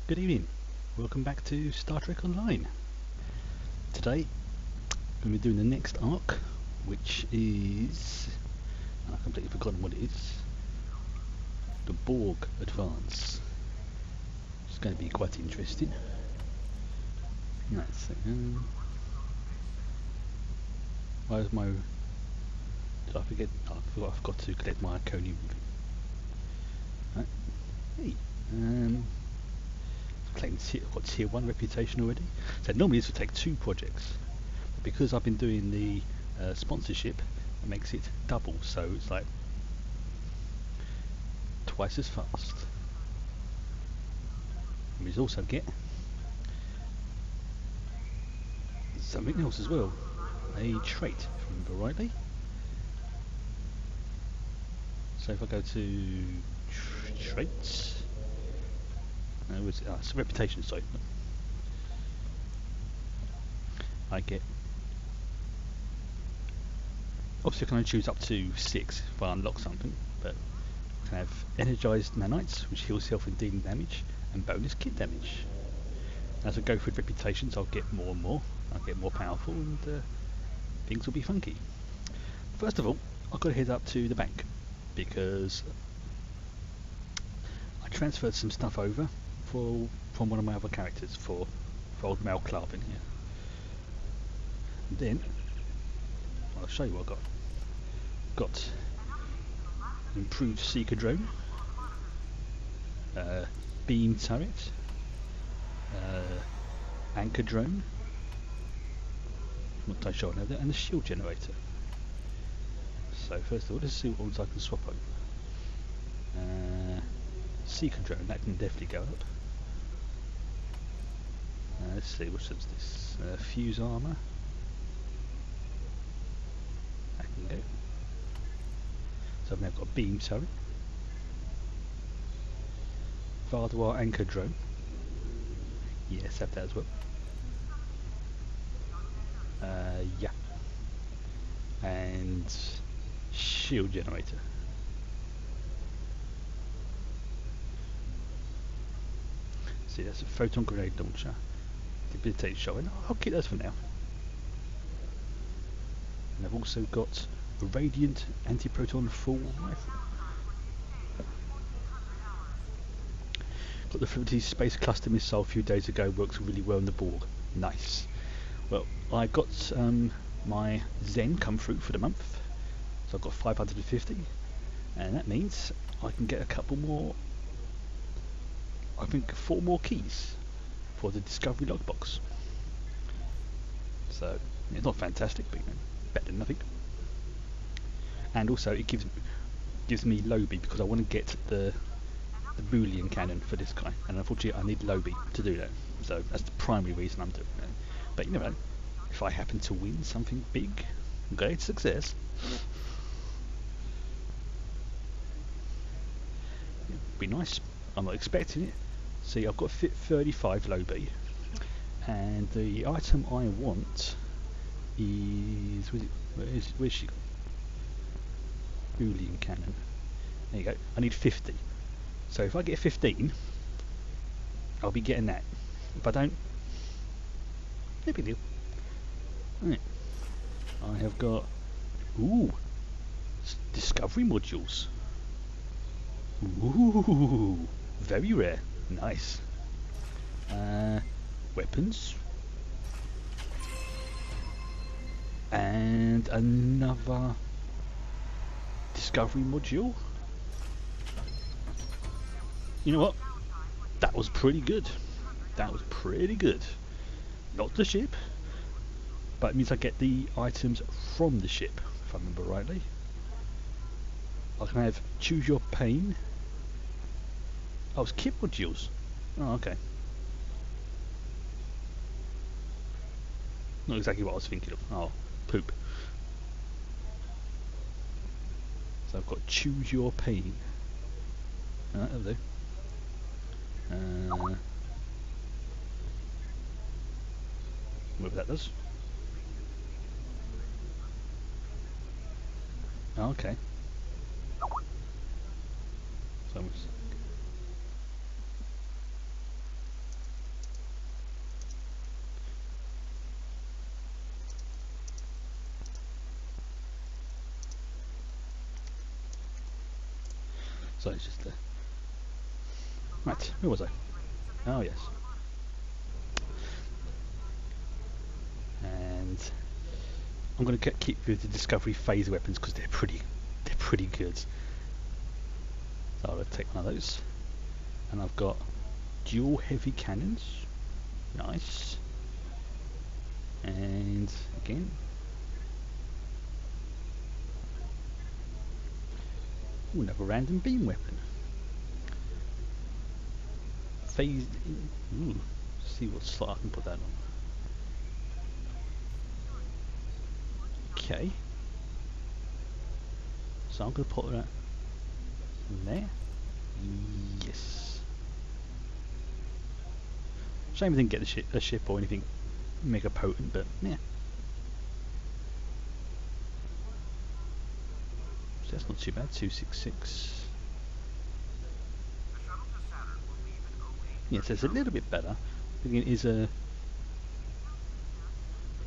Good evening. Welcome back to Star Trek Online. Today, I'm going to be doing the next arc, which is... I've completely forgotten what it is. The Borg Advance. It's going to be quite interesting. Let's see. Where's my... Did I forget? Oh, I forgot to collect my Iconium. Right. Hey. I've got tier 1 reputation already. So normally this would take 2 projects, but because I've been doing the sponsorship, it makes it double, so it's like twice as fast. And we also get something else as well, a trait, if I remember rightly. So if I go to traits, it's a reputation, sorry. I get, obviously I can only choose up to 6 if I unlock something, but I can have energized nanites, which heals health and dealing damage, and bonus kit damage. As I go through reputations, I'll get more and more. I'll get more powerful, and things will be funky. First of all, I've got to head up to the bank because I transferred some stuff over from one of my other characters for old Mal Clavin here. And then I'll show you what I've got an improved Seeker drone, beam turret, anchor drone, what I show now there, and a shield generator. So first of all, let's see what ones I can swap over. Seeker drone, that can definitely go up. Let's see, what's this? Fuse armor. That can go. So I've now got a beam turret. Vardoir anchor drone. Yes, have that as well. Yeah. And shield generator. See, that's a photon grenade launcher. Debilitate shot. I'll keep those for now. And I've also got a radiant anti-proton full rifle. Got the Fluidity Space Cluster missile a few days ago. Works really well in the Borg. Nice. Well, I got my Zen come through for the month, so I've got 550, and that means I can get a couple more. I think 4 more keys for the Discovery logbox. So it's not fantastic, but better than nothing. And also it gives me Lobi because I want to get the Boolean cannon for this guy, and unfortunately I need Lobi to do that. So that's the primary reason I'm doing that. But you never know, if I happen to win something big, great success. It'd be nice. I'm not expecting it. See, I've got fit 35 Lobi, and the item I want is where's she? Boolean cannon. There you go. I need 50. So if I get 15, I'll be getting that. If I don't, no big deal. Right. I have got Discovery modules. Ooh, very rare. Nice. Weapons. And another Discovery module. You know what? That was pretty good. That was pretty good. Not the ship, but it means I get the items from the ship, if I remember rightly. I can have Choose Your Pain. Oh, it's kit modules. Oh, okay. Not exactly what I was thinking of. Oh, poop. So I've got Choose Your Pain. That'll do. Whatever that does. Oh, okay. So So it's just right, where was I? Oh yes. And I'm going to keep with the Discovery phase weapons because they're pretty good. So I'll take one of those. And I've got dual heavy cannons. Nice. And again, another random beam weapon. Phase. Ooh, see what slot I can put that on. Okay. So I'm going to put that in there. Yes. Shame we didn't get a ship or anything mega potent, but yeah. So that's not too bad. 266. Yes, it's a little bit better. I think it is a.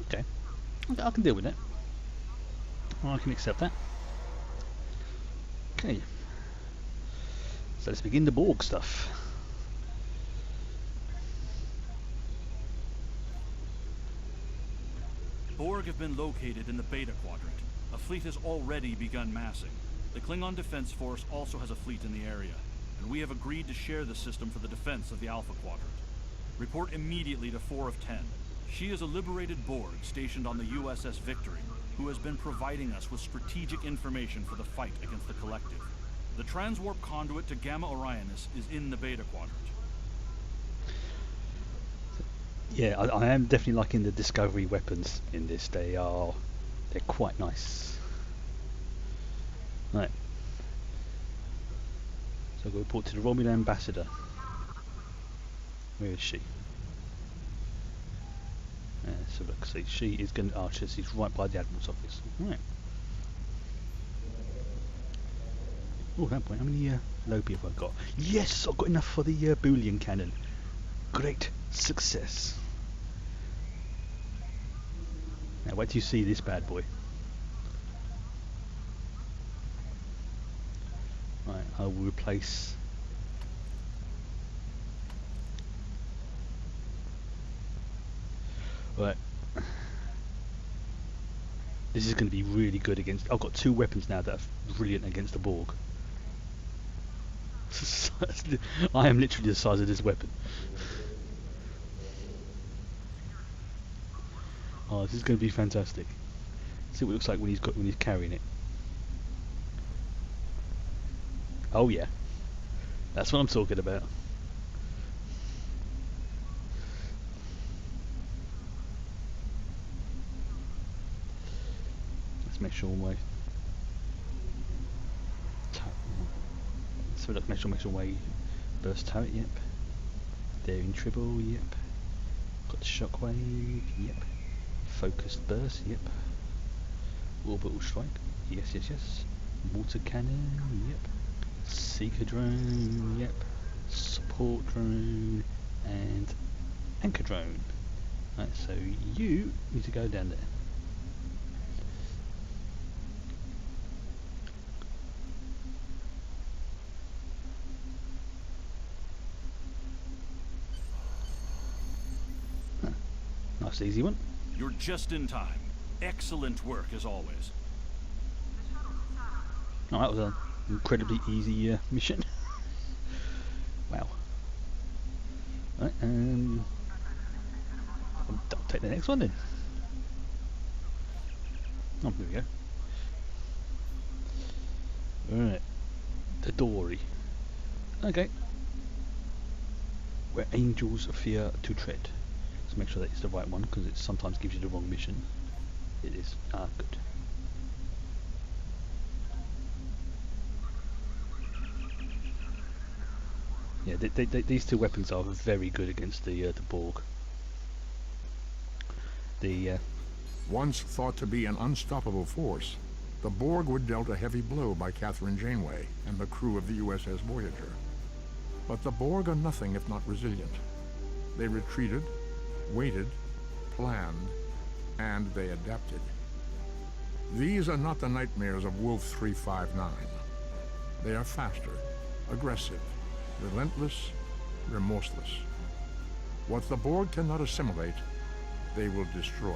Okay, I can deal with it. I can accept that. Okay. So let's begin the Borg stuff. Borg have been located in the Beta Quadrant. A fleet has already begun massing. The Klingon Defense Force also has a fleet in the area, and we have agreed to share the system for the defense of the Alpha Quadrant. Report immediately to 4 of 10. She is a liberated Borg stationed on the USS Victory, who has been providing us with strategic information for the fight against the Collective. The transwarp conduit to Gamma Orionis is in the Beta Quadrant. Yeah, I am definitely liking the Discovery weapons in this. They're quite nice. Right. So I'll go report to the Romulan ambassador. Where is she? So look, see, she is going to. Oh, she's right by the Admiral's office. Right. Oh, that point. How many Lopi have I got? Yes, I've got enough for the Boolean cannon. Great success. Now wait till you see this bad boy. Right, I will replace. Right. This is going to be really good against. I've got two weapons now that are brilliant against the Borg. I am literally the size of this weapon. Oh, this is going to be fantastic. See what it looks like when he's carrying it. Oh yeah, that's what I'm talking about. Let's make sure my. So look, make sure my burst turret. Yep. Daring Tribble. Yep. Got the shockwave. Yep. Focused burst. Yep. Orbital strike. Yes. Water cannon. Yep. Seeker drone. Yep. Support drone and anchor drone. Right. So you need to go down there. Nice easy one. You're just in time. Excellent work as always. Oh, that was an incredibly easy mission. Wow. Right, I'll take the next one then. Oh, there we go. Alright. The Dory. Okay. Where angels fear to tread. Let's make sure that it's the right one, because it sometimes gives you the wrong mission. It is. Ah, good. Yeah, these two weapons are very good against the Borg. Once thought to be an unstoppable force, the Borg were dealt a heavy blow by Catherine Janeway and the crew of the USS Voyager. But the Borg are nothing if not resilient. They retreated, waited, planned, and they adapted. These are not the nightmares of Wolf 359. They are faster, aggressive, relentless, remorseless. What the Borg cannot assimilate, they will destroy.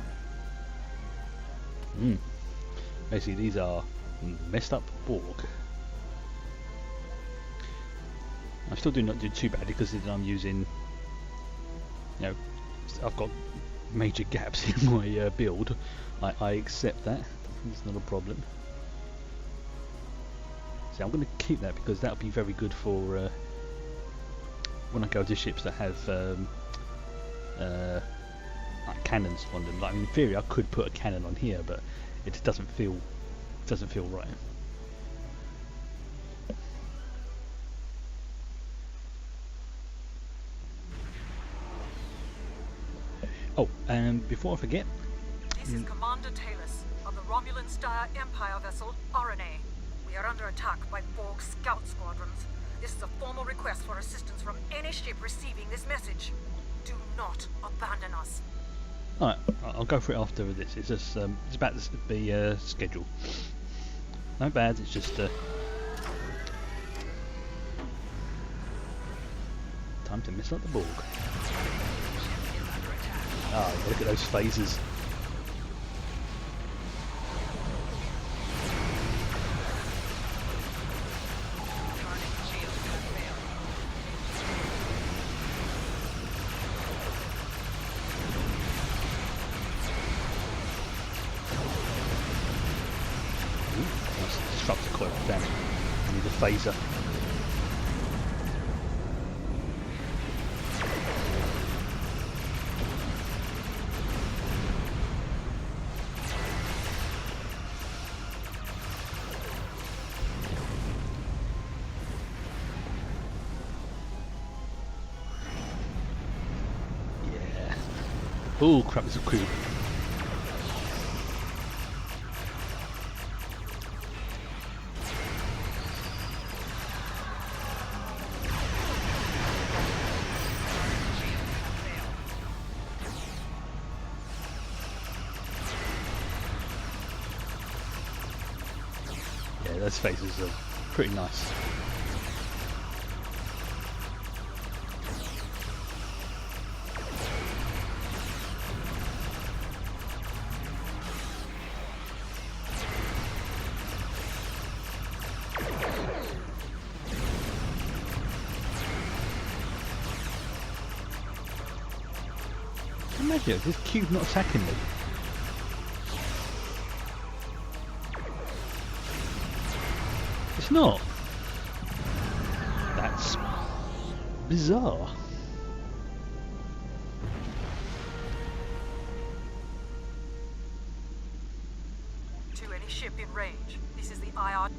Basically, these are messed up Borg. I still do not do too bad because I'm using, you know, I've got major gaps in my build. I accept that. It's not a problem. So I'm going to keep that because that'll be very good for when I go to ships that have like cannons on them. Like, in theory, I could put a cannon on here, but it doesn't feel right. Oh, and before I forget, this is Commander Talus of the Romulan Star Empire vessel RNA. We are under attack by Borg scout squadrons. This is a formal request for assistance from any ship receiving this message. Do not abandon us. alright, I'll go for it after this. It's just it's about to be schedule. No bad. It's just time to miss out the Borg. Ah, look at those phasers. Disruptor coil, damn it. I need a phaser. Yeah. Oh crap, there's a crew. Those faces are pretty nice. Imagine this cube not attacking me. It's not. That's bizarre. To any ship in range, this is the IR. Right,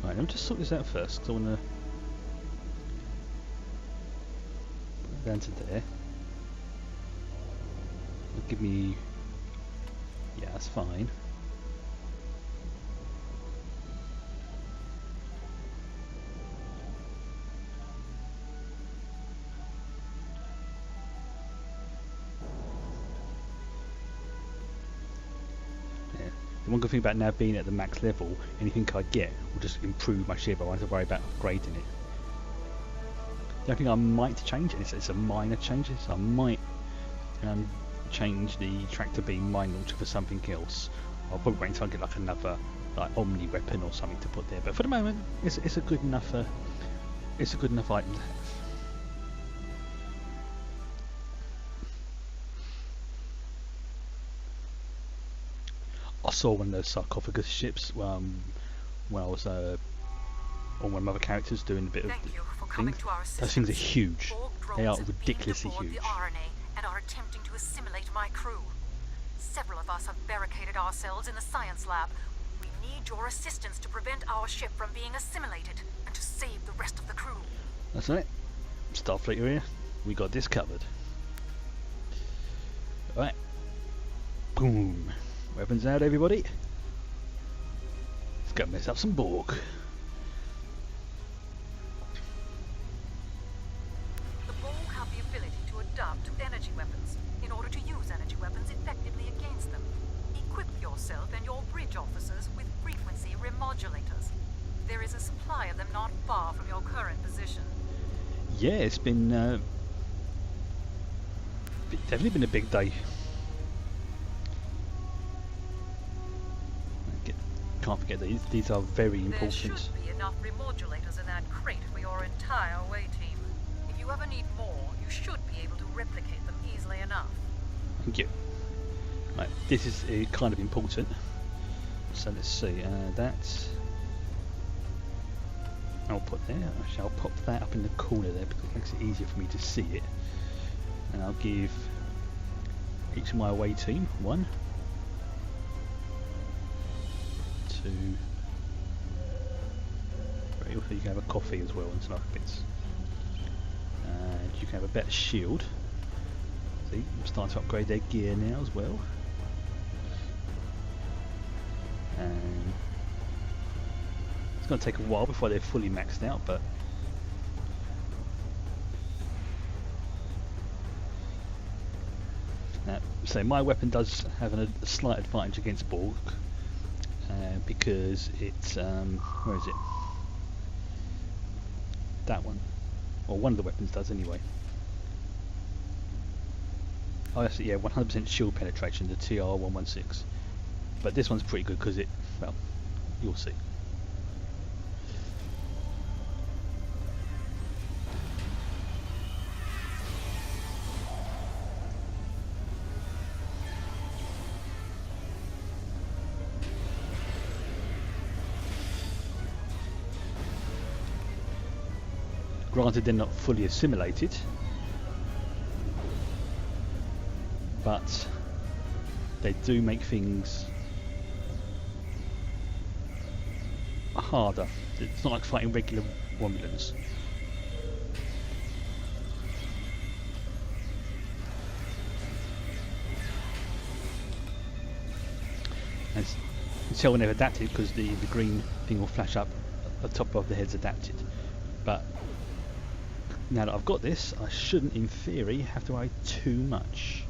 let me just sort this out first, because I want to put it down to there. It'll give me, yeah, that's fine. The one good thing about now being at the max level, anything I get will just improve my ship. I won't have to worry about upgrading it. The only thing I might change, and it's a minor change, is I might change the tractor beam mine launcher for something else. I'll probably wait until I get like another like Omni weapon or something to put there. But for the moment, it's a good enough item to have. I saw one of those sarcophagus ships when I was on one of my other characters doing a bit of things. Those things are huge. They are ridiculously huge. The RNA and are attempting to assimilate my crew. Several of us have barricaded ourselves in the science lab. We need your assistance to prevent our ship from being assimilated and to save the rest of the crew. That's right. Starfleet are here. We got this covered. Alright. Boom. Weapons out, everybody. Let's go mess up some Borg. The Borg have the ability to adapt to energy weapons in order to use energy weapons effectively against them. Equip yourself and your bridge officers with frequency remodulators. There is a supply of them not far from your Yeah, it's been definitely been a big day. Can't forget these are very important. There should be enough remodulators in that crate for your entire away team. If you ever need more, you should be able to replicate them easily enough. Thank you. Right, this is kind of important. So let's see, that I'll put there. Actually, I'll pop that up in the corner there because it makes it easier for me to see it. And I'll give each of my away team 1, 2, 3. Also, you can have a coffee as well and some other bits. And you can have a better shield. See, I'm starting to upgrade their gear now as well. And it's going to take a while before they're fully maxed out, but so my weapon does have a slight advantage against Borg because it's where is it? That one, or one of the weapons does anyway. Oh, that's it, yeah, 100% shield penetration, the TR-116. But this one's pretty good because it, well, you'll see. Granted, they're not fully assimilated, but they do make things harder. It's not like fighting regular Romulans. And you can tell when they've adapted because the green thing will flash up at the top of the head's adapted. But now that I've got this, I shouldn't, in theory, have to worry too much.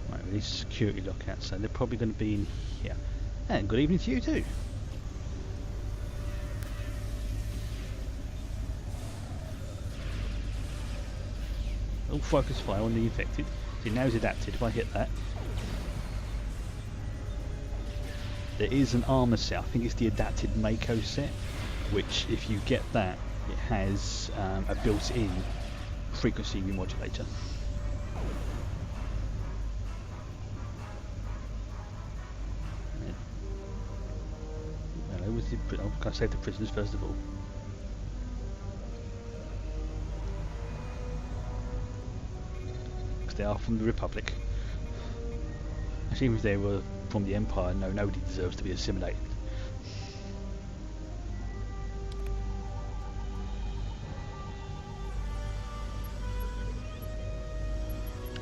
Right, with these security lockouts, so they're probably going to be in here. And good evening to you too. All focus fire on the infected. See, now it's adapted. If I hit that, there is an armor set. I think it's the adapted Mako set, which if you get that, it has a built-in frequency remodulator. I'm going to save the prisoners first of all. Because they are from the Republic. Actually, even if they were from the Empire, no, nobody deserves to be assimilated.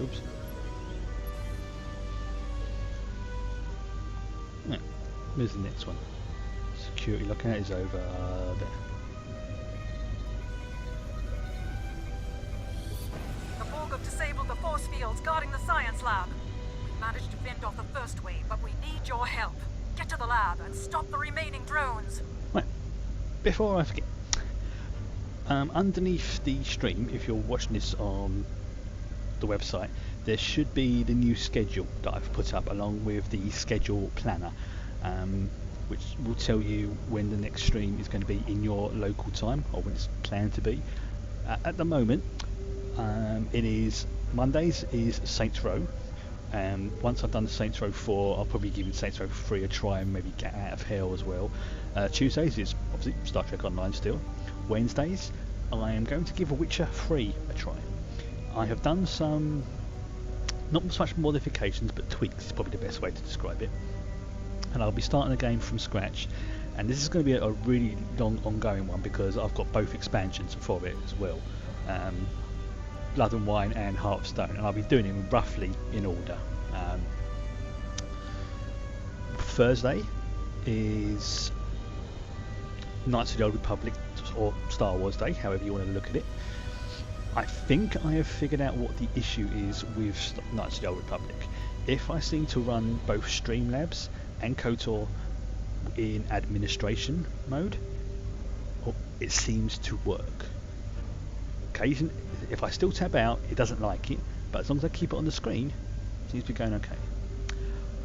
Oops. Yeah, where's the next one? Security lookout is over there. The Borg have disabled the force fields guarding the science lab. We managed to fend off the first wave, but we need your help. Get to the lab and stop the remaining drones. Right, before I forget, underneath the stream, if you're watching this on the website, there should be the new schedule that I've put up along with the schedule planner, which will tell you when the next stream is going to be in your local time, or when it's planned to be. At the moment, it is Mondays is Saints Row. Once I've done Saints Row 4, I'll probably give Saints Row 3 a try and maybe get out of hell as well. Tuesdays is obviously Star Trek Online still. Wednesdays, I am going to give Witcher 3 a try. I have done some, not so much modifications, but tweaks is probably the best way to describe it. And I'll be starting the game from scratch, and this is going to be a really long ongoing one because I've got both expansions for it as well, Blood and Wine and Heart of Stone, and I'll be doing them roughly in order. Thursday is Knights of the Old Republic, or Star Wars Day, however you want to look at it. I think I have figured out what the issue is with Knights of the Old Republic. If I seem to run both Streamlabs and KOTOR in administration mode, it seems to work. Occasionally, if I still tab out, it doesn't like it, but as long as I keep it on the screen, it seems to be going okay.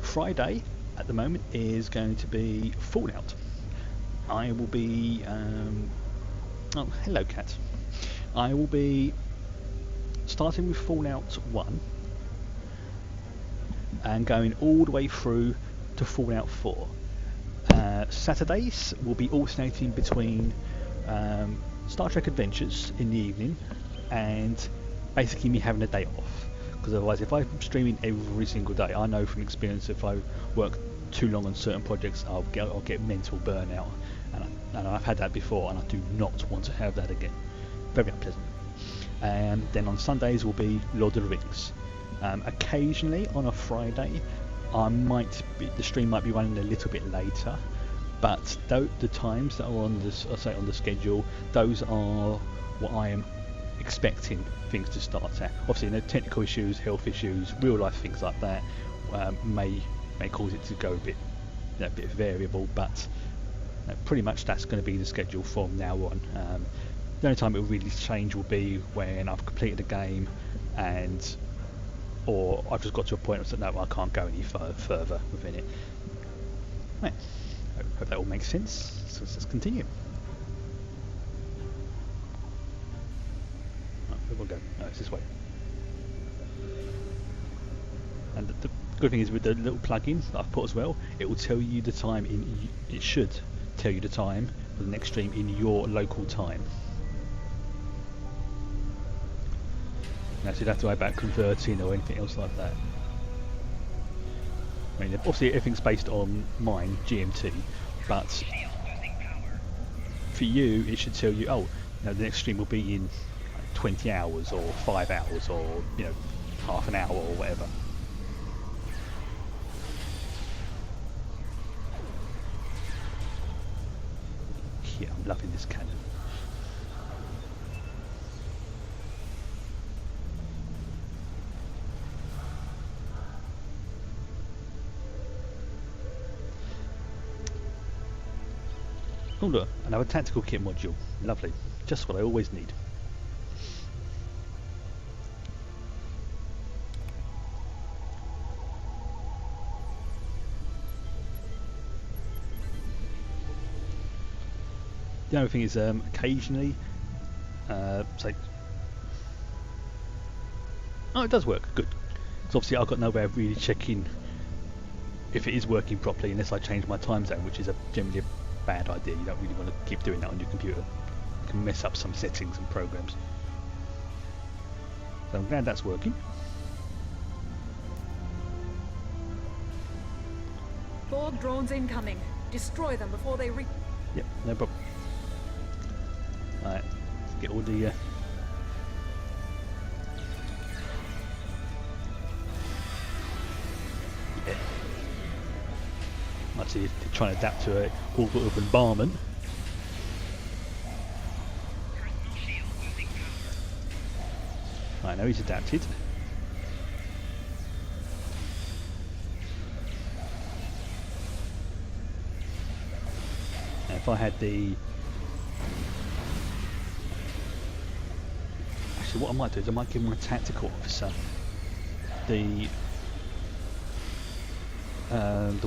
Friday at the moment is going to be Fallout. I will be oh, hello cat. I will be starting with Fallout 1 and going all the way through to Fallout 4. Saturdays will be alternating between Star Trek Adventures in the evening and basically me having a day off, because otherwise if I'm streaming every single day, I know from experience if I work too long on certain projects I'll get mental burnout, and I've had that before and I do not want to have that again. Very unpleasant. And then on Sundays will be Lord of the Rings. Occasionally on a Friday the stream might be running a little bit later, but the times that are on the schedule, those are what I am expecting things to start at. Obviously, technical issues, health issues, real life things like that may cause it to go a bit variable, but pretty much that's going to be the schedule from now on. The only time it will really change will be when I've completed a game or I've just got to a point where no, I can't go any further within it. Right. I hope that all makes sense. So let's continue. Right, where will I go? No, it's this way. And the good thing is with the little plugin that I've put as well, it will tell you the time it should tell you the time for the next stream in your local time. Now, so you don't have to worry about converting or anything else like that. I mean, obviously everything's based on mine, GMT, but for you it should tell you, oh, the next stream will be in 20 hours or 5 hours or half an hour or whatever. Yeah, I'm loving this cannon. Oh look, another tactical kit module. Lovely. Just what I always need. The only thing is occasionally say, oh, it does work, good. So obviously I've got no way of really checking if it is working properly unless I change my time zone, which is generally a bad idea. You don't really want to keep doing that on your computer. You can mess up some settings and programs. So I'm glad that's working. Borg drones incoming. Destroy them before they Yep, no problem. Alright, let's get all the yeah. Might see if they're trying to adapt to a orbit of bombardment. I know he's adapted. Now if I had the... Actually what I might do is I might give my tactical officer the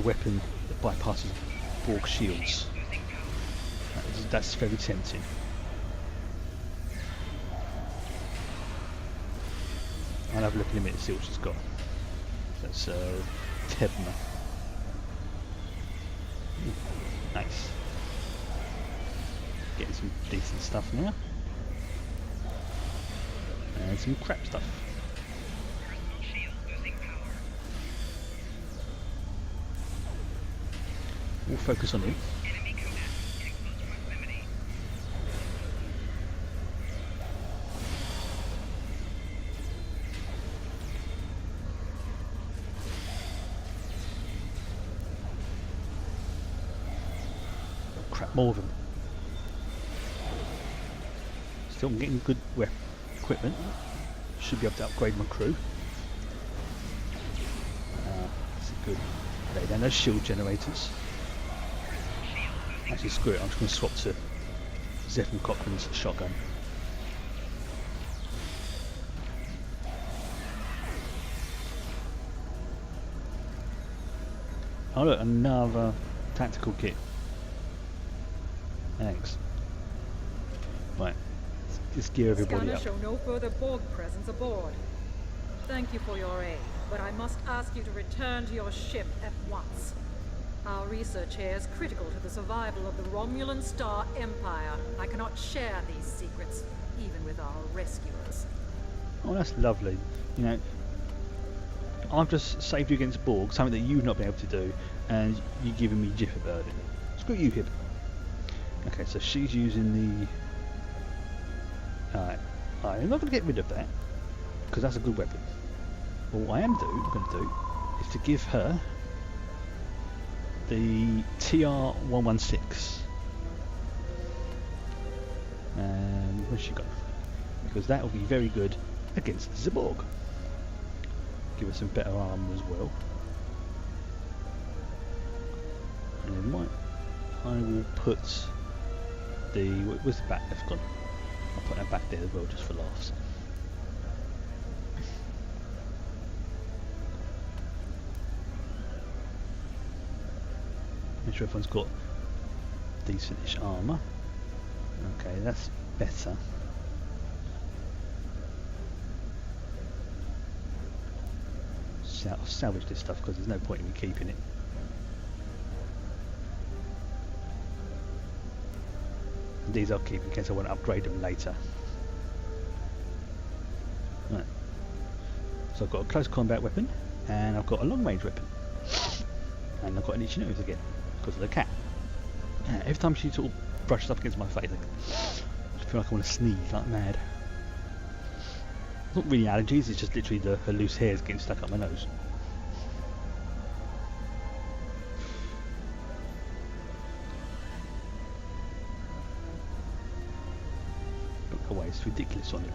weapon that bypasses Borg shields. That's very tempting. I'll have a look in a minute to see what she's got. That's Tebna. Nice. Getting some decent stuff now. And some crap stuff. We'll focus on him. Crap, more of them. Still getting good equipment. Should be able to upgrade my crew. That's good. Okay, then those shield generators. Actually, screw it. I'm just going to swap to Zephyr Cochrane's shotgun. Oh look, another tactical kit. Thanks. Right, let's gear everybody Scanners up. show no further Borg presence aboard. Thank you for your aid, but I must ask you to return to your ship at once. Our research here is critical to the survival of the Romulan Star Empire. I cannot share these secrets, even with our rescuers. Oh, that's lovely. You know, I've just saved you against Borg, something that you've not been able to do, and you're giving me Jiffer burden. Screw you, Hib. Okay, so she's using the... Alright, I'm not going to get rid of that, because that's a good weapon. But what I am going to do is to give her the TR-116. And where's she gone? Because that will be very good against the Borg. Give her some better armor as well. And then I will put the... where's the back left gone? I'll put that back there as well, just for laughs. Make sure everyone's got decent-ish armour. Okay, that's better. Salvage this stuff because there's no point in me keeping it. And these I'll keep in case I want to upgrade them later. Right. So I've got a close combat weapon, and I've got a long range weapon, and I've got an itchy nose again because of the cat. Every time she sort of brushes up against my face, I feel like I want to sneeze like mad. It's not really allergies, it's just literally her loose hairs getting stuck up my nose. Look away, it's ridiculous on it.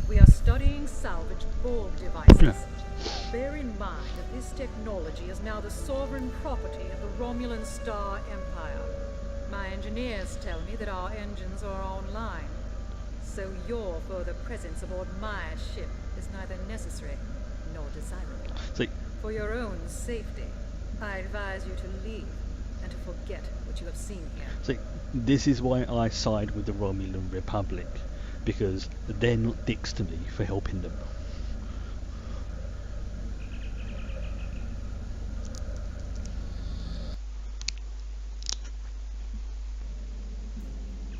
We are studying salvaged Borg devices. Yeah. Bear in mind that this technology is now the sovereign property of the Romulan Star Empire. My engineers tell me that our engines are online, so your further presence aboard my ship is neither necessary nor desirable. See, For your own safety, I advise you to leave and to forget what you have seen here. see, this is why I side with the Romulan Republic, because they're not dicks to me for helping them.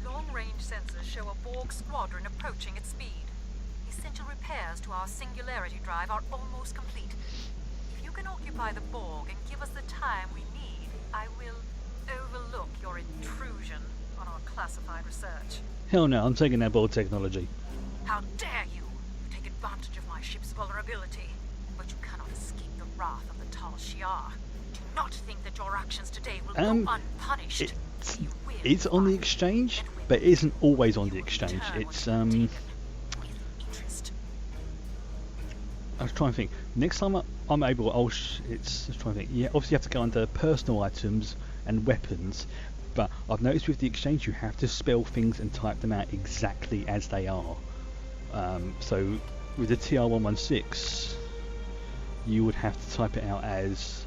Long-range sensors show a Borg squadron approaching at speed. Essential repairs to our singularity drive are almost complete. If you can occupy the Borg and give us the time we need, I will overlook your intrusion on our classified research. Hell no, I'm taking that Borg technology. How dare you! You take advantage of my ship's vulnerability, but you cannot escape the wrath of the Tal Shiar. Do not think that your actions today will go unpunished. It's on the exchange, but it isn't always on the exchange. It's I was trying to think. Next time I'm able, it's just trying to think. Yeah, obviously you have to go under personal items and weapons, but I've noticed with the exchange you have to spell things and type them out exactly as they are. So with the TR-116, you would have to type it out as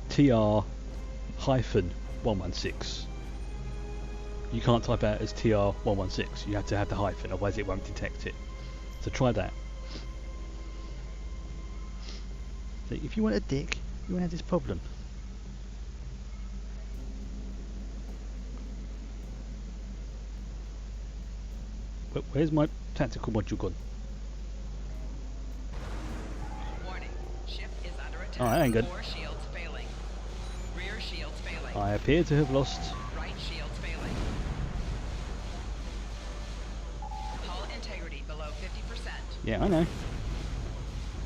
TR-116. You can't type out as TR-116. You have to have the hyphen, otherwise it won't detect it. So try that. So if you want a dick, you won't have this problem. But where's my tactical module gone? Warning. Ship is under attack. Oh, that ain't good. 4 shields failing. Rear shields failing. I appear to have lost. Right shields failing. Hull integrity below 50%. Yeah, I know.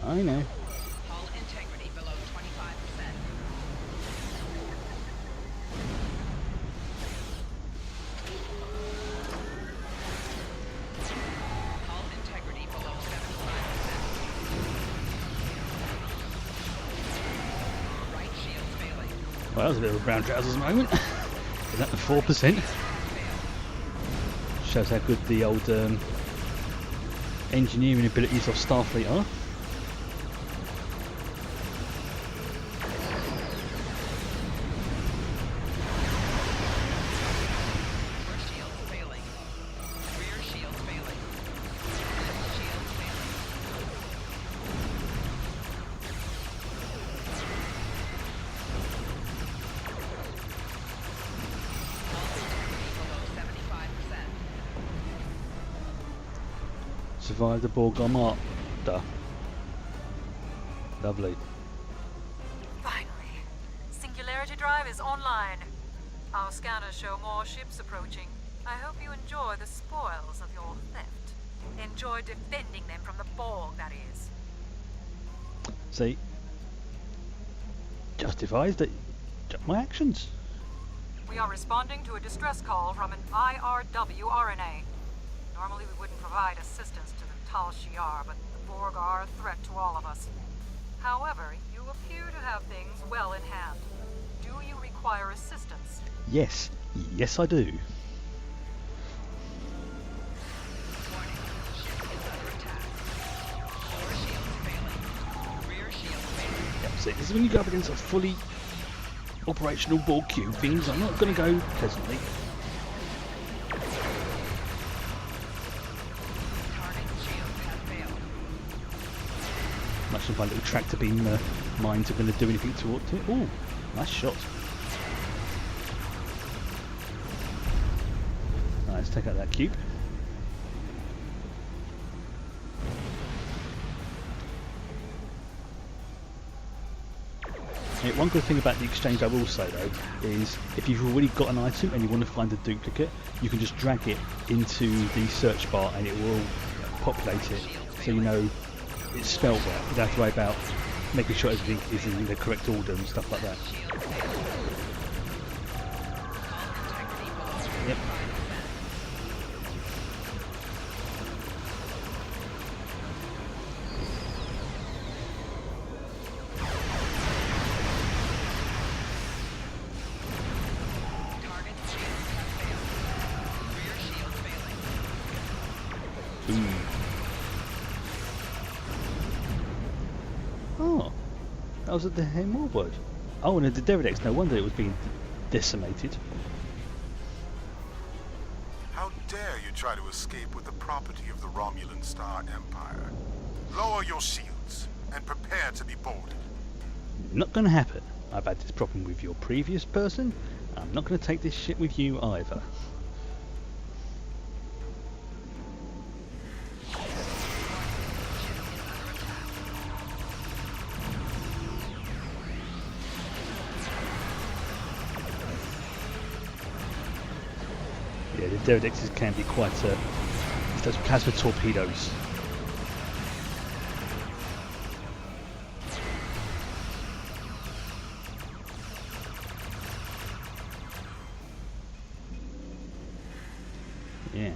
I know. Hull integrity below 25%. Hull integrity below 75%. Well, that was a bit of a brown trousers moment. Is that the 4%? Shows how good the old engineering abilities of Starfleet are. Survive the Borg Armada. Lovely. Finally, Singularity Drive is online. Our scanners show more ships approaching. I hope you enjoy the spoils of your theft. Enjoy defending them from the Borg, that is. See, justifies my actions. We are responding to a distress call from an IRW RNA. Normally we wouldn't provide assistance to the Tal Shiar, but the Borg are a threat to all of us. However, you appear to have things well in hand. Do you require assistance? Yes, yes I do. Yep, see, this is when you go up against a fully operational Borg cube. Things are not going to go pleasantly. Much of my little tractor beam mines are going to do anything towards it. Oh, nice shot. Right, let's take out that cube. Yeah, one good thing about the exchange I will say though is if you've already got an item and you want to find a duplicate, you can just drag it into the search bar and it will populate it so you know it's spelled right. You don't have to worry about making sure everything is in the correct order and stuff like that. Yep. Oh, that was at the Hamor word. Oh, and the Deredex, no wonder it was being decimated. How dare you try to escape with the property of the Romulan Star Empire? Lower your shields and prepare to be boarded. Not going to happen. I've had this problem with your previous person. I'm not going to take this shit with you either. Yeah, the Deredexes can be quite those plasma torpedoes. Yeah.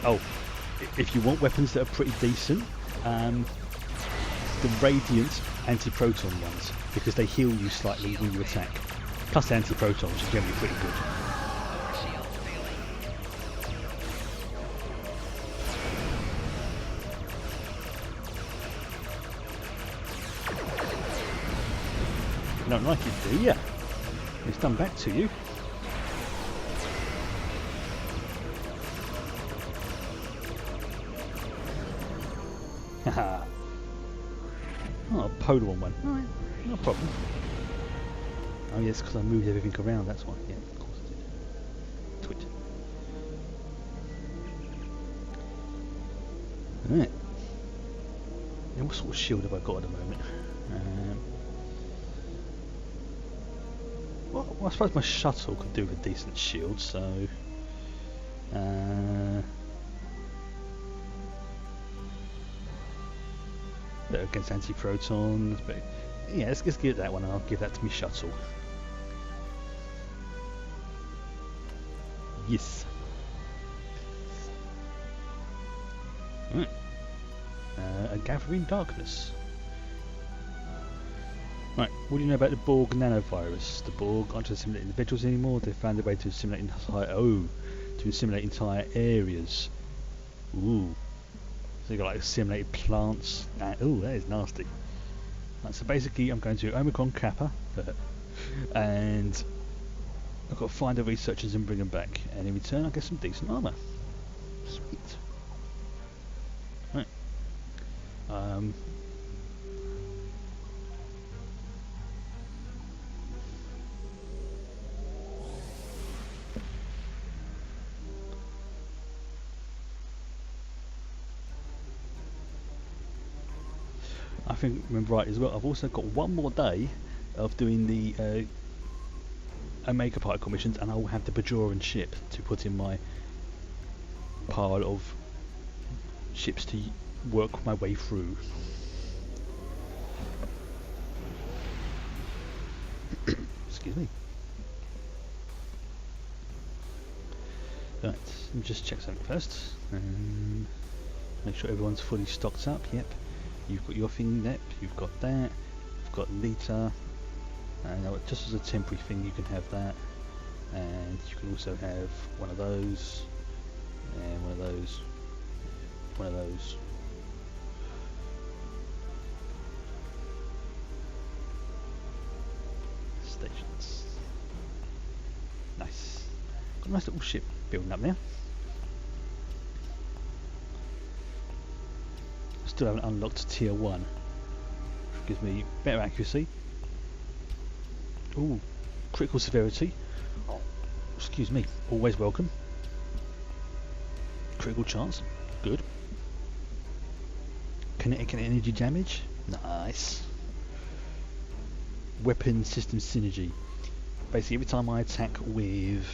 Oh, if you want weapons that are pretty decent, the Radiant anti-proton ones, because they heal you slightly when you attack. Plus the anti-protons are generally pretty good. You don't like it, do you? It's done back to you. Haha. Oh, polar one. Alright, no problem. Oh yes, because I moved everything around, that's why. Yeah, of course I did. Twit. Alright. Now what sort of shield have I got at the moment? Well, I suppose my shuttle could do with a decent shield, so... against anti-protons, but yeah, let's give it that one and I'll give that to me shuttle. Yes. Right. A gathering darkness. Right, what do you know about the Borg nanovirus? The Borg aren't just assimilating individuals anymore, they've found a way to assimilate entire areas. Ooh. So you've got like assimilated plants. Ooh, that is nasty. Right, so basically I'm going to Omicron Kappa and I've got to find the researchers and bring them back, and in return I get some decent armour. Sweet. Right. I think I'm right as well. I've also got one more day of doing the Omega Particle missions, and I will have the Bajoran ship to put in my pile of ships to work my way through. Excuse me. Right, let me just check something first. Make sure everyone's fully stocked up. Yep. You've got your thing, Nep, you've got that, you've got Lita, and just as a temporary thing you can have that, and you can also have one of those, and one of those, one of those. Stations. Nice. Got a nice little ship building up there. Still haven't unlocked tier 1, which gives me better accuracy. Ooh, critical severity. Oh, excuse me, always welcome. Critical chance, good. Kinetic and energy damage, nice. Weapon system synergy. Basically, every time I attack with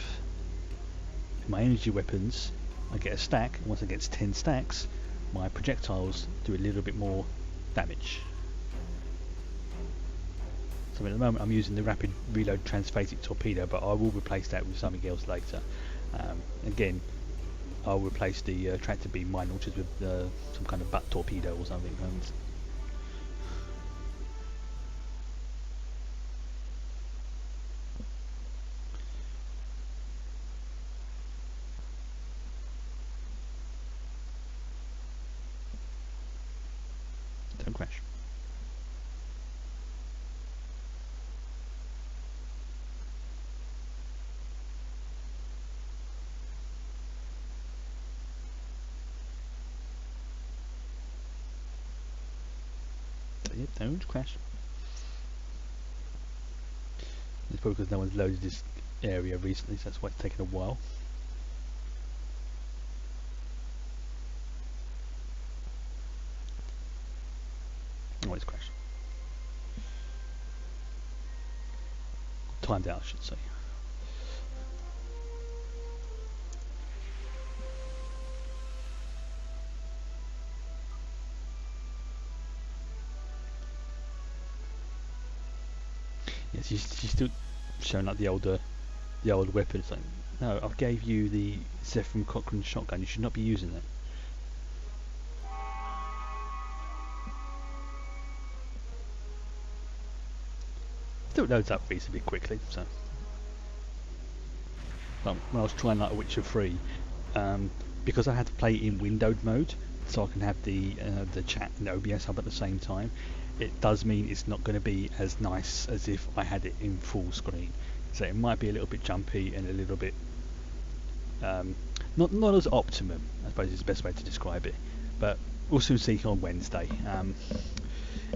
my energy weapons, I get a stack, and once it gets 10 stacks, my projectiles do a little bit more damage. So at the moment I'm using the rapid reload transphasic torpedo, but I will replace that with something else later. Again, I'll replace the tractor beam mine launchers with some kind of butt torpedo or something. Don't crash. Yep, don't crash. It's probably because no one's loaded this area recently, so that's why it's taken a while. Oh, it's crashed. Timed out, I should say. Yes, she's still showing like the old weapon. It's like, no, I gave you the Zephyr Cochrane shotgun. You should not be using it. Still loads up reasonably quickly, so. But when I was trying like Witcher 3, because I had to play in windowed mode, so I can have the chat and OBS up at the same time, it does mean it's not going to be as nice as if I had it in full screen. So it might be a little bit jumpy and a little bit not as optimum, I suppose is the best way to describe it. But we'll soon see on Wednesday.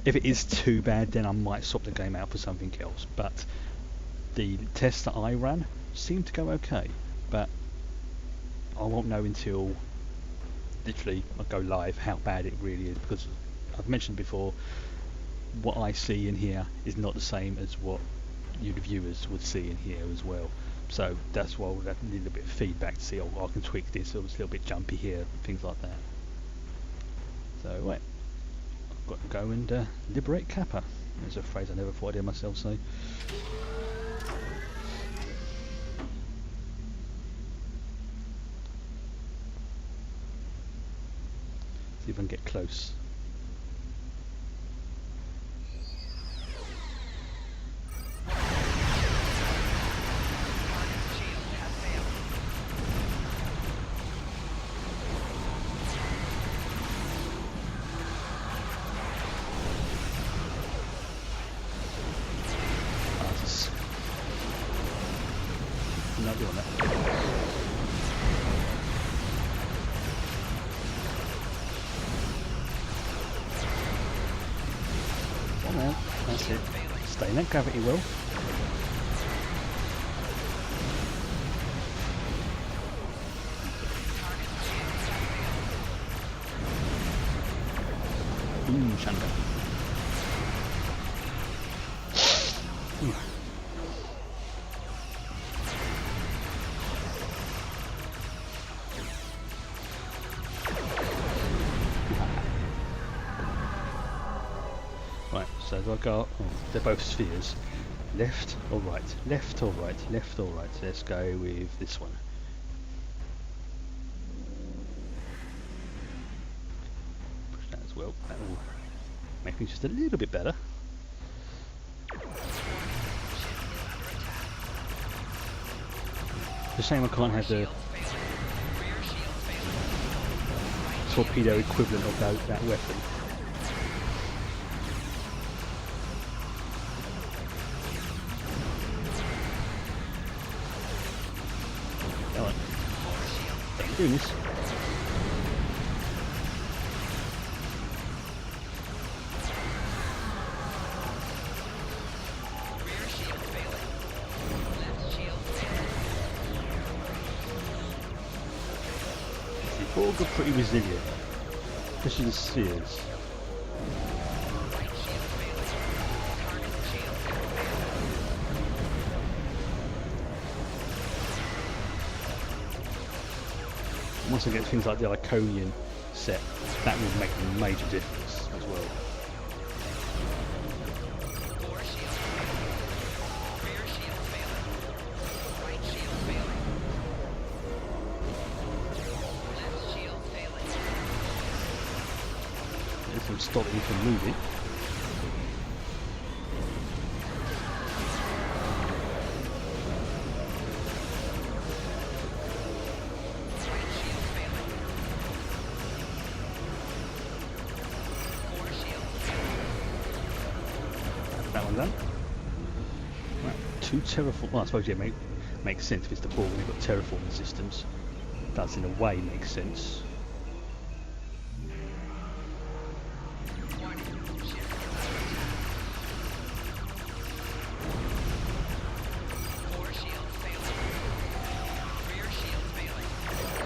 If it is too bad, then I might swap the game out for something else. But the tests that I ran seemed to go okay, but I won't know until literally I go live how bad it really is, because I've mentioned before, what I see and hear is not the same as what you the viewers would see and hear as well. So that's why we'll have a little bit of feedback to see, oh, I can tweak this, or it's a little bit jumpy here, things like that. So right, I've got to go and liberate Kappa. There's a phrase I never thought I'd hear myself say. See if I can get close. Target's shield has failed. This is not doing that. Come on, that's it. Stay in that gravity well. Shanda. Right, so do I go? Oh, they're both spheres. Left or right? Left or right? Left or right? Let's go with this one. Push that as well. That will make me just a little bit better. It's a shame I can't have the Shields failing. Rear shields failing. torpedo equivalent of that weapon. Come on. I'm doing this. Rear shield failing. Left shield failing. The Borg are pretty resilient, especially the spheres. Right shield failing. Target's shield has failed. Once I get things like the Iconian set, that will make a major difference as well. Fore shield failing. Rear shield failing. Right shield failing. Left shield failing. If I'm stopping from moving. Right shield failing. Fore shield failing. That one done. Right, 2 terraform. Well, I suppose yeah, makes sense if it's the Borg and they've got terraforming systems. Does in a way make sense. Warning. Ship is under attack. Fore shield failing. Rear shield failing.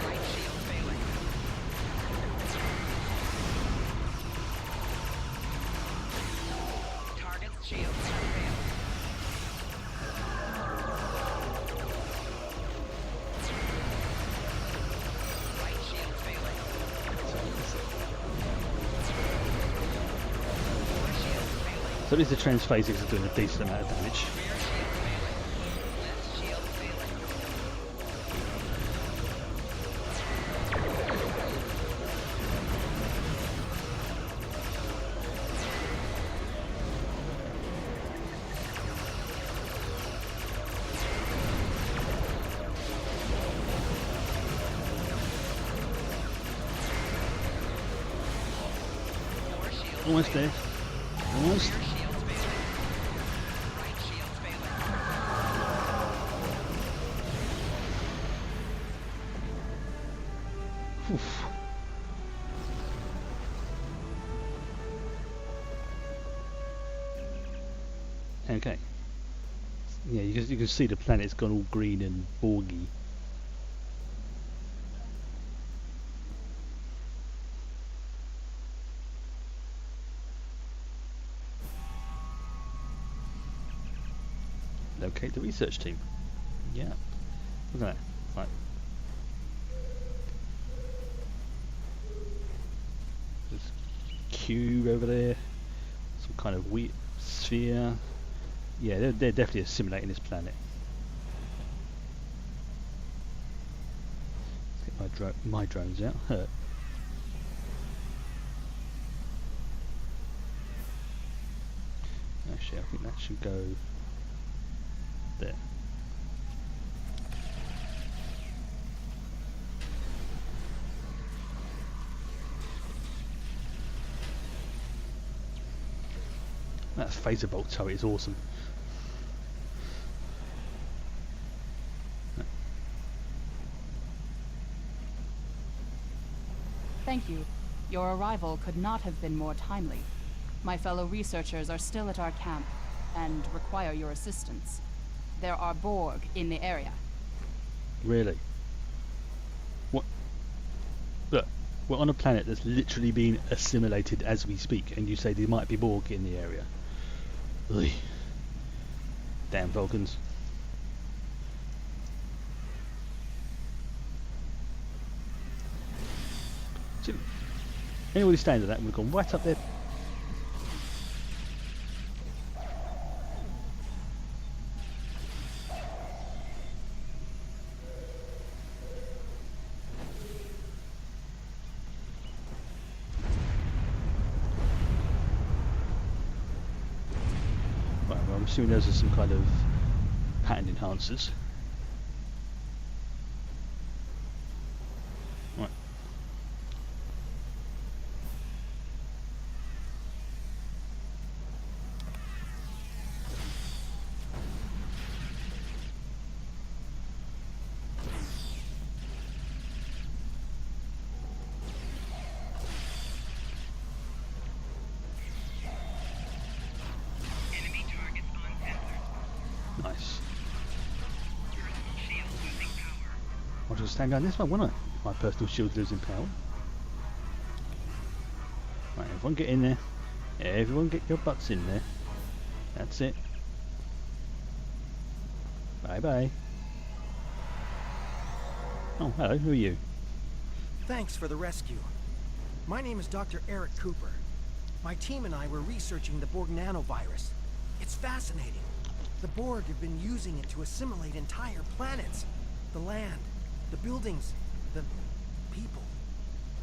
Right shield failing. Target's shields have failed. Right shield failing. Fore shield failing. So at least the transphasics are doing a decent amount of damage. Rear shield failing. Left shield failing. Fore shield Almost failing. there. Almost. Rear shield failing. Right shield failing. Oof. Okay. Yeah, you can see the planet's gone all green and Borgy. Locate the research team. Yeah. Look at that. Right. There's a cube over there. Some kind of weird sphere. Yeah, they're definitely assimilating this planet. Let's get my drones out. think that should go there. That phaser bolt turret is awesome. Thank you. Your arrival could not have been more timely. My fellow researchers are still at our camp and require your assistance. There are Borg in the area. Really? What? Look, we're on a planet that's literally being assimilated as we speak, and you say there might be Borg in the area. Ugh. Damn Vulcans. So, anybody standing at that would have gone right up there. Right, well, I'm assuming those are some kind of pattern enhancers. Right. Enemy targets uncensored. Nice. Personal shield losing power. I'll just stand down this one, won't I? My personal shield losing power. Right, everyone get in there. Everyone get your butts in there. That's it. Bye bye. Oh, hello, who are you? Thanks for the rescue. My name is Dr. Eric Cooper. My team and I were researching the Borg nanovirus. It's fascinating. The Borg have been using it to assimilate entire planets. The land, the buildings, the people.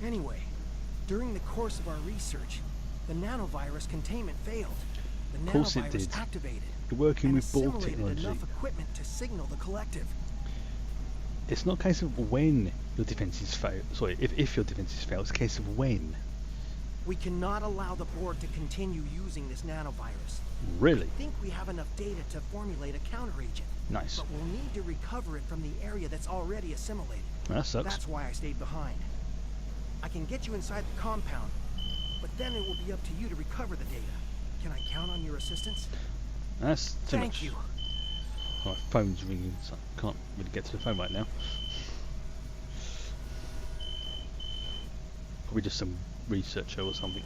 Anyway, during the course of our research, the nanovirus containment failed. The Of course it nanovirus did. activated You're working and with Borg assimilated technology. enough equipment to signal the collective. It's not a case of when your defenses fail. Sorry, if your defenses fail, it's a case of when. We cannot allow the Borg to continue using this nanovirus. Really? I think we have enough data to formulate a counteragent. Nice. But we'll need to recover it from the area that's already assimilated. That sucks. That's why I stayed behind. I can get you inside the compound, but then it will be up to you to recover the data. Can I count on your assistance? That's too Thank much. you. My phone's ringing, so I can't really get to the phone right now. Probably just some researcher or something.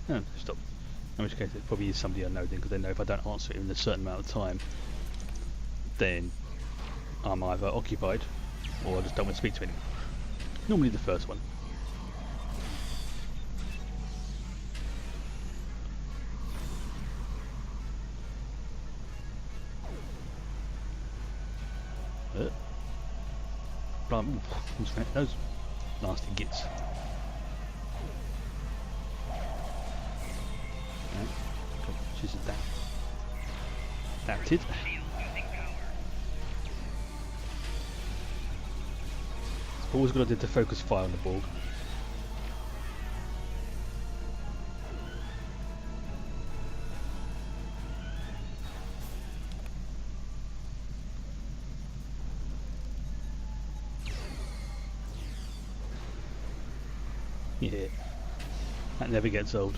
No, stop. In which case it probably is somebody I know then, because they know if I don't answer it in a certain amount of time, then I'm either occupied or I just don't want to speak to anyone. Normally the first one. Those nasty gits. She's adapted. Shield losing power. It's always a good idea to focus fire on the Borg. Yeah, that never gets old.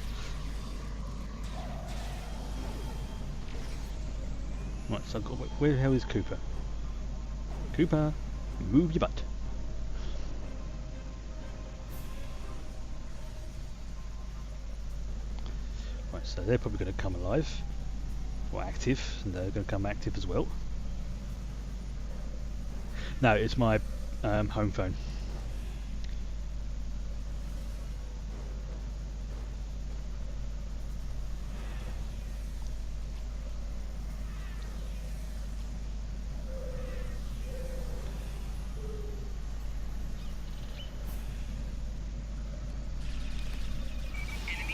Right, so I've got, where the hell is Cooper? Cooper, move your butt. Right, so they're probably going to come alive, or active, and they're going to come active as well. No, it's my home phone. Enemy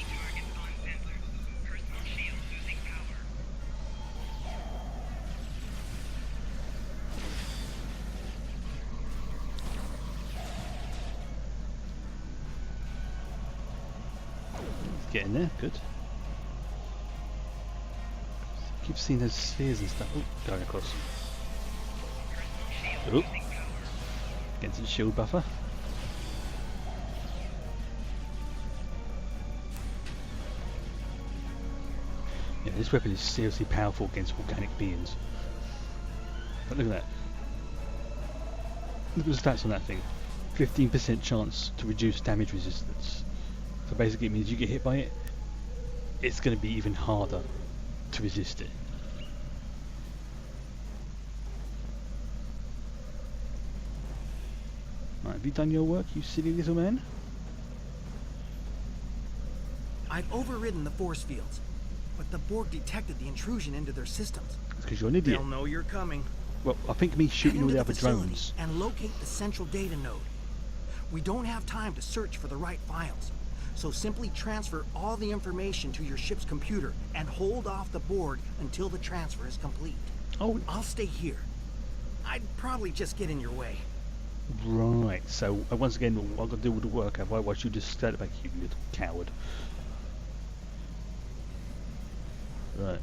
Get in there, good. Keep seeing those spheres and stuff. Oh, going across. Oh, against the shield buffer. Yeah, this weapon is seriously powerful against organic beings. But look at that. Look at the stats on that thing. 15% chance to reduce damage resistance. So basically it means you get hit by it, it's going to be even harder to resist it. Right, have you done your work, you silly little man? I've overridden the force fields, but the Borg detected the intrusion into their systems. That's because you're an idiot. They'll know you're coming. Well, I think me shooting all Head the into other facility drones. and locate the central data node. We don't have time to search for the right files, so simply transfer all the information to your ship's computer and hold off the Borg until the transfer is complete. Oh, I'll stay here. I'd probably just get in your way. right. So once again, I've got to do all the work. Have I? Watch you just stand back, you little coward. Right.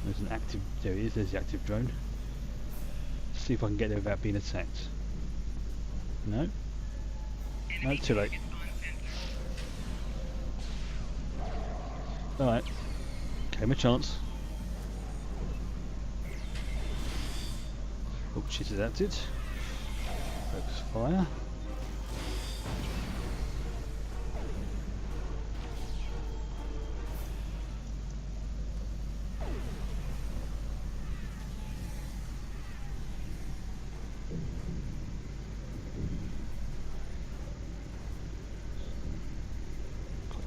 There's an active. There he is. There's the active drone. Let's see if I can get there without being attacked. No. No, too late. Alright. Gave him a chance. Oh, she's adapted. Focus fire.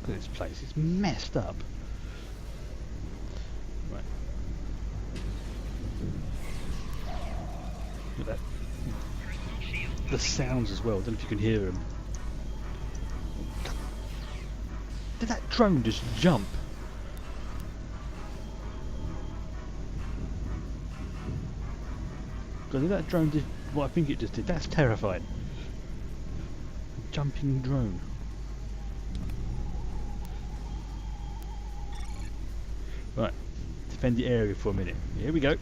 Look at this place, it's messed up. Right. Look at that. The sounds as well, I don't know if you can hear them. Did that drone just jump? Did that drone did what I think it just did? That's terrifying. A jumping drone. Right, defend the area for a minute. Here we go.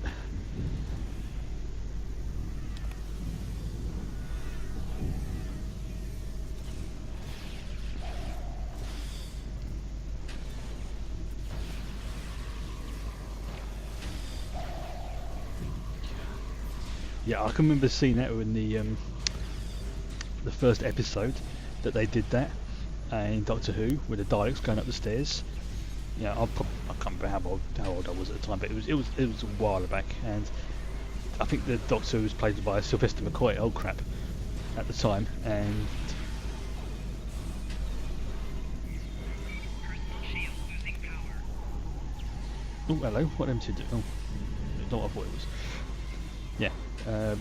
Yeah, I can remember seeing that in the first episode that they did that in Doctor Who with the Daleks going up the stairs. Yeah, I can't remember how old I was at the time, but it was a while back, and I think the Doctor was played by Sylvester McCoy. Oh crap! At the time, and oh hello, what them two do? Oh, not what I thought it was. Yeah,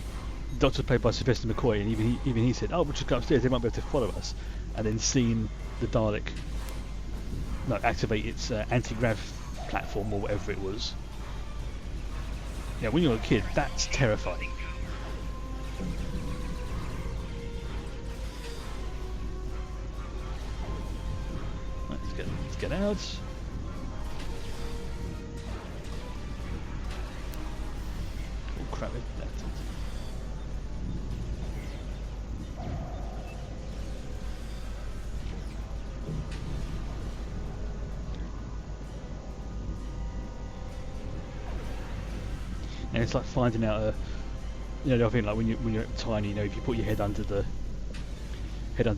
Doctor was played by Sylvester McCoy, and even he said, "Oh, we'll just go upstairs. They might be able to follow us." And then seeing the Dalek. No, activate its anti-grav platform or whatever it was. Yeah, when you're a kid, that's terrifying. Right, let's get out. Oh crap! And it's like finding out the other thing, like when you're tiny, if you put your head under the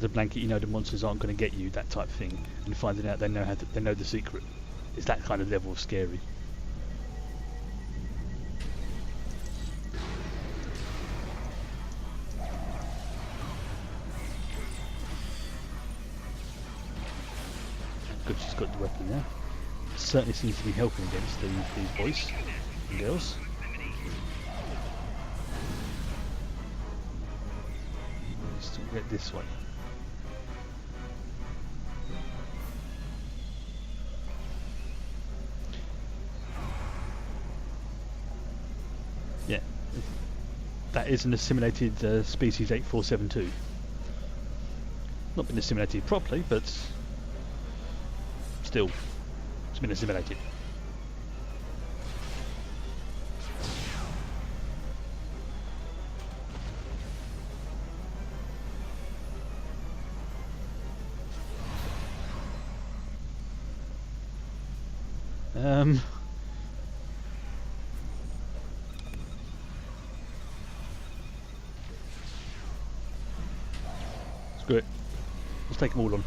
blanket, the monsters aren't going to get you, that type of thing. And finding out they know the secret. It's that kind of level of scary. Good, she's got the weapon there. Certainly seems to be helping against these boys and girls. Get this way. Yeah, that is an assimilated species 8472. Not been assimilated properly, but still, it's been assimilated. Screw it. Let's take them all on.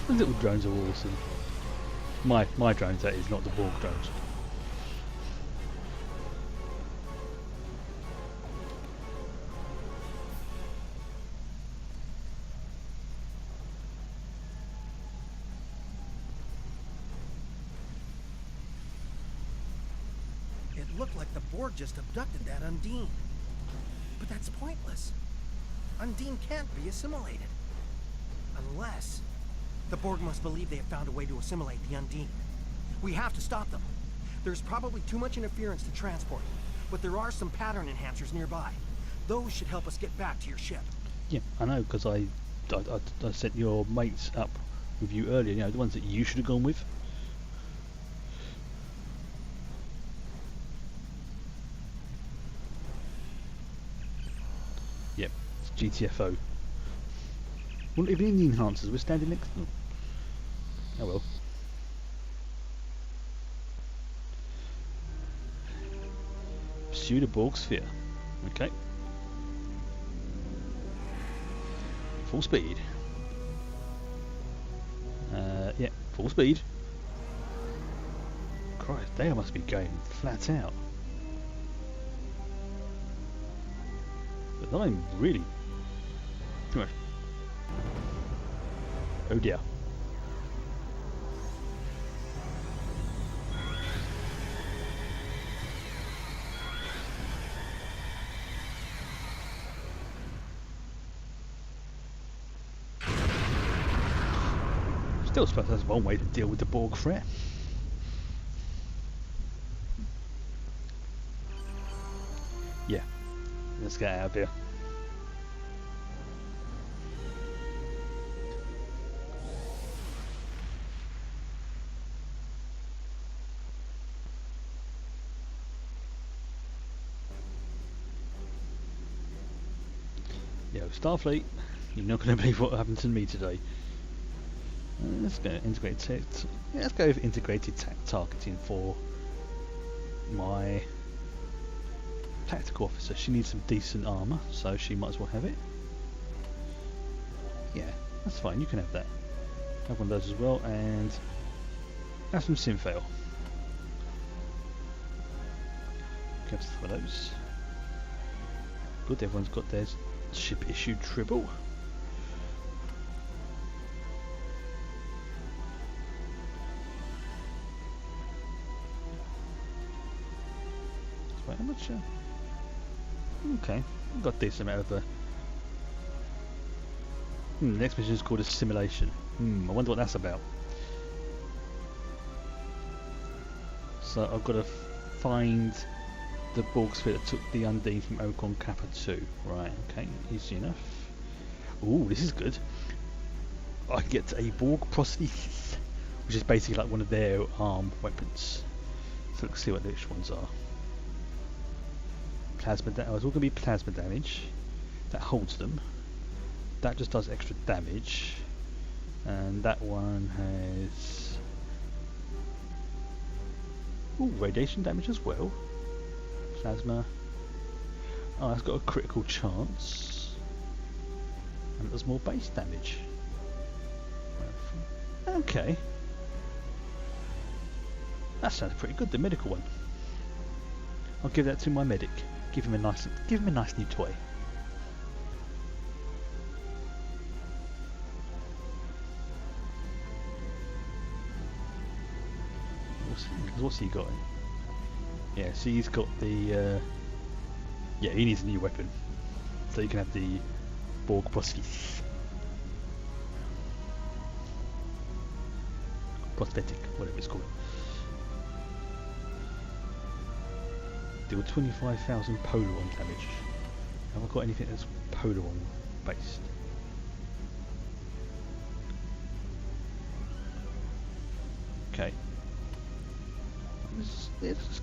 The little drones are awesome. My drones, that is, not the Borg drones. It looked like the Borg just abducted that Undine. But that's pointless. Undine can't be assimilated. Unless... the Borg must believe they have found a way to assimilate the Undine. We have to stop them. There's probably too much interference to transport, but there are some pattern enhancers nearby. Those should help us get back to your ship. Yeah, I know, because I sent your mates up with you earlier, you know, the ones that you should have gone with. Yep, it's GTFO. Well, not even in the enhancers, we're standing next to them. Oh well. Pursue the Borg sphere. Okay. Full speed. Yeah, full speed. Christ, they must be going flat out. But I'm really... Anyway. Oh dear. Still suppose that's one way to deal with the Borg threat. Yeah, let's get out of here. Yo, Starfleet, you're not going to believe what happened to me today. Let's go integrated. Let's go with integrated targeting for my tactical officer. She needs some decent armor, so she might as well have it. Yeah, that's fine. You can have that. Have one of those as well, and have some Synfail. Have some of those. Good. Everyone's got their ship issued tribble. How much? Okay, we've got a decent amount of. The next mission is called Assimilation. I wonder what that's about. So I've got to find the Borg sphere that took the Undine from Ocon Kappa 2. Right, okay, easy enough. Ooh, this is good. I can get a Borg prosthesis, which is basically like one of their arm weapons. So let's see what which ones are. Plasma damage. Oh, it's all going to be plasma damage. That holds them. That just does extra damage. And that one has... ooh, radiation damage as well. Plasma. Oh, that's got a critical chance. And it does more base damage. Okay. That sounds pretty good, the medical one. I'll give that to my medic. Give him a nice new toy. What's he got? Yeah, so he's got the. Yeah, he needs a new weapon. So you can have the Borg prosthesis. Prosthetic, whatever it's called. Deal 25,000 Polaron damage. Have I got anything that's Polaron based? Okay. Let's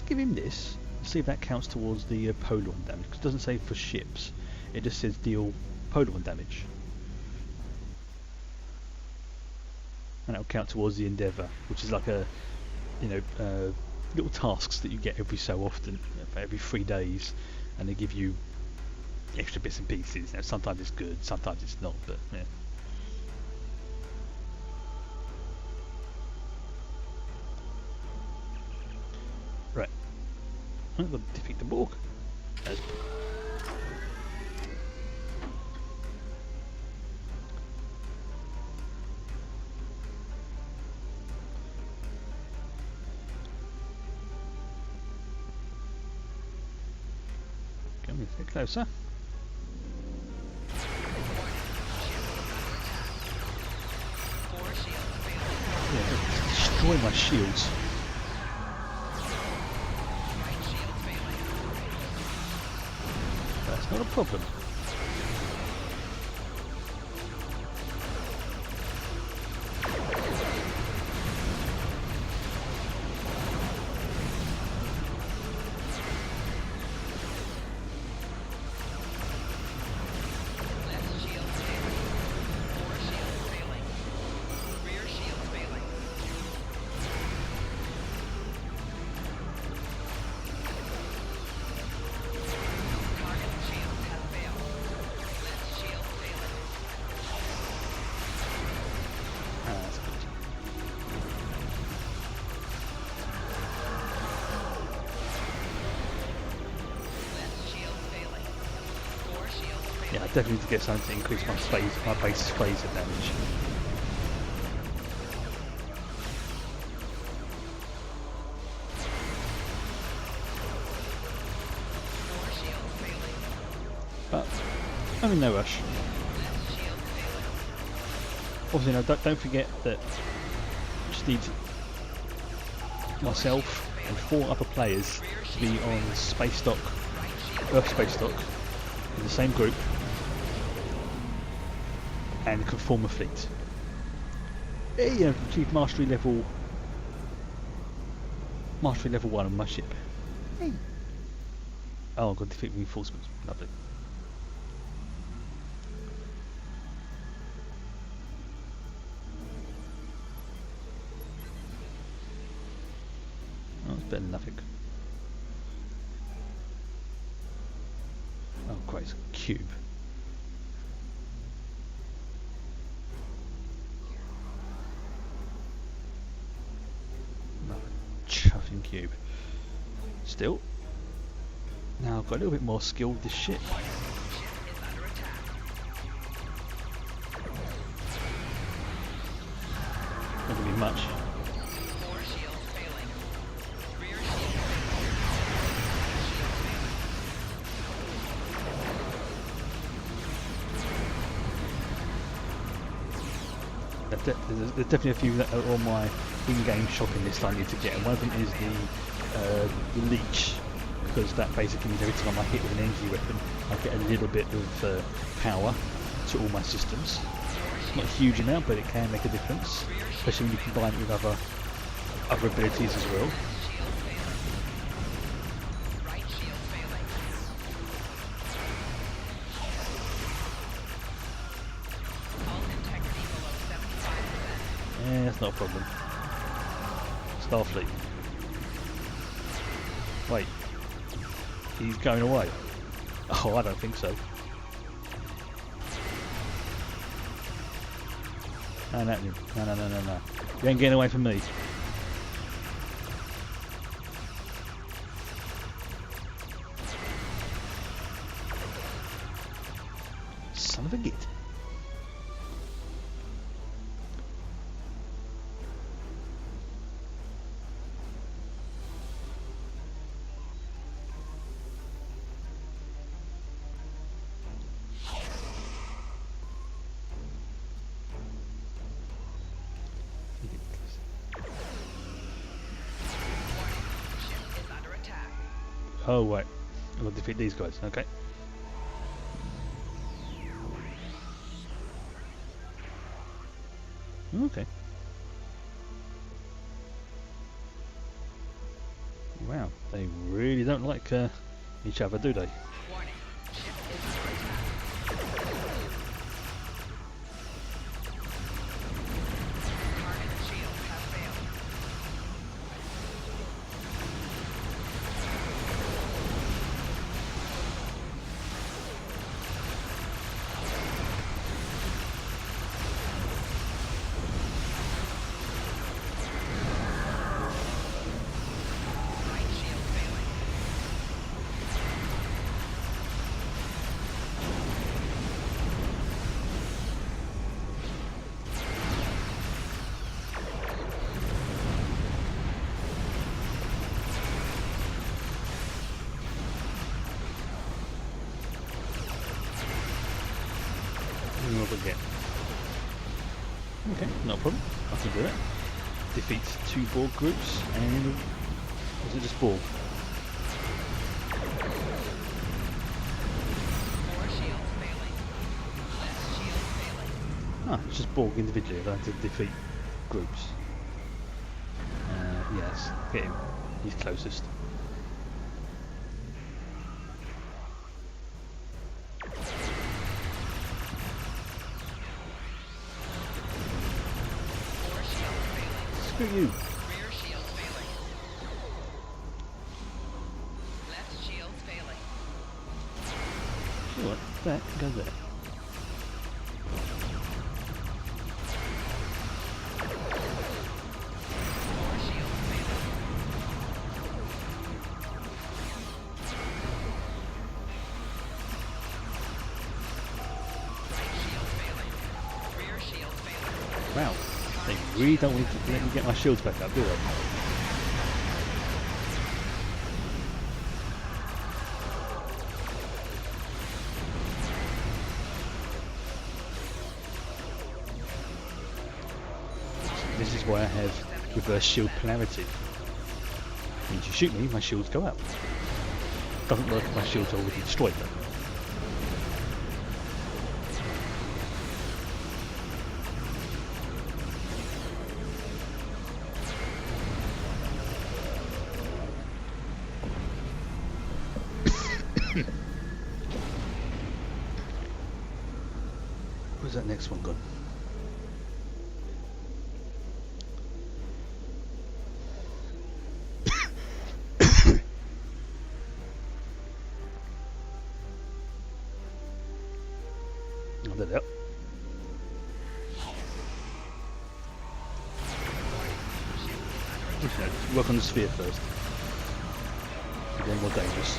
give him this. See if that counts towards the Polaron damage. 'Cause it doesn't say for ships. It just says deal Polaron damage. And that'll count towards the Endeavour, which is like a, little tasks that you get every so often, for every 3 days, and they give you extra bits and pieces. Now, sometimes it's good, sometimes it's not, but yeah. Right, I'm going to defeat the Borg. Get closer. Yeah, just destroy my shields. That's not a problem. Yeah, I definitely need to get something to increase my base phaser damage. But I'm in no rush. Obviously, no, don't forget that I just need myself and 4 other players to be on space dock, Earth space dock, in the same group, and can form a fleet. Yeah, achieve mastery level 1 on my ship. Hey. Oh, I've got to defeat reinforcements. Lovely. Oh, it's better than nothing. Oh, great, it's a cube. Chuffing cube. Still. Now I've got a little bit more skill with this ship. Not gonna be much. There's definitely a few that are on my in-game shopping list I need to get, and one of them is the leech, because that basically means every time I hit with an energy weapon I get a little bit of power to all my systems. Not a huge amount, but it can make a difference, especially when you combine it with other abilities as well. Yeah, that's not a problem. Starfleet. Wait. He's going away. Oh, I don't think so. No. You ain't getting away from me. Son of a git. Oh right, I've got to defeat these guys. Okay. Okay. Wow, they really don't like each other, do they? Warning. Ship is under attack. Target shields have failed. Right shield failing. What we get? Okay, no problem. I can do it. Defeats 2 Borg groups and was it just Borg? More shields failing. Less shields failing. Ah, it's just Borg individually. I had to defeat groups. Yes, get him. He's closest. More shields failing. Screw you. Rear shields failing. Left shields failing. You know what? That go there. More shields failing. Right shield failing. Rear shield failing. Wow, they really don't want to let me get my shields back up, do they? This is why I have reverse shield polarity. When you shoot me, my shields go up. Doesn't work if my shields are already destroyed though. Where's that next one gone? Oh, there they are. Okay, let's work on the sphere first. Again, more dangerous.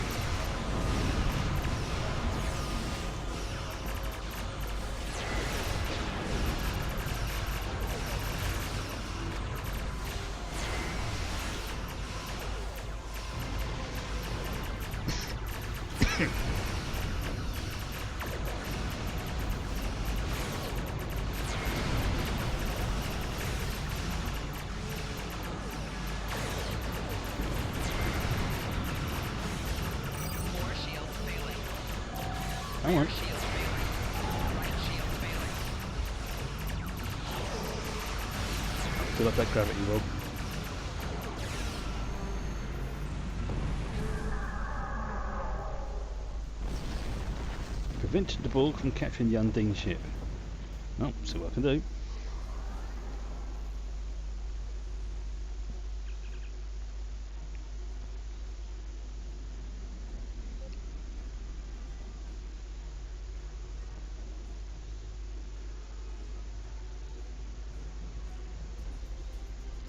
More shields failing. Hang on. Rear shields failing. Right shield failing. Fill up that gravity, Rob. Prevent the Borg from capturing the Undine ship. Oh, see what I can do.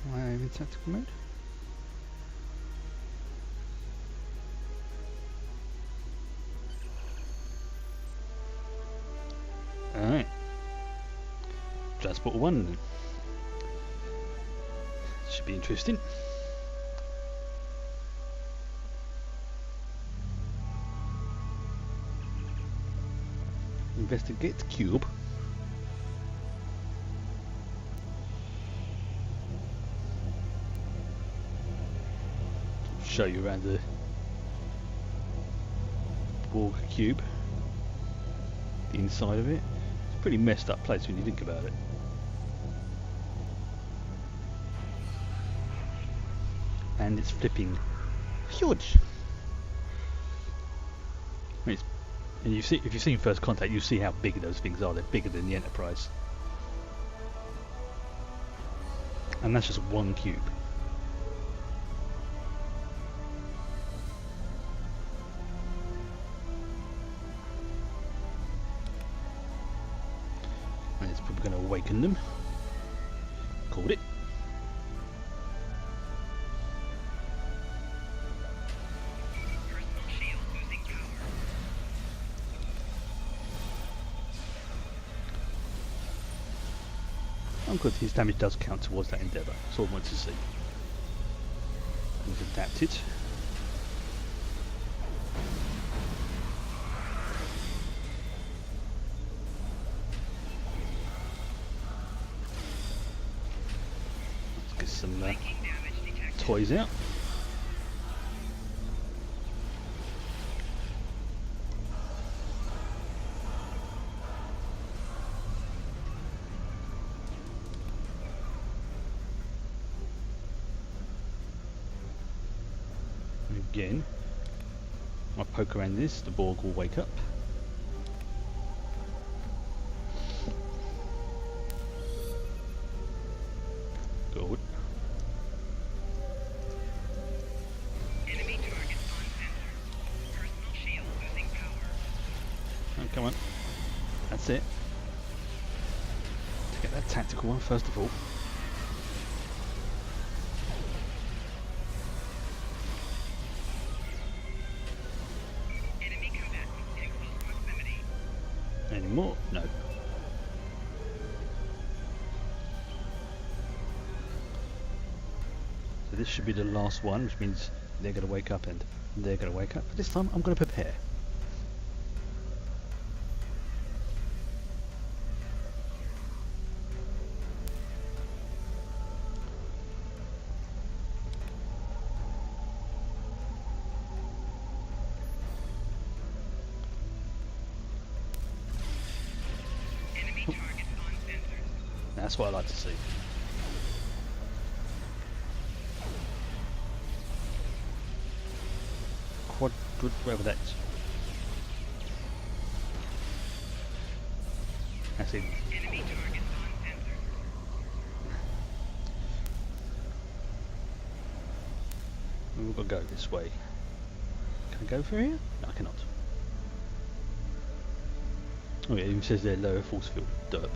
Am I in tactical mode? Alright. Transport 1 then. Should be interesting. Investigate cube. Show you around the Borg cube. The inside of it. It's a pretty messed up place when you think about it. And it's flipping huge. I mean, and you see, if you've seen First Contact, you see how big those things are. They're bigger than the Enterprise. And that's just one cube. And it's probably going to awaken them. Called it. Personal shield losing power. Oh good, his damage does count towards that endeavour. That's all I want to see. And he's adapted. Let's get some Taking damage detected. toys out. Again, I poke around this, the Borg will wake up. Good. Enemy targets on sensor. Personal shield losing power. Oh, come on. That's it. Let's get that tactical one first of all. Enemy combatants in close proximity. Any more? No. So this should be the last one, which means they're going to wake up and they're going to wake up. But this time I'm going to prepare. Enemy targets on sensors. That's what I like to see. Whatever that is. That's it. Enemy targets on sensors. We've got to go this way. Can I go through here? No, I cannot. Oh yeah, it even says there lower force field. Derp.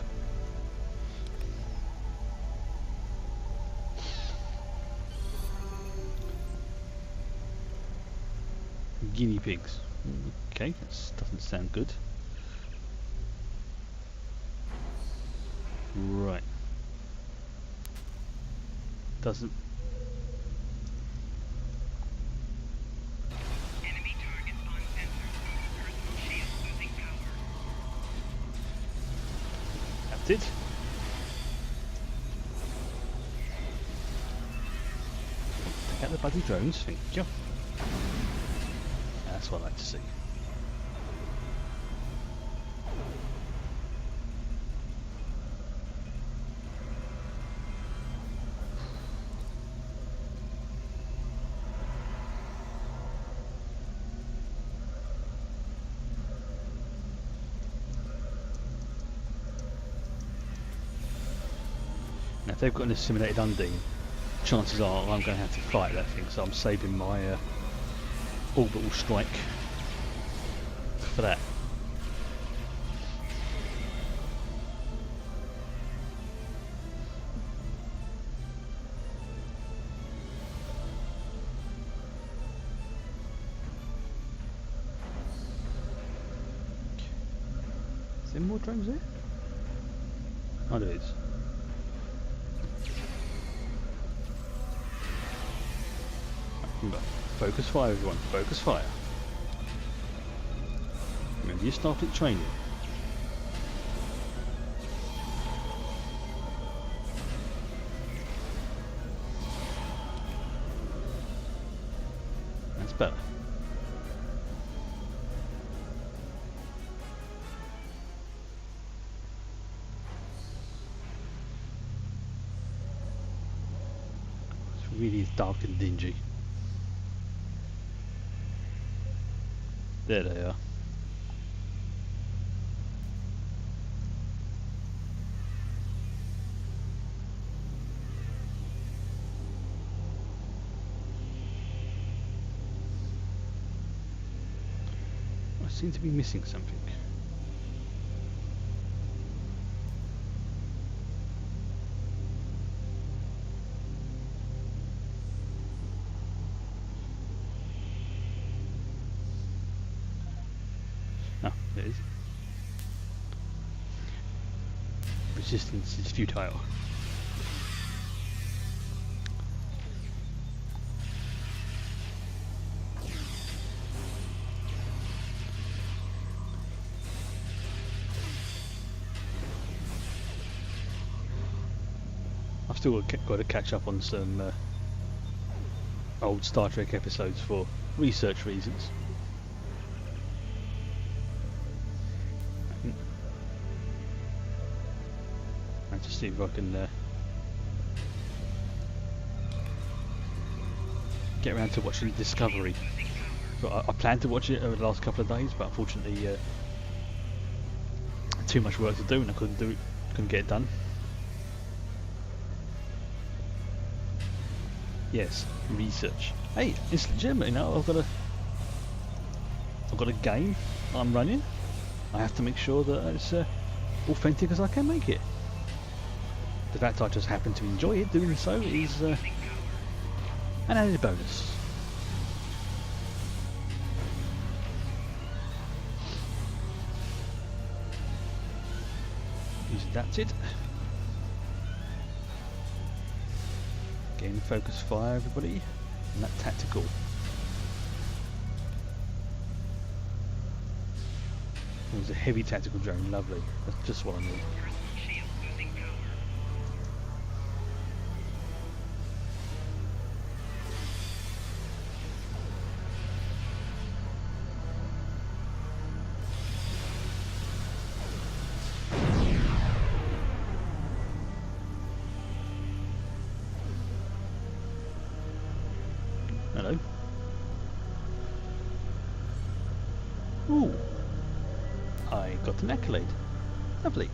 Guinea pigs. Okay, that doesn't sound good. Right. Doesn't. Enemy targets on sensors. Personal shield losing power. That's it. Take out the bloody drones, thank you. That's what I like to see. Now if they've got an assimilated Undine, chances are I'm going to have to fight that thing, so I'm saving my orbital strike for that. Is there more drones there? Oh, there is. Remember, focus fire, everyone. Focus fire. Remember your Starfleet training. That's better. really is dark and dingy. There they are. I seem to be missing something. No, there it is. Resistance is futile. I've still got to catch up on some old Star Trek episodes for research reasons. And to see if I can get around to watching Discovery. So I planned to watch it over the last couple of days, but unfortunately too much work to do and I couldn't get it done. Yes, research. Hey, it's legitimate, you know. I've got a game I'm running. I have to make sure that it's authentic as I can make it. The fact I just happen to enjoy it doing so is an added bonus. He's adapted. Getting focus fire, everybody, and that tactical. It was a heavy tactical drone, lovely. That's just what I need. Hello. Ooh. I got an accolade. Lovely.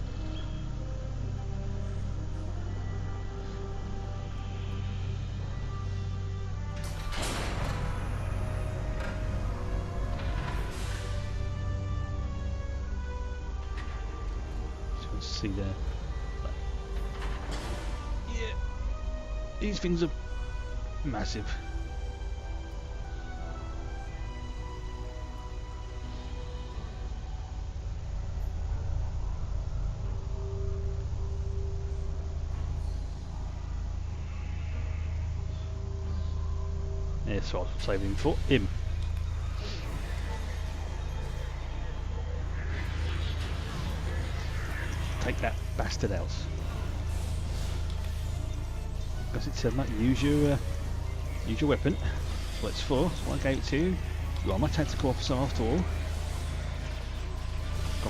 Just want to see there. Yeah. These things are massive. That's what I was saving for him. Take that bastard out. Because it said like use your weapon. That's what it's for. That's what I gave it to you. You are my tactical officer after all.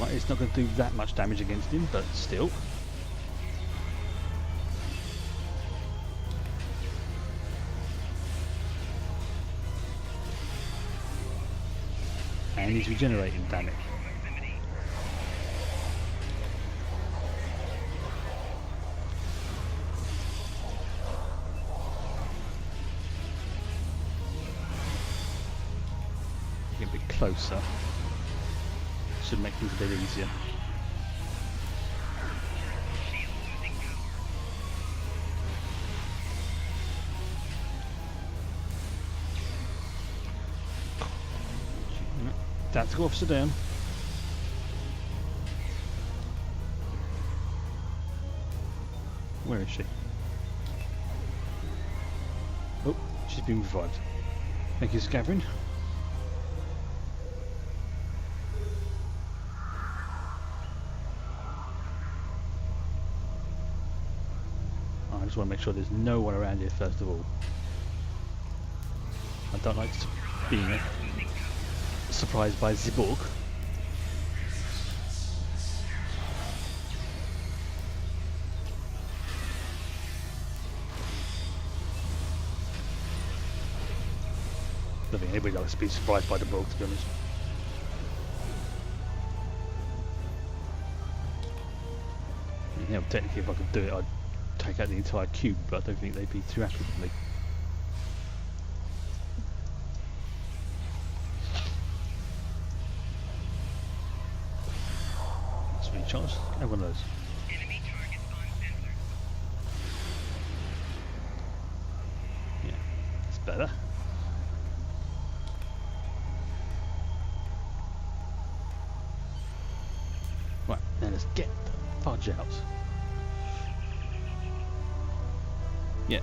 It's not going to do that much damage against him, but still. And he's regenerating, damn it. Get a bit closer. Should make things a bit easier. Tactical officer down. Where is she? Oh, she's been revived. Thank you, Scaverin. I just want to make sure there's no one around here first of all. I don't like being surprised by the Borg. don't think anybody likes to be surprised by the Borg, to be honest. Yeah, technically if I could do it I'd take out the entire cube, but I don't think they'd be too happy with me. Let's recharge. Have one of those. Enemy targets on sensor. Yeah, that's better. Right, now let's get the fudge out. Yeah.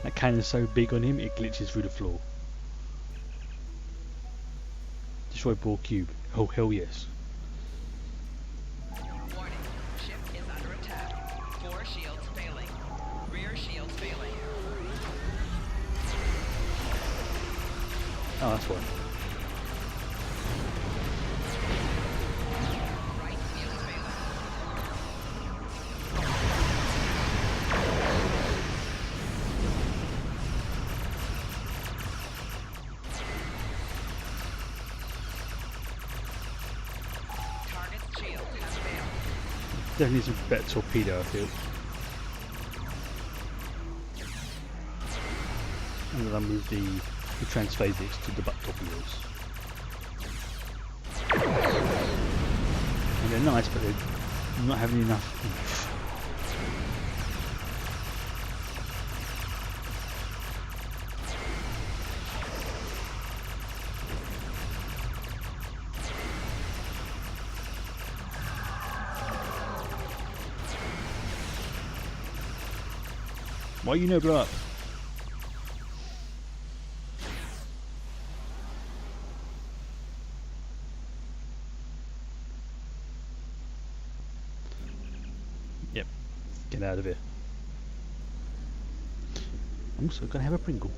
That cannon's so big on him it glitches through the floor. Destroy Borg cube. Oh hell yes. Warning. Ship is under attack. 4 shields failing. Rear shields failing. Oh, that's one. Right shields failing. Target's shield has failed. Definitely needs a better torpedo, I feel. And then I'll move the transphasics to the butt torpedoes. And they're nice, but they're not having enough oomph. Why you no blow up? Yep, get out of here. I'm also gonna have a Pringle.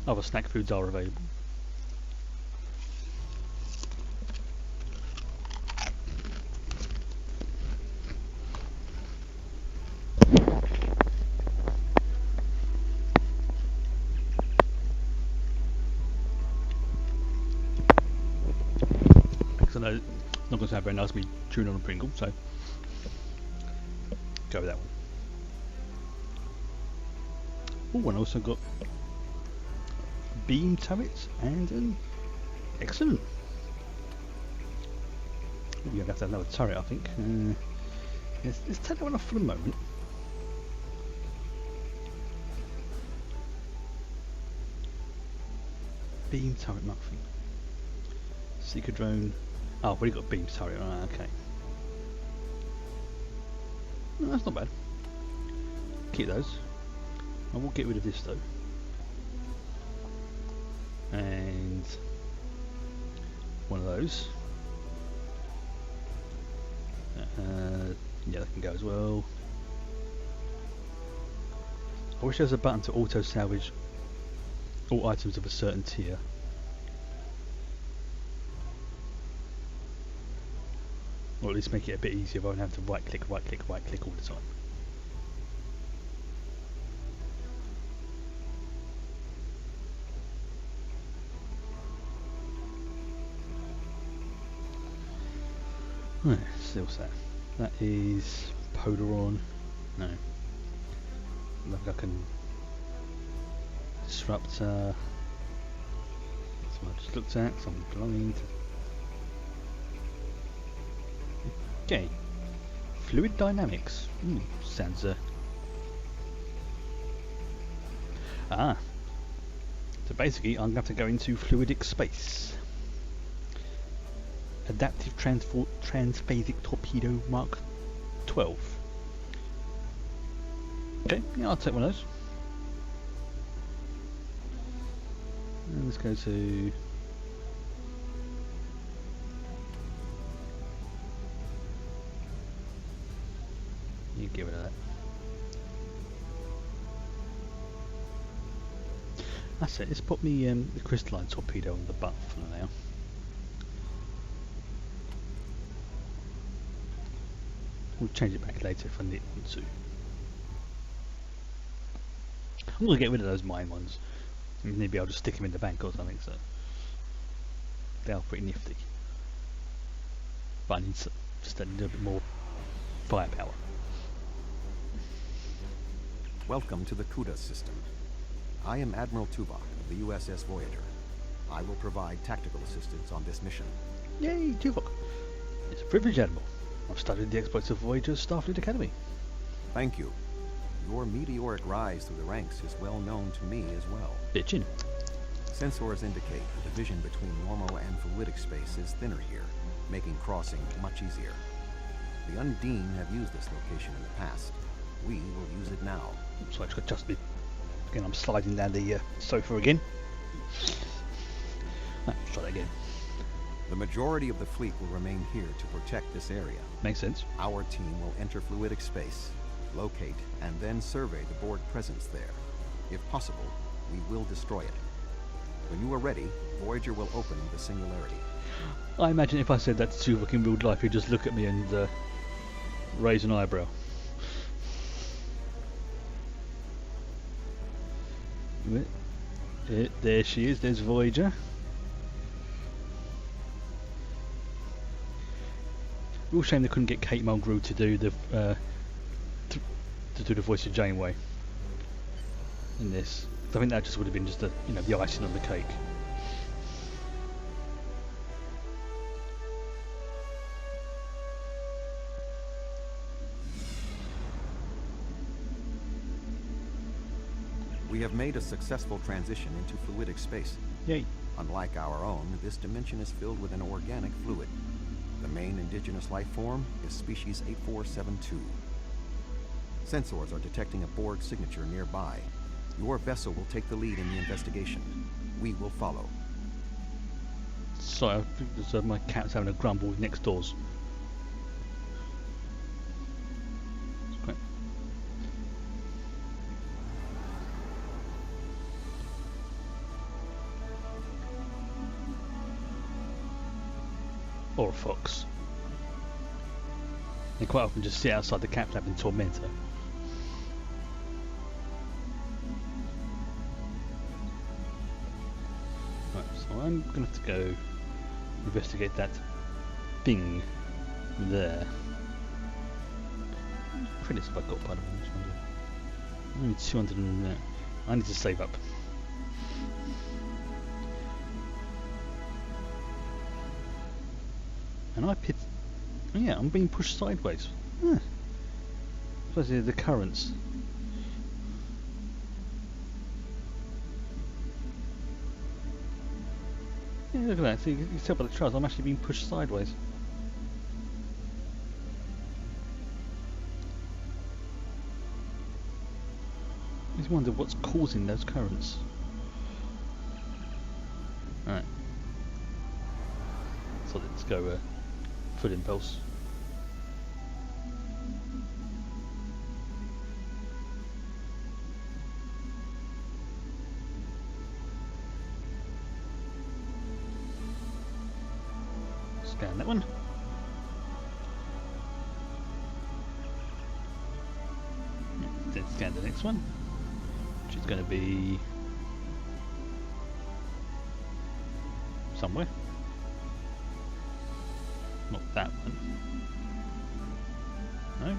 Other snack foods are available. I know it's not going to sound very nice me chewing on a Pringle, so go with that one. Oh, and also got beam turrets and an excellent. We're going to have to have another turret, I think. Let's take that one off for the moment. Beam turret nothing. Seeker drone. Oh, I've already got a beam turret. Right, okay. No, that's not bad. Keep those. I will get rid of this though. And one of those. Yeah, that can go as well. I wish there was a button to auto salvage all items of a certain tier. Or at least make it a bit easier if I don't have to right click all the time. Right, still set. That is Polaron. No. Look, I can disruptor. That's what I just looked at, so I'm blind. Okay. Fluid dynamics. Sounds so basically I'm going to have to go into fluidic space. Adaptive transphasic torpedo Mark 12. Okay, yeah, I'll take one of those. And let's go to you get rid of that. That's it. Let's put me the crystalline torpedo on the butt for now. We'll change it back later if I need want to. I'm gonna get rid of those mine ones. Maybe I'll just stick them in the bank or something. So they are pretty nifty. But I need just a little bit more firepower. Welcome to the CUDA system. I am Admiral Tuvok of the USS Voyager. I will provide tactical assistance on this mission. Yay, Tuvok! It's a privilege, Admiral. I've studied the exploits of Voyager's Starfleet Academy. Thank you. Your meteoric rise through the ranks is well known to me as well. Bitchin'. Sensors indicate the division between normal and fluidic space is thinner here, making crossing much easier. The Undine have used this location in the past. We will use it now. So I just got just me. Again, I'm sliding down the sofa again. Let's try that again. The majority of the fleet will remain here to protect this area. Makes sense. Our team will enter fluidic space, locate, and then survey the Borg presence there. If possible, we will destroy it. When you are ready, Voyager will open the singularity. I imagine if I said that to Tuvok in real life, he'd just look at me and raise an eyebrow. There she is, there's Voyager. Real shame they couldn't get Kate Mulgrew to do the to do the voice of Janeway in this. I think that just would have been just the the icing on the cake. We have made a successful transition into fluidic space. Yay. Unlike our own, this dimension is filled with an organic fluid. The main indigenous life form is species 8472. Sensors are detecting a Borg signature nearby. Your vessel will take the lead in the investigation. We will follow. Sorry, I think there's, my cat's having a grumble with next doors. Great. Or a fox. They quite often just sit outside the cat flap and torment her. Right, so I'm going to have to go investigate that thing there. What credits have I got, by the way? Only 200 and I need to save up. And I pit. Oh yeah, I'm being pushed sideways. Huh. Suppose the currents. Yeah, look at that. See, you can tell by the trails I'm actually being pushed sideways. I just wonder what's causing those currents. Alright. So let's go foot impulse. Scan that one. Then scan the next one, which is going to be somewhere. Not that one. No?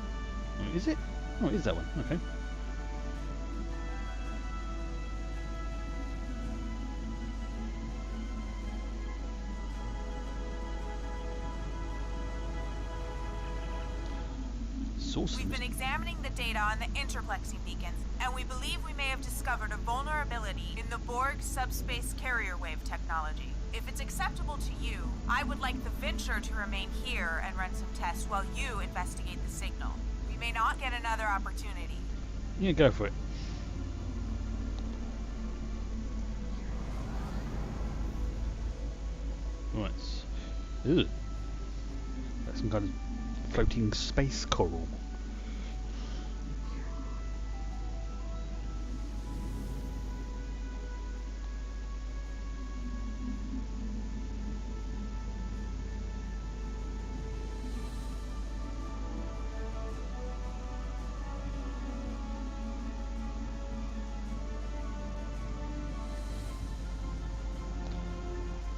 Oh, is it? Oh, it is that one. Okay. Sources. We've been examining the data on the interplexing beacons, and we believe we may have discovered a vulnerability in the Borg subspace carrier wave technology. If it's acceptable to you, I would like the Venture to remain here and run some tests while you investigate the signal. We may not get another opportunity. Yeah, go for it. Right. Ugh. That's some kind of floating space coral.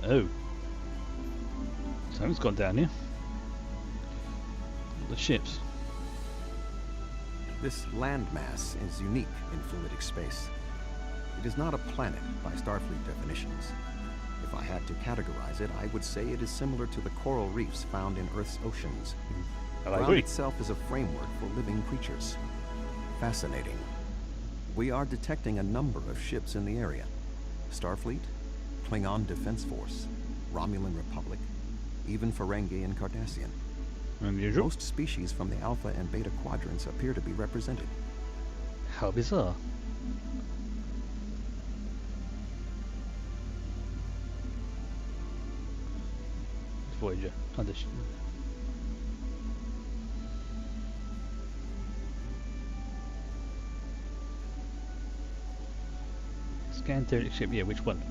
Oh. Something's gone down here. The ships. This landmass is unique in fluidic space. It is not a planet by Starfleet definitions. If I had to categorize it, I would say it is similar to the coral reefs found in Earth's oceans. I Ground agree. itself is a framework for living creatures. Fascinating. We are detecting a number of ships in the area. Starfleet, Klingon Defense Force, Romulan Republic, even Ferengi and Cardassian. Unusual. Most species from the Alpha and Beta quadrants appear to be represented. How bizarre. Voyager. Condition. Scan Derek ship, yeah, which one?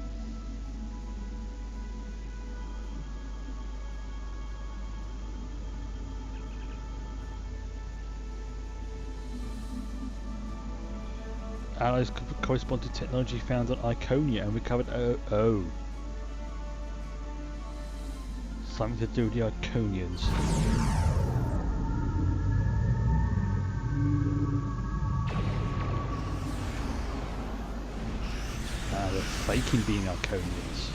Allies correspond to technology found on Iconia and recovered. Oh. Something to do with the Iconians. They're faking being Iconians.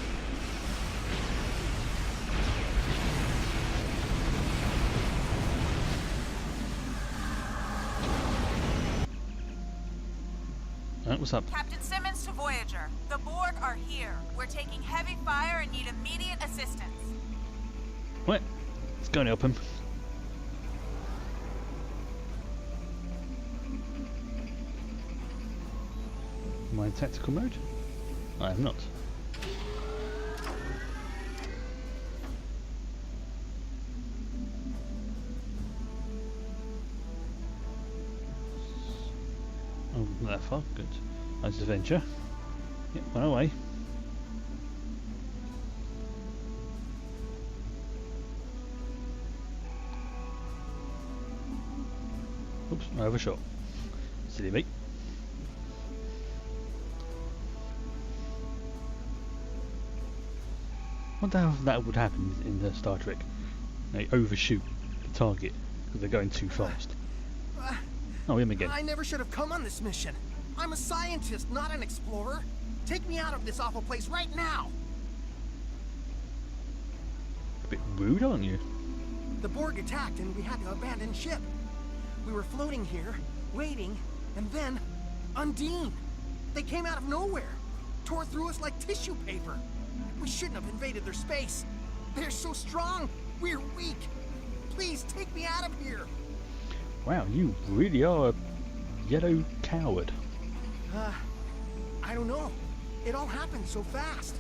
What's up? Captain Simmons to Voyager. The Borg are here. We're taking heavy fire and need immediate assistance. What? Let's go and help him. Am I in tactical mode? I am not. Oh, not that far. Good. Nice adventure. Yep, run away. Oops, I overshot. Silly me. Wonder how that would happen in the Star Trek. They overshoot the target because they're going too fast. Oh, him again. I never should have come on this mission. I'm a scientist, not an explorer. Take me out of this awful place right now. A bit rude, aren't you? The Borg attacked and we had to abandon ship. We were floating here, waiting, and then Undine. They came out of nowhere, tore through us like tissue paper. We shouldn't have invaded their space. They're so strong. We're weak. Please take me out of here. Wow, you really are a yellow coward. I don't know. It all happened so fast.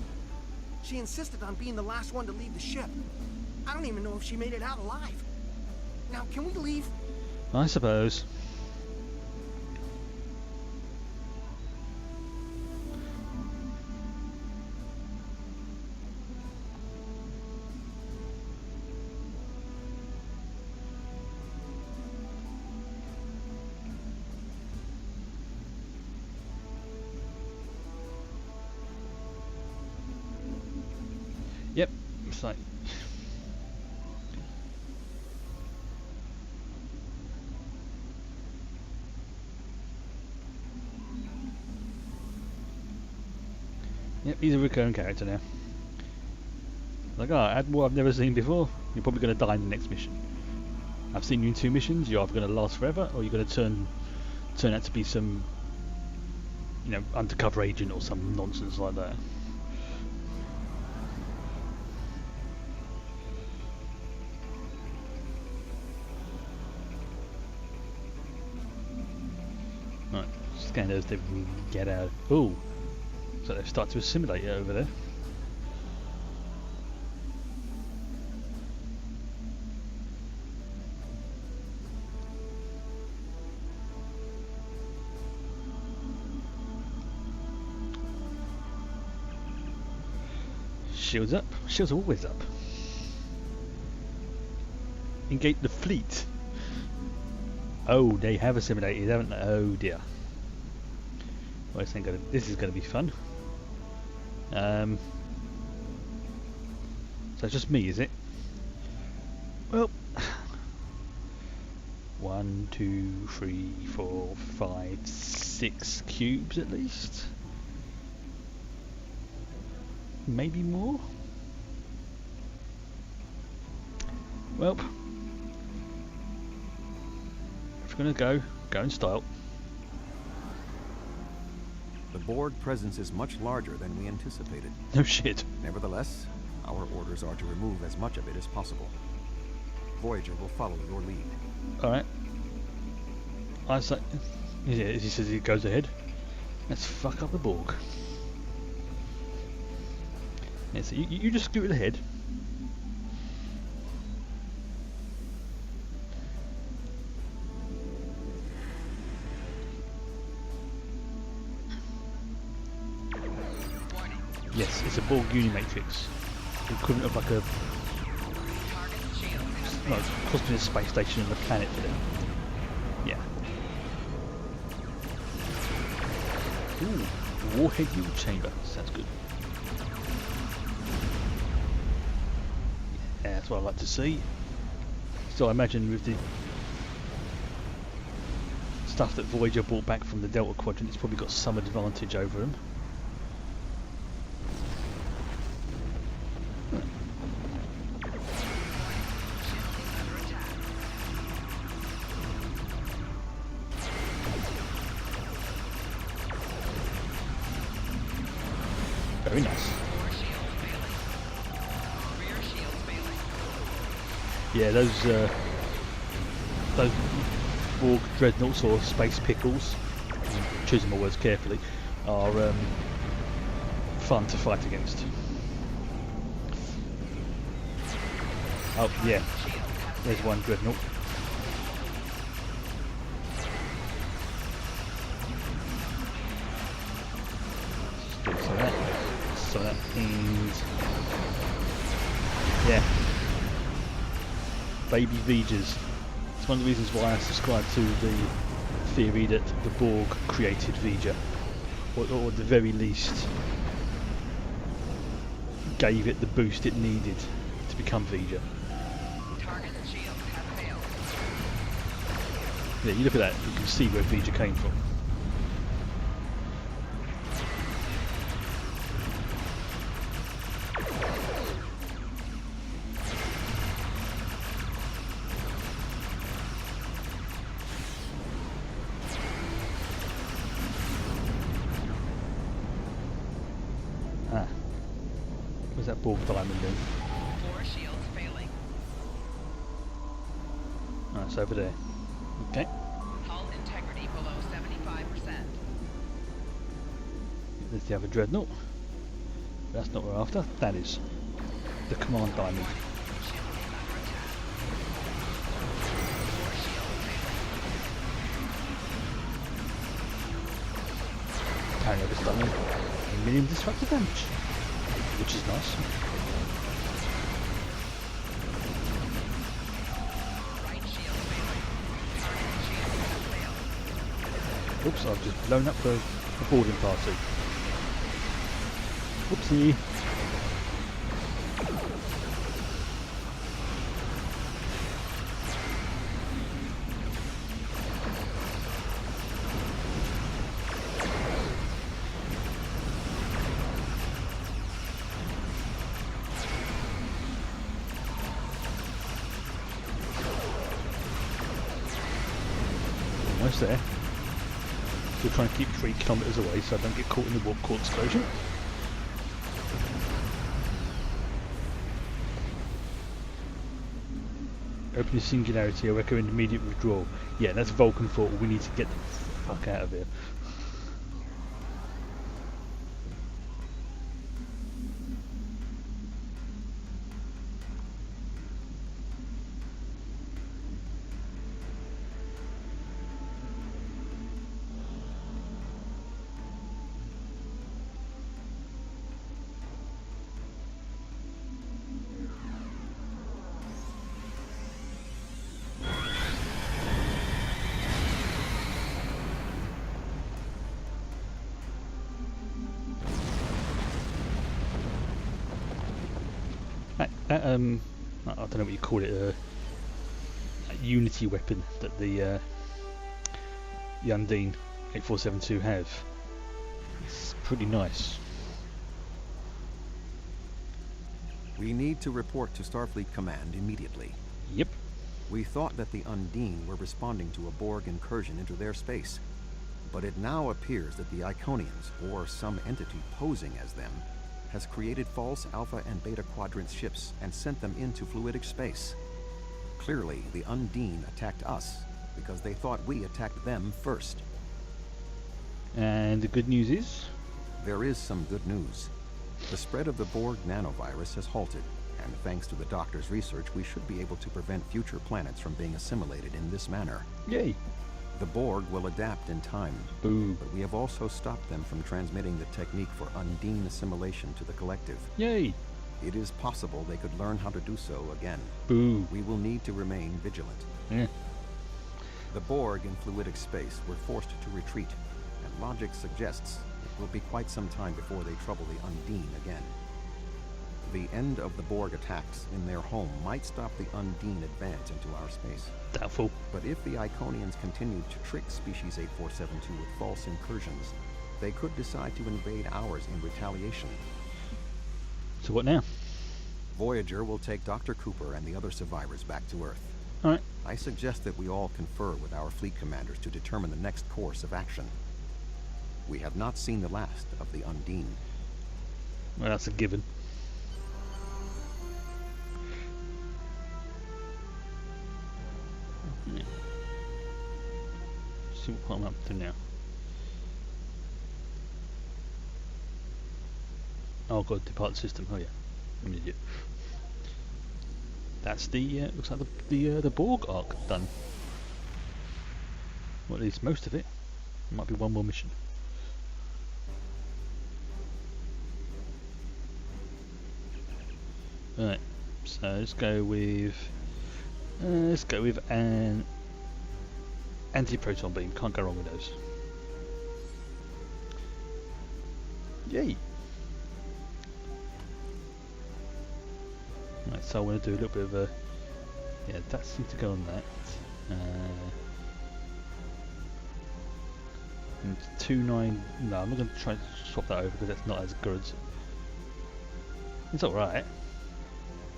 She insisted on being the last one to leave the ship. I don't even know if she made it out alive. Now, can we leave? I suppose. Yep, it's like yep, he's a recurring character now. Like, oh, Admiral I've never seen before. You're probably going to die in the next mission. I've seen you in 2 missions. You're either going to last forever, or you're going to turn out to be some, you know, undercover agent or some nonsense like that. Right, scan those to get out. Ooh. So they've started to assimilate it over there. Shields up. Shields are always up. Engage the fleet. Oh, they have assimilated, haven't they? Oh dear. Well, this is going to be fun. So it's just me, is it? Well, 1, 2, 3, 4, 5, 6 cubes at least. Maybe more. Well, if we're gonna go in style. The Borg presence is much larger than we anticipated. No shit. Nevertheless, our orders are to remove as much of it as possible. Voyager will follow your lead. Alright. I say, yeah, as he says, he goes ahead. Let's fuck up the Borg. Yeah, so you just scoot ahead. Yes, it's a Borg Unimatrix. The equivalent of like a cosmic space station on the planet for them. Yeah. Ooh, warhead fuel chamber. Sounds good. Yeah, that's what I like to see. So I imagine with the stuff that Voyager brought back from the Delta Quadrant, it's probably got some advantage over them. Very nice. Yeah, those Borg dreadnoughts or space pickles, I'm choosing my words carefully, are fun to fight against. Oh yeah, there's one dreadnought. So that means, yeah, baby V'Gers. It's one of the reasons why I subscribe to the theory that the Borg created V'Ger, or at the very least gave it the boost it needed to become V'Ger. Yeah, you look at that, you can see where V'Ger came from. Where's that Borg diamond then? Floor shields failing. Oh, it's over there. Okay. Hull integrity below 75%. There's the other dreadnought. That's not what we're after. That is the command diamond. Apparently it's done a million destructive damage, which is nice. Oops, I've just blown up the boarding party. Whoopsie. Almost there. Still trying to keep 3 kilometers away so I don't get caught in the warp core explosion. Open the singularity, I recommend immediate withdrawal. Yeah, that's Vulcan thought. We need to get the fuck out of here. that I don't know what you call it, a Unity weapon that the Undine 8472 have. It's pretty nice. We need to report to Starfleet Command immediately. Yep. We thought that the Undine were responding to a Borg incursion into their space, but it now appears that the Iconians, or some entity posing as them, has created false Alpha and Beta Quadrant ships and sent them into fluidic space. Clearly, the Undine attacked us because they thought we attacked them first. And the good news is? There is some good news. The spread of the Borg nanovirus has halted, and thanks to the Doctor's research, we should be able to prevent future planets from being assimilated in this manner. Yay! The Borg will adapt in time, Boo. but we have also stopped them from transmitting the technique for Undine assimilation to the collective. Yay! It is possible they could learn how to do so again. Boo. We will need to remain vigilant. Yeah. The Borg in fluidic space were forced to retreat, and logic suggests it will be quite some time before they trouble the Undine again. The end of the Borg attacks in their home might stop the Undine advance into our space. Doubtful. But if the Iconians continued to trick Species 8472 with false incursions, they could decide to invade ours in retaliation. So what now? Voyager will take Dr. Cooper and the other survivors back to Earth. Alright. I suggest that we all confer with our fleet commanders to determine the next course of action. We have not seen the last of the Undine. Well, that's a given. Yeah. See what I'm up to now. Oh god, depart the system. Oh yeah, I'm an idiot. That's the looks like the Borg arc done. Well, at least most of it. Might be one more mission. Right, so let's go with an anti-proton beam. Can't go wrong with those. Yay! Right, so I want to do a little bit of a that seems to go on that. And 2.9. No, I'm not going to try to swap that over because that's not as good. It's alright.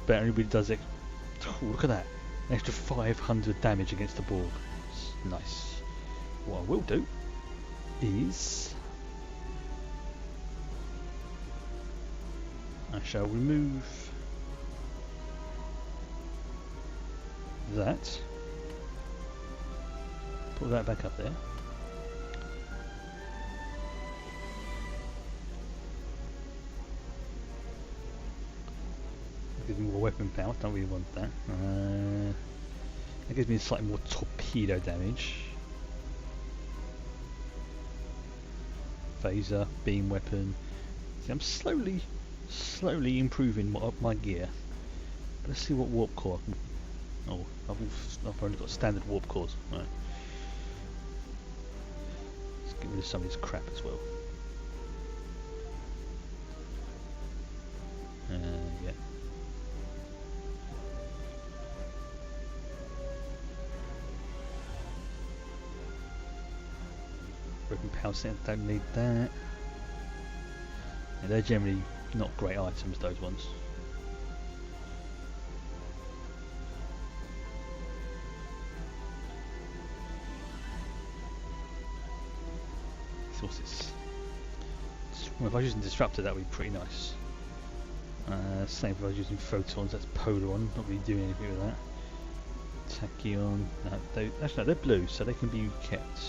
But everybody does it. Oh, look at that. An extra 500 damage against the Borg. It's nice. What I will do is I shall remove that. Put that back up there. Gives me more weapon power, don't really want that. That gives me slightly more torpedo damage. Phaser, beam weapon. See, I'm slowly improving my gear. But let's see what warp core I can. Oh, I've only got standard warp cores. Right. Let's get rid of some of this crap as well. Yeah. Broken power center, don't need that. Yeah, they're generally not great items, those ones. Sources. Well, if I was using Disruptor, that would be pretty nice. Same if I was using Photons, that's Polaron, not really doing anything with that. Tachyon, no, actually no, they're blue, so they can be kept.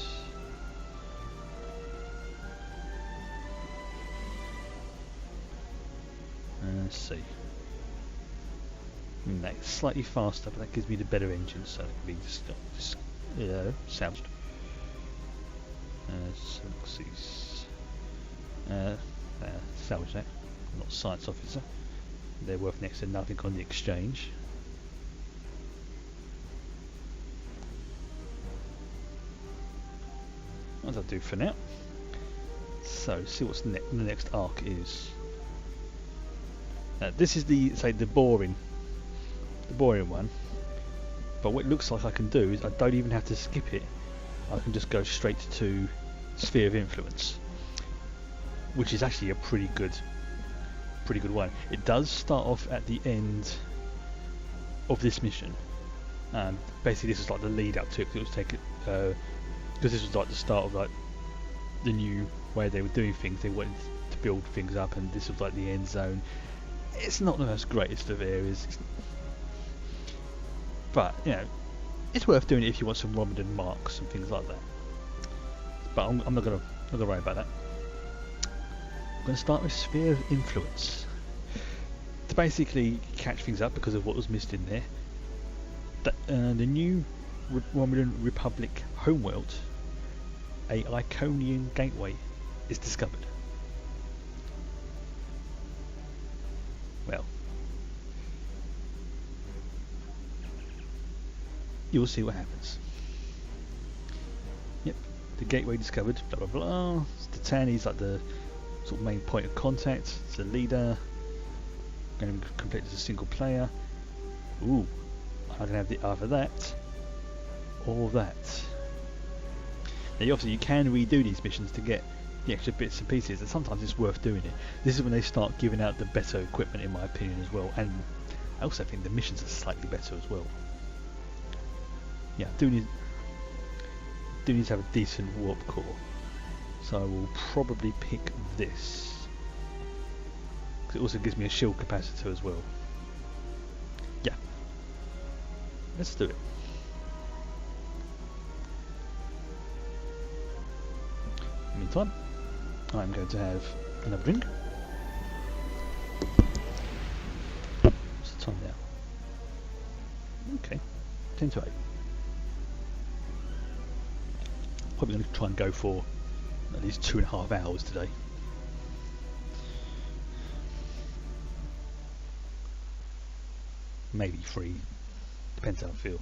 Let's see. That's slightly faster, but that gives me the better engine, so it can be salvaged. Salvage that. I'm not a science officer. They're worth next to nothing on the exchange. What does that do for now? So, see what's the next arc is. This is the boring the boring one. But what it looks like I can do is I don't even have to skip it. I can just go straight to Sphere of Influence, which is actually a pretty good one. It does start off at the end of this mission. Basically, this is like the lead up to it. It was taken because this was like the start of like the new way they were doing things. They wanted to build things up, and this was like the end zone. It's not the most greatest of areas, but you know, it's worth doing it if you want some Romulan marks and things like that. But I'm not gonna worry about that. I'm gonna start with Sphere of Influence to basically catch things up because of what was missed in there. The new Romulan Republic homeworld, a Iconian gateway, is discovered. Well, you'll see what happens. Yep, the gateway discovered, blah blah blah. Titani's like the sort of main point of contact. It's the leader. Going to complete as a single player. Ooh, I can have either that or that. Now obviously you can redo these missions to get the extra bits and pieces, and sometimes it's worth doing it. This is when they start giving out the better equipment, in my opinion, as well, and I also think the missions are slightly better as well. Yeah, do need to have a decent warp core, so I will probably pick this because it also gives me a shield capacitor as well. Yeah, let's do it. Meantime, I'm going to have another drink. What's the time now? Okay, 10 to 8. Probably going to try and go for at least 2.5 hours today. Maybe 3, depends how I feel.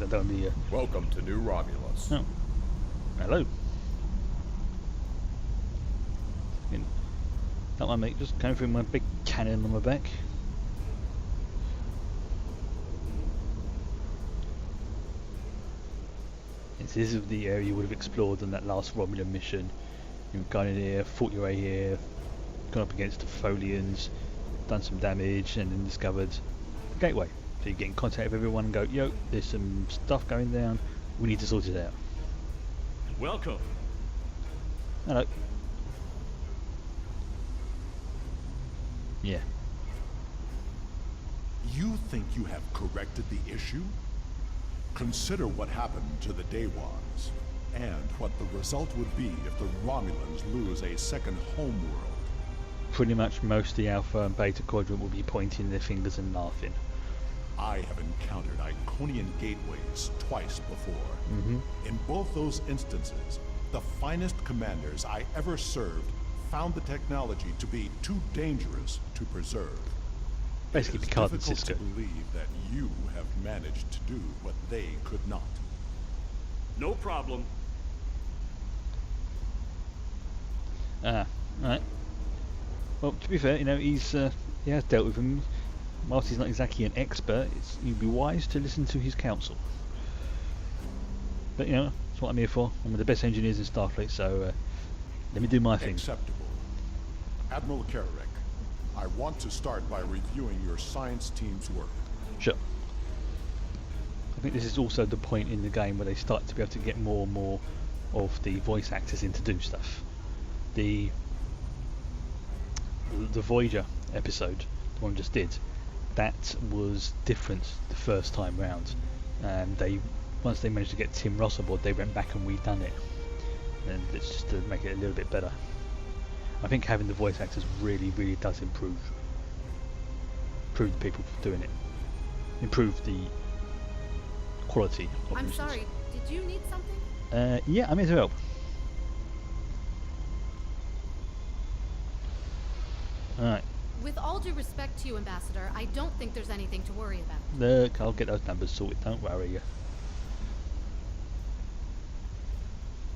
That'll be Welcome to New Romulus. Oh, hello. That one, mate, just going through my big cannon on my back. This is the area you would have explored on that last Romulan mission. You've gone in here, fought your way here, gone up against the Folians, done some damage, and then discovered the gateway. So you get in contact with everyone and go, yo, there's some stuff going down, we need to sort it out. Welcome. Hello. Yeah. You think you have corrected the issue? Consider what happened to the Daewons, and what the result would be if the Romulans lose a second homeworld. Pretty much most of the Alpha and Beta Quadrant will be pointing their fingers and laughing. I have encountered Iconian gateways twice before. In both those instances, the finest commanders I ever served found the technology to be too dangerous to preserve. Basically Picard and Cisco. It's difficult to believe that you have managed to do what they could not. No problem. Right. Well, to be fair, you know, he has dealt with him. Whilst he's not exactly an expert, you'd be wise to listen to his counsel. But you know, that's what I'm here for. I'm one of the best engineers in Starfleet, so let me do my thing. Acceptable. Admiral Kararek, I want to start by reviewing your science team's work. Sure. I think this is also the point in the game where they start to be able to get more and more of the voice actors in to do stuff. The Voyager episode, the one we just did, that was different the first time round, and once they managed to get Tim Ross on board, they went back and redone it, and it's just to make it a little bit better. I think having the voice actors really does improve the people doing it, improve the quality of I'm missions. sorry, did you need something? Yeah, I'm here to help. Alright. With all due respect to you, Ambassador, I don't think there's anything to worry about. Look, I'll get those numbers sorted, don't worry.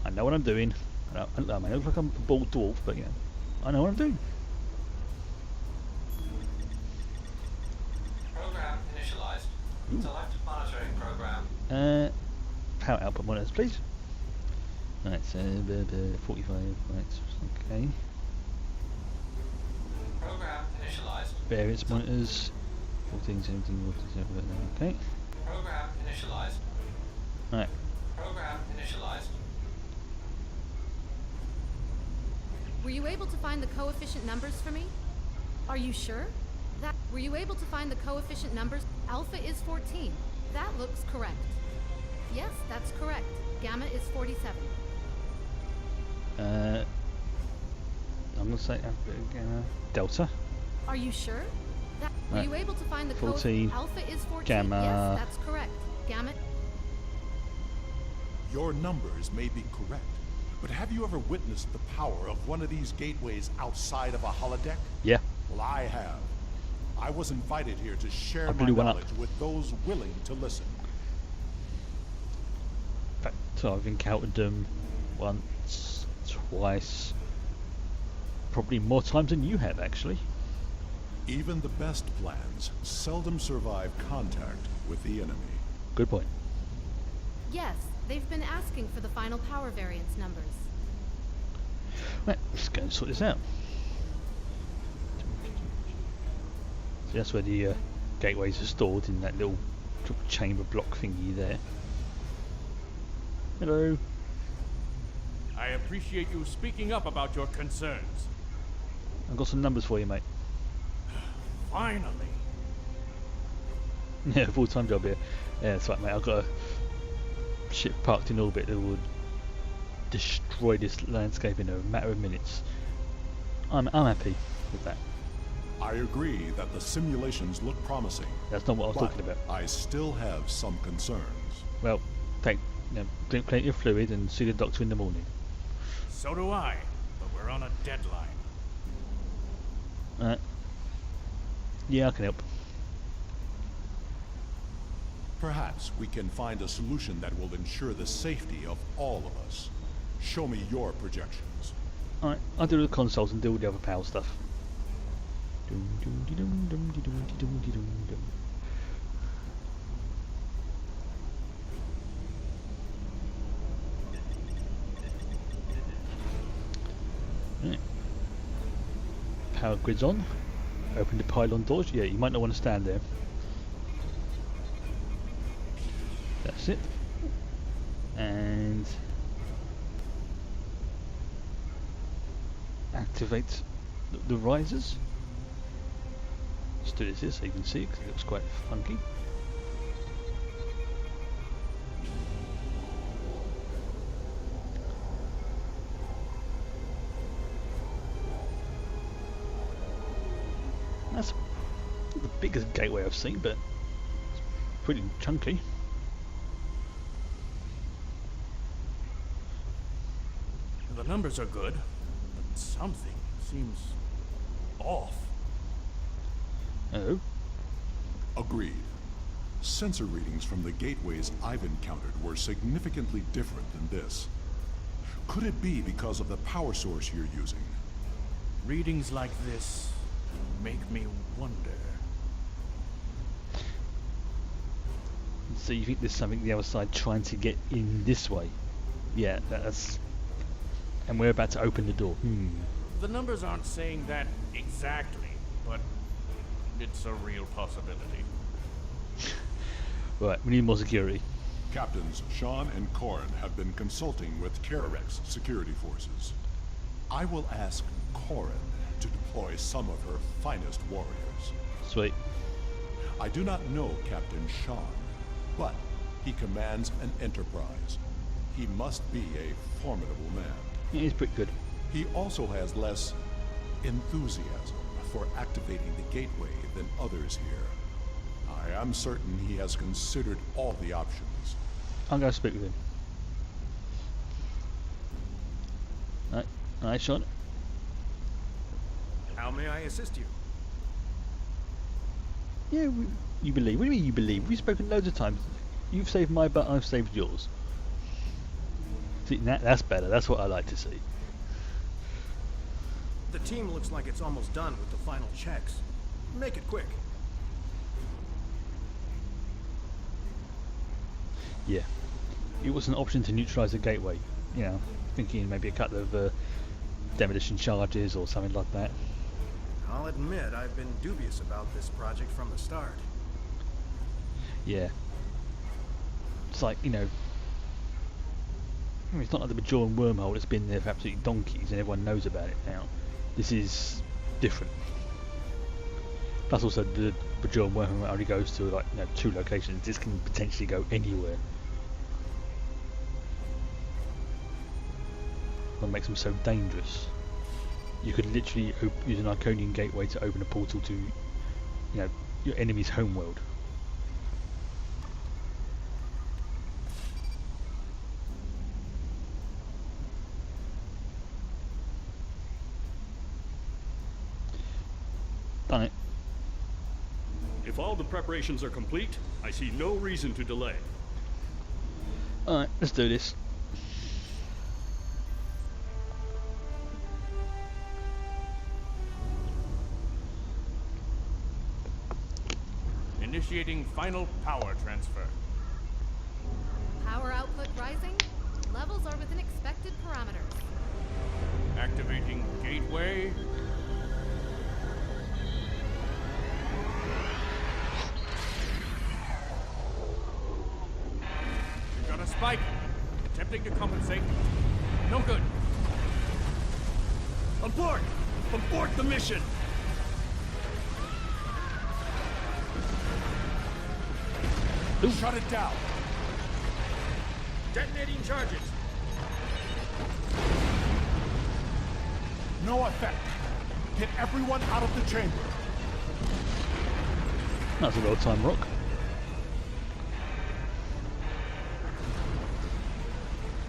I know what I'm doing. I may look like I'm a bald dwarf, but yeah, I know what I'm doing. Select monitoring program. Power output monitors, please. Right, so 45. Right, okay. Program initialized. Variance monitors. 14, 17, 47. Okay. Program initialized. Right. Program initialized. Were you able to find the coefficient numbers for me? Are you sure? Were you able to find the coefficient numbers? Alpha is 14. That looks correct. Yes, that's correct. Gamma is 47. I'm gonna say delta. Are you sure? Were Right. you able to find the 14. Alpha is 14. Gamma. Yes, that's correct. Gamma. Your numbers may be correct, but have you ever witnessed the power of one of these gateways outside of a holodeck? Yeah. Well, I have. I was invited here to share I my blew one up. knowledge with those willing to listen. In fact, I've encountered them once, twice, probably more times than you have, actually. Even the best plans seldom survive contact with the enemy. Good point. Yes, they've been asking for the final power variance numbers. Right, let's go and sort this out. So that's where the gateways are stored, in that little chamber block thingy there. Hello. I appreciate you speaking up about your concerns. I've got some numbers for you, mate. Finally. Yeah, full-time job here. Yeah, that's right, mate. I've got a ship parked in orbit that would destroy this landscape in a matter of minutes. I'm happy with that. I agree that the simulations look promising. That's not what I was but talking about. I still have some concerns. Well, drink plenty of fluid and see the doctor in the morning. So do I, but we're on a deadline. Yeah, I can help. Perhaps we can find a solution that will ensure the safety of all of us. Show me your projections. Alright, I'll do the consoles and deal with the other power stuff. Right. Power grid's on. Open the pylon doors. Yeah, you might not want to stand there. That's it. And activate the risers. Let's do this here so you can see, because it looks quite funky. That's the biggest gateway I've seen, but it's pretty chunky. The numbers are good, but something seems off. Oh? Agreed. Sensor readings from the gateways I've encountered were significantly different than this. Could it be because of the power source you're using? Readings like this make me wonder. So you think there's something the other side trying to get in this way? Yeah, that's... And we're about to open the door. The numbers aren't saying that exactly, but it's a real possibility. Right, we need more security. Captains Sean and Corrin have been consulting with Kararex security forces. I will ask Corrin to deploy some of her finest warriors. Sweet. I do not know Captain Sean, but he commands an enterprise. He must be a formidable man. He's pretty good. He also has less enthusiasm for activating the gateway than others here. I am certain he has considered all the options. I'm going to speak with him. Alright, Sean. How may I assist you? Yeah, you believe. What do you mean you believe? We've spoken loads of times. You've saved my butt, I've saved yours. See, that's better. That's what I like to see. The team looks like it's almost done with the final checks. Make it quick. Yeah. It was an option to neutralise the gateway. You know, thinking maybe a couple of demolition charges or something like that. I'll admit I've been dubious about this project from the start. Yeah. It's like, you know, I mean, it's not like the Bajoran wormhole that's been there for absolutely donkeys and everyone knows about it now. This is different. Plus also the Bajoran wormhole only goes to like, you know, 2 locations. This can potentially go anywhere. What makes them so dangerous. You could literally use an Arconian gateway to open a portal to, you know, your enemy's homeworld. Done it. If all the preparations are complete, I see no reason to delay. Alright, let's do this. Initiating final power transfer. Power output rising. Levels are within expected parameters. Activating gateway. We got a spike. Attempting to compensate. No good. Abort! Abort the mission! Shut it down. Detonating charges. No effect. Get everyone out of the chamber. That's a well-timed rock.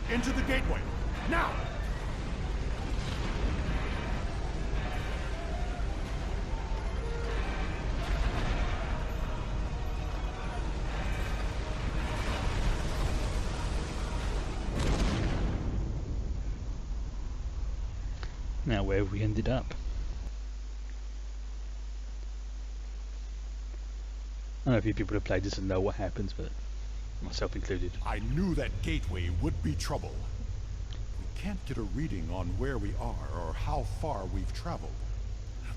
Into the gateway. Now! Now where have we ended up? I know a few people have played this and know what happens, but myself included. I knew that gateway would be trouble. We can't get a reading on where we are or how far we've traveled.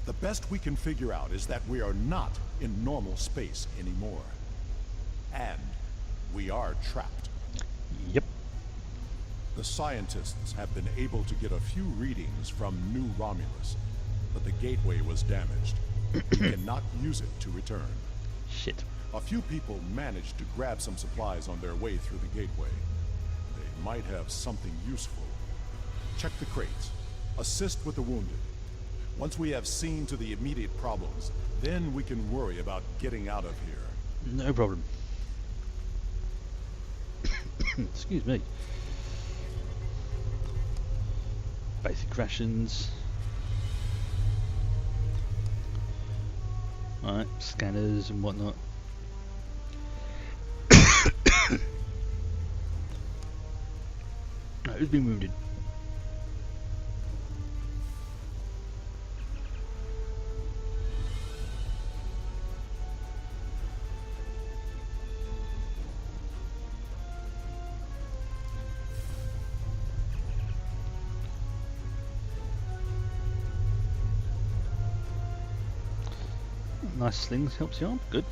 The best we can figure out is that we are not in normal space anymore. And we are trapped. Yep. The scientists have been able to get a few readings from New Romulus, but the gateway was damaged. We cannot use it to return. Shit. A few people managed to grab some supplies on their way through the gateway. They might have something useful. Check the crates. Assist with the wounded. Once we have seen to the immediate problems, then we can worry about getting out of here. No problem. Excuse me. Basic rations. Alright, scanners and whatnot. Right, who's been wounded? Nice slings, helps you on. Good.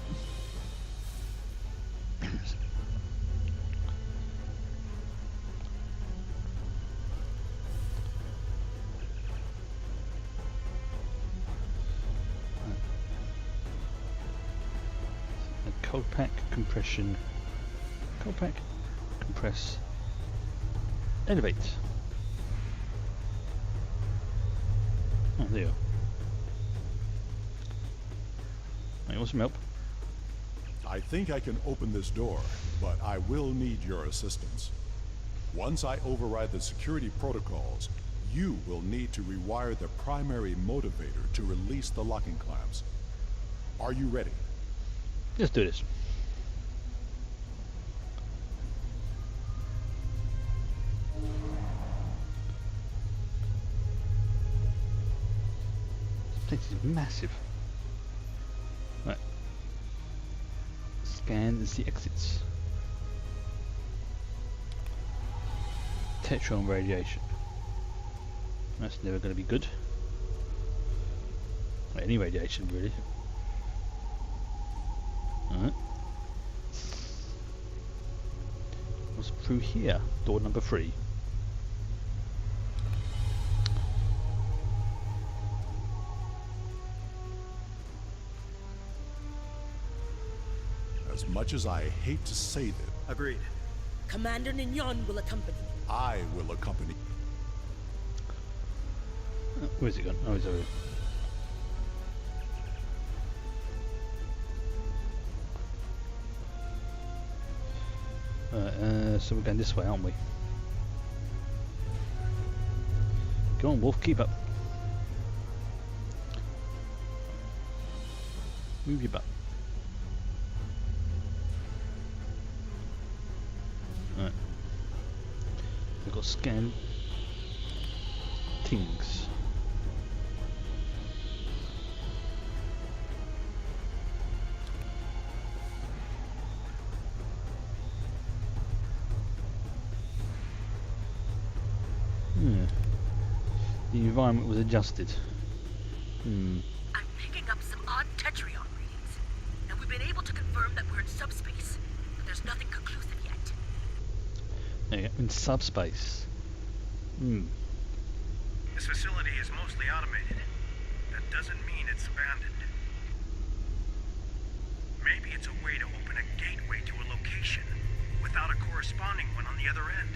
Cold pack, compression. Cold pack, compress, elevate. Oh, there you are. You want some help? I think I can open this door, but I will need your assistance. Once I override the security protocols, you will need to rewire the primary motivator to release the locking clamps. Are you ready? Let's do this. This place is massive. Right. Scan and see exits. Tetron radiation. That's never going to be good. Or any radiation, really. Alright. What's through here? Door number 3. As much as I hate to say this, Agreed. Commander Nignon will accompany you. I will accompany. Where's he gone? Oh, he's over here. So we're going this way, aren't we? Go on, Wolf, keep up. Move your butt. Right. We've got scan things. The environment was adjusted. I'm picking up some odd Tetrion readings. Now we've been able to confirm that we're in subspace, but there's nothing conclusive yet. There you go, in subspace. This facility is mostly automated. That doesn't mean it's abandoned. Maybe it's a way to open a gateway to a location without a corresponding one on the other end.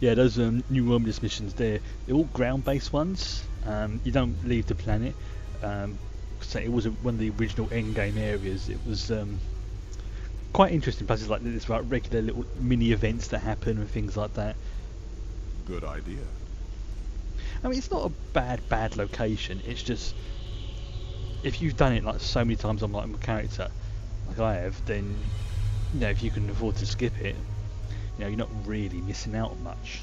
Yeah, those new Romulus missions, they're all ground-based ones. You don't leave the planet. So it wasn't one of the original endgame areas. It was quite interesting places like this, like regular little mini events that happen and things like that. Good idea. I mean, it's not a bad location. It's just if you've done it like so many times on like my character, like I have, then you know if you can afford to skip it, you know you're not really missing out on much.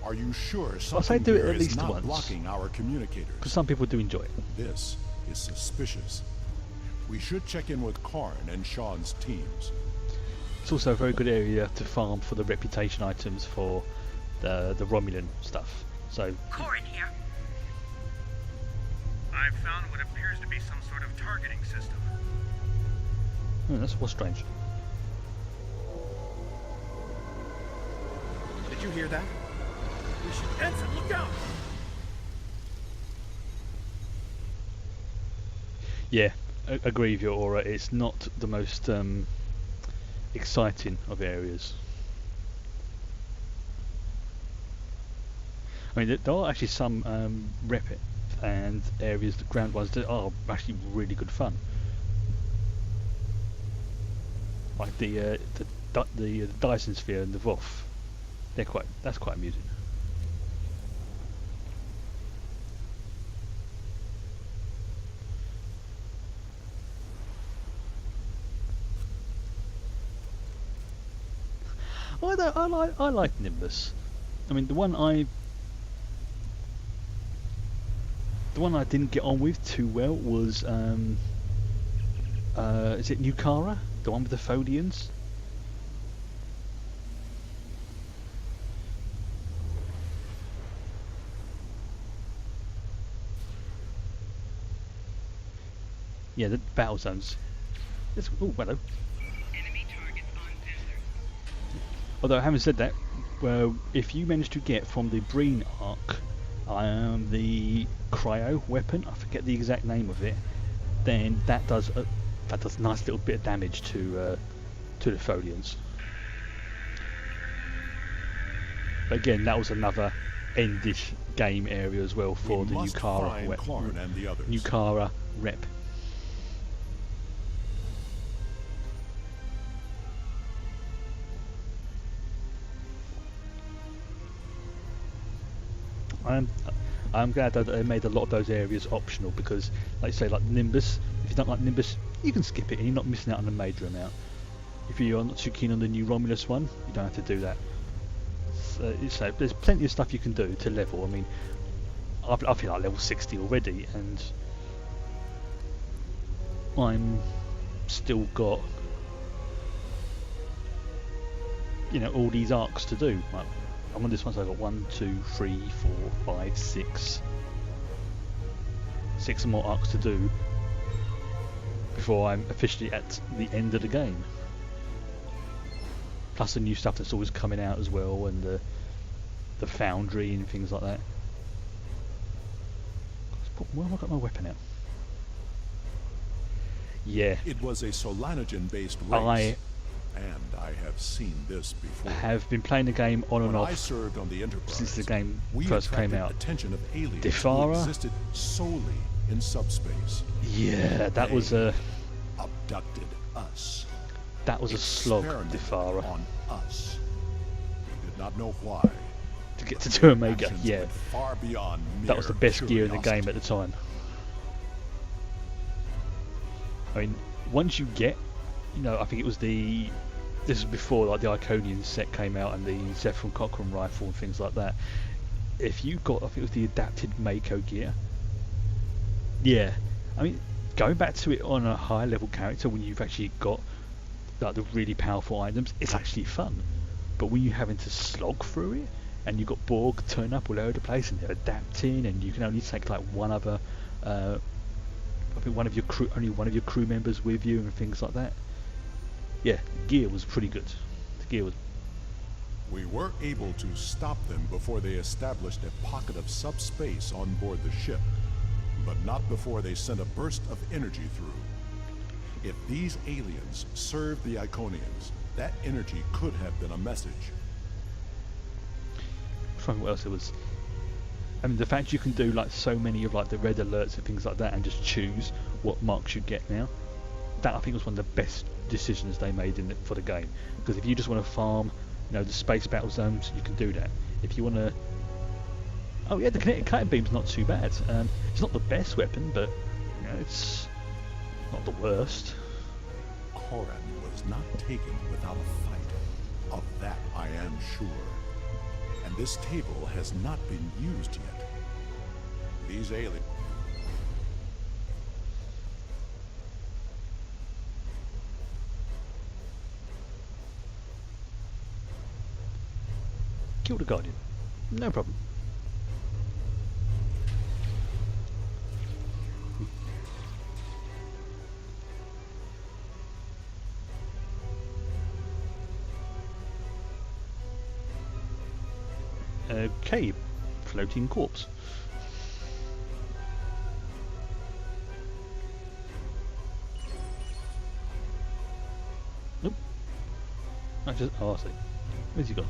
Are you sure I say something do it here at is least not once, blocking our communicators? because some people do enjoy it. This is suspicious. We should check in with Karn and Sean's teams. It's also a very good area to farm for the reputation items for the Romulan stuff. So Corin here. I've found what appears to be some sort of targeting system. that's what's strange. Did you hear that? We should Ensign, look out! Yeah, agree with your aura. It's not the most exciting of areas. I mean, there are actually some rep and areas, the ground ones, that are actually really good fun. Like the Dyson Sphere and the Voth. That's quite amusing. I like Nimbus. I mean, the one I didn't get on with too well was is it Nukara, the one with the Fodians? Yeah, the battle zones. Oh, hello. Although, having said that, well, if you manage to get from the Breen Arc the cryo weapon, I forget the exact name of it, then that does a nice little bit of damage to the Folians. But again, that was another endish game area as well for the Nukara weapon. Nukara rep. I'm glad that they made a lot of those areas optional, because, like you say, like Nimbus, if you don't like Nimbus, you can skip it and you're not missing out on a major amount. If you're not too keen on the new Romulus one, you don't have to do that. So there's plenty of stuff you can do to level. I mean, I feel like level 60 already, and I'm still got, you know, all these arcs to do. Like, I'm on this one, so I've got 1, 2, 3, 4, 5, 6. 6 more arcs to do before I'm officially at the end of the game. Plus the new stuff that's always coming out as well, and the foundry and things like that. Where have I got my weapon out? Yeah. It was a Solanogen-based race, and I have seen this before. I have been playing the game on and off I served on the Enterprise, since the game we first came attracted out. attention of aliens who Defara? existed solely in subspace. Yeah, that was a abducted us. That was a slog, Experimented Defara. on us. We did not know why. To get to 2 Omega, Actions yeah. went far beyond That was the mere best gear in the game curiosity. at the time. I mean, once you get, you know, I think it was this was before like the Iconian set came out and the Zephyr Cochrane rifle and things like that. If you got, I think it was the adapted Mako gear. Yeah, I mean, going back to it on a high level character when you've actually got like the really powerful items, it's actually fun. But when you're having to slog through it, and you've got Borg turn up all over the place and they're adapting, and you can only take like one other, I think only one of your crew members with you and things like that. Yeah, the gear was pretty good. The gear was. We were able to stop them before they established a pocket of subspace on board the ship, but not before they sent a burst of energy through. If these aliens served the Iconians, that energy could have been a message. What else it was? I mean, the fact you can do like so many of like the red alerts and things like that, and just choose what marks you get now. That I think was one of the best decisions they made for the game. Because if you just want to farm, you know, the space battle zones, you can do that. If you want to, oh yeah, the kinetic cutting beam's not too bad. It's not the best weapon, but you know, it's not the worst. Koran was not taken without a fight. Of that I am sure. And this table has not been used yet. These aliens... Kill the Guardian. No problem. Okay, floating corpse. Nope. I see. Where's he gone?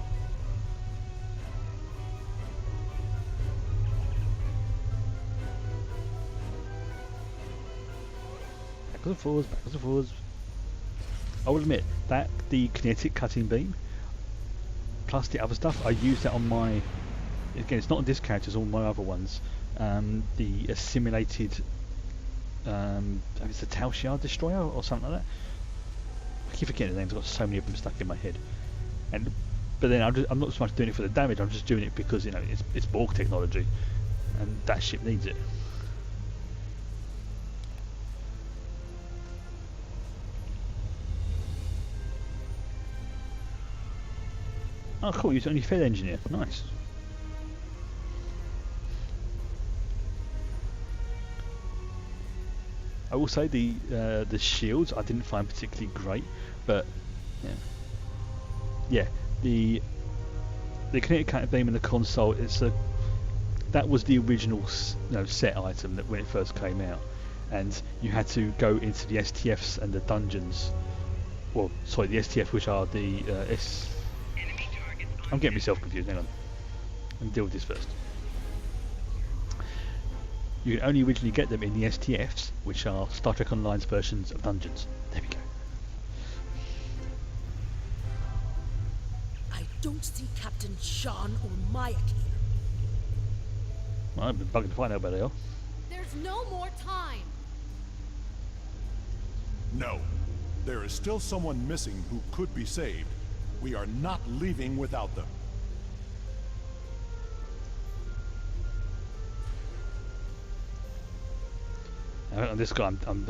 Backwards and forwards, backwards and forwards. I will admit that the kinetic cutting beam plus the other stuff, I use that on my, again, it's not on this character, it's on my other ones. The assimilated, it's the Tal Shiar Destroyer or something like that. I keep forgetting the names, I've got so many of them stuck in my head. But then I'm not so much doing it for the damage, I'm just doing it because, you know, it's Borg technology, and that ship needs it. Oh cool, you're only Fed engineer. Nice. I will say the shields I didn't find particularly great, but yeah, the kinetic cutting beam in the console, that was the original set item that when it first came out, and you had to go into the STFs and the dungeons. Well, sorry, the STF, which are the I'm getting myself confused, hang on. Let me deal with this first. You can only originally get them in the STFs, which are Star Trek Online's versions of dungeons. There we go. I don't see Captain Sean or Mayak here. Well, I've been bugging to find out where they are. There's no more time. No. There is still someone missing who could be saved. We are not leaving without them. On this guy, I'm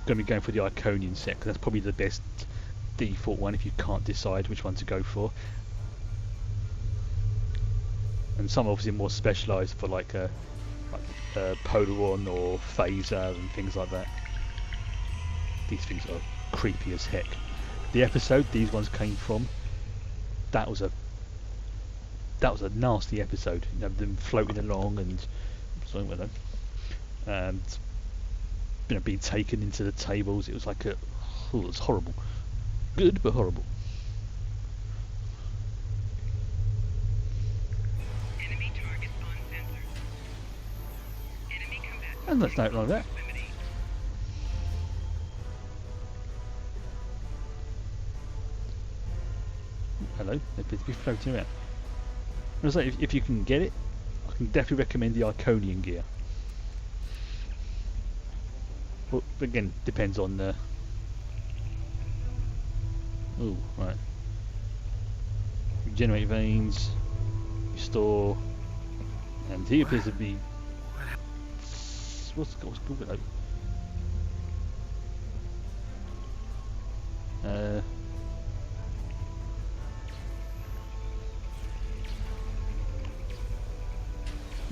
going to be going for the Iconian set, because that's probably the best default one if you can't decide which one to go for. And some obviously more specialised for like Polaron or Phaser and things like that. These things are creepy as heck. The episode these ones came from, that was a nasty episode. You know, them floating along and something like that, and you know, being taken into the tables. It was like it was horrible. Good but horrible. Enemy target uncensored. Enemy combat. And let's note like that. Hello, they appear to be floating around. I was like, if you can get it, I can definitely recommend the Iconian gear. Well, again, depends on the. Oh, right. Regenerate veins, restore, and he appears to be. What's Google though?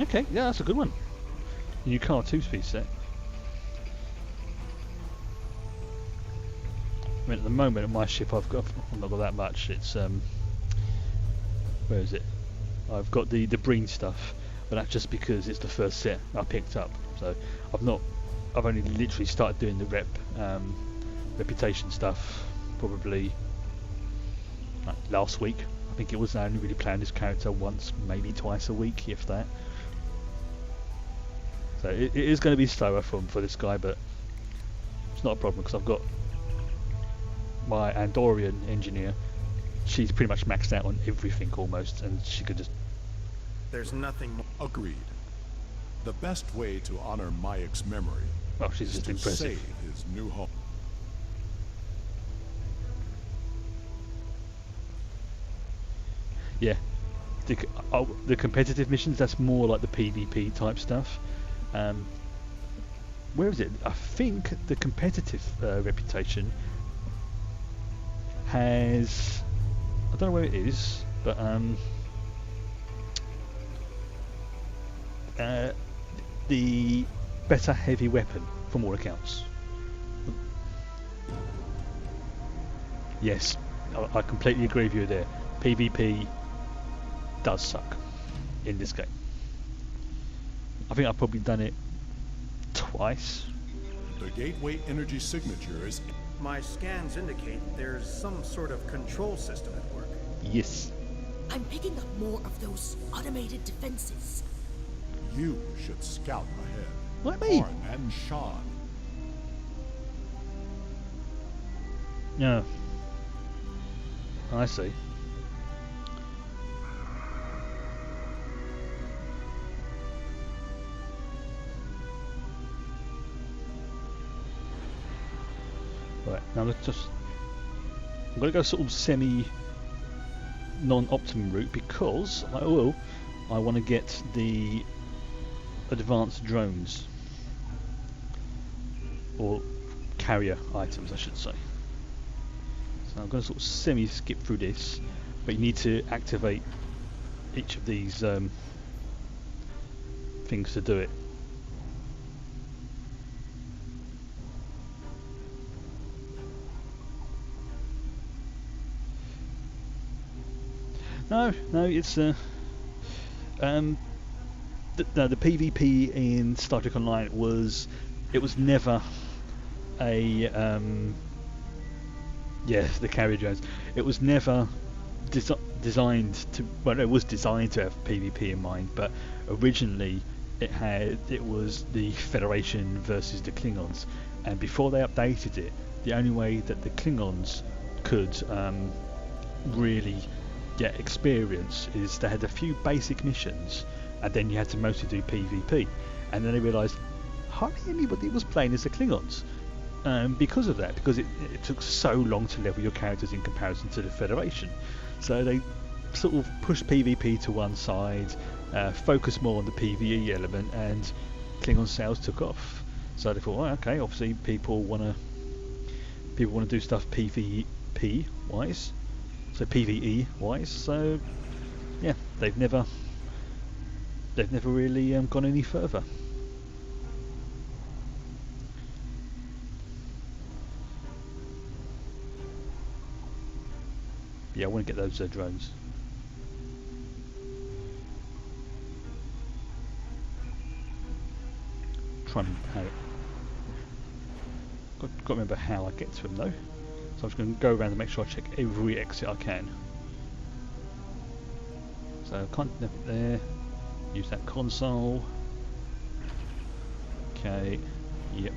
Okay, yeah, that's a good one. New car 2-speed set. I mean, at the moment, on my ship, I've not got that much. It's where is it? I've got the Breen stuff, but that's just because it's the first set I picked up. So I've only literally started doing the reputation stuff probably like last week. I think it was. I only really playing this character once, maybe twice a week, if that. So it is going to be slower for this guy, but it's not a problem because I've got my Andorian engineer. She's pretty much maxed out on everything almost, and she could just. There's nothing more. Agreed. The best way to honor Mayek's memory she's is just to impressive. save his new home. Yeah, the competitive missions, that's more like the PvP type stuff. Where is it? I think the competitive reputation has, I don't know where it is, but the better heavy weapon from all accounts. Yes, I completely agree with you there. PvP does suck in this game. I think I've probably done it twice. The Gateway Energy signature is. My scans indicate there's some sort of control system at work. Yes. I'm picking up more of those automated defenses. You should scout ahead. What me? Arn and Sean. Yeah. I see. Right, now let's just. I'm going to go sort of semi non-optimum route because I want to get the advanced drones or carrier items, I should say. So I'm going to sort of semi skip through this, but you need to activate each of these things to do it. No, it's the PvP in Star Trek Online was never a the carrier drones. It was never designed to. Well, it was designed to have PvP in mind, but originally it was the Federation versus the Klingons, and before they updated it, the only way that the Klingons could really get experience is they had a few basic missions, and then you had to mostly do PvP. And then they realised hardly anybody was playing as the Klingons because of that, because it took so long to level your characters in comparison to the Federation. So they sort of pushed PvP to one side, focused more on the PvE element, and Klingon sales took off. So they thought, oh, okay, obviously people wanna do stuff PvP wise, so PvE wise. So yeah, they've never really gone any further. Yeah, I want to get those drones. Try and have it. Got to remember how I get to them though. So I'm just going to go around and make sure I check every exit I can. So I can't have it there. Use that console. Okay. Yep.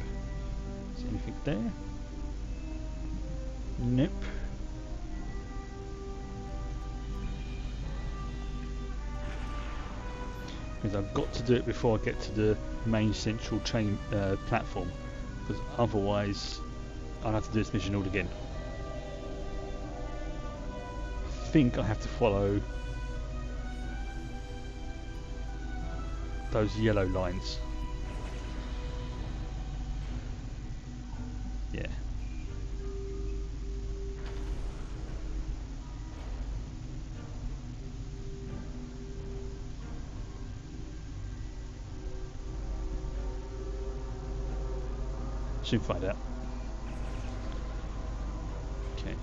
Is there anything there? Nope. Because I've got to do it before I get to the main central chain platform, because otherwise I'll have to do this mission all again. I think I have to follow those yellow lines. Yeah. Soon find out. Okay.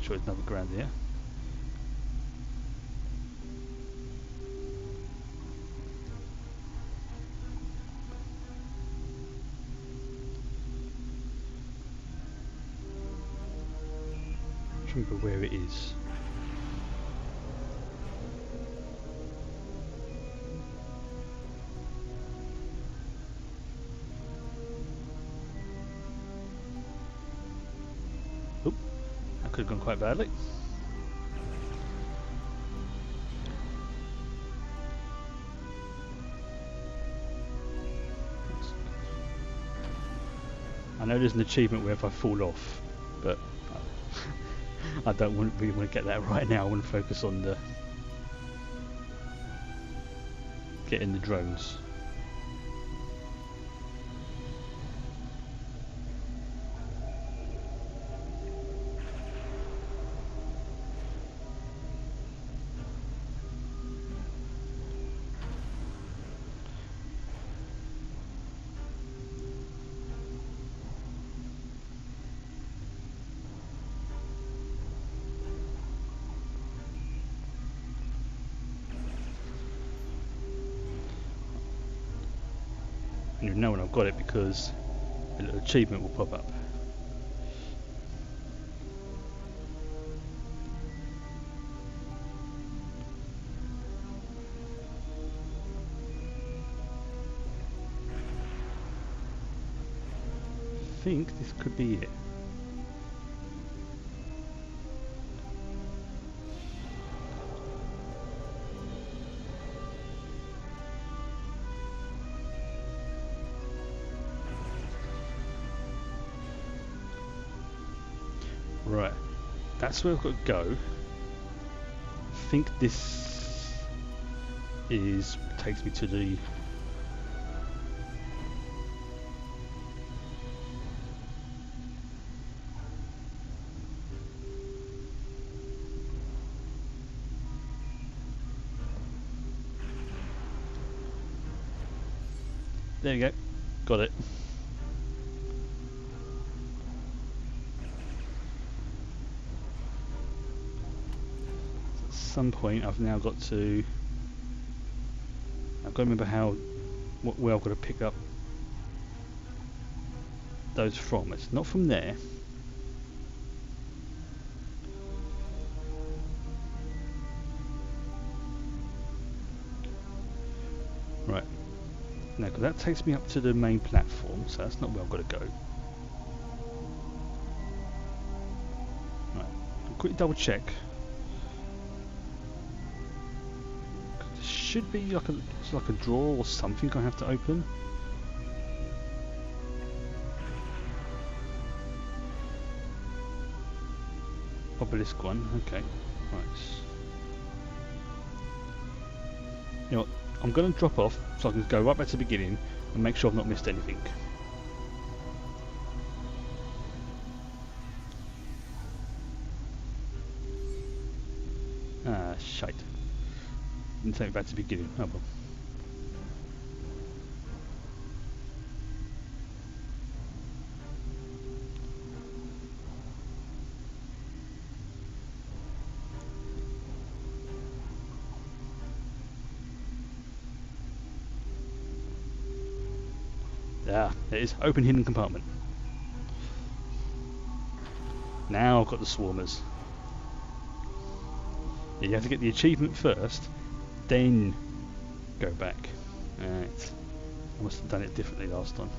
Sure, there's another ground here. Remember where it is. Oop, that could have gone quite badly. I know there's an achievement where if I fall off, but I don't really want to get that right now. I want to focus on the getting the drones. You know when I've got it because a little achievement will pop up. I think this could be it. Right, that's where I've got to go. I think this takes me to the there you go, got it. Some point I've now got to remember where I've got to pick up those from. It's not from there. Right. No, because that takes me up to the main platform, so that's not where I've got to go. Right. I'll quickly double check. Should be like a drawer or something I have to open. Obelisk one, okay. Right. You know what? I'm going to drop off so I can go right back to the beginning, and make sure I've not missed anything. Ah, shite. Didn't take me back to the beginning. Oh well. Ah, it is. Open hidden compartment. Now I've got the swarmers. Yeah, you have to get the achievement first, then go back. Right. I must have done it differently last time.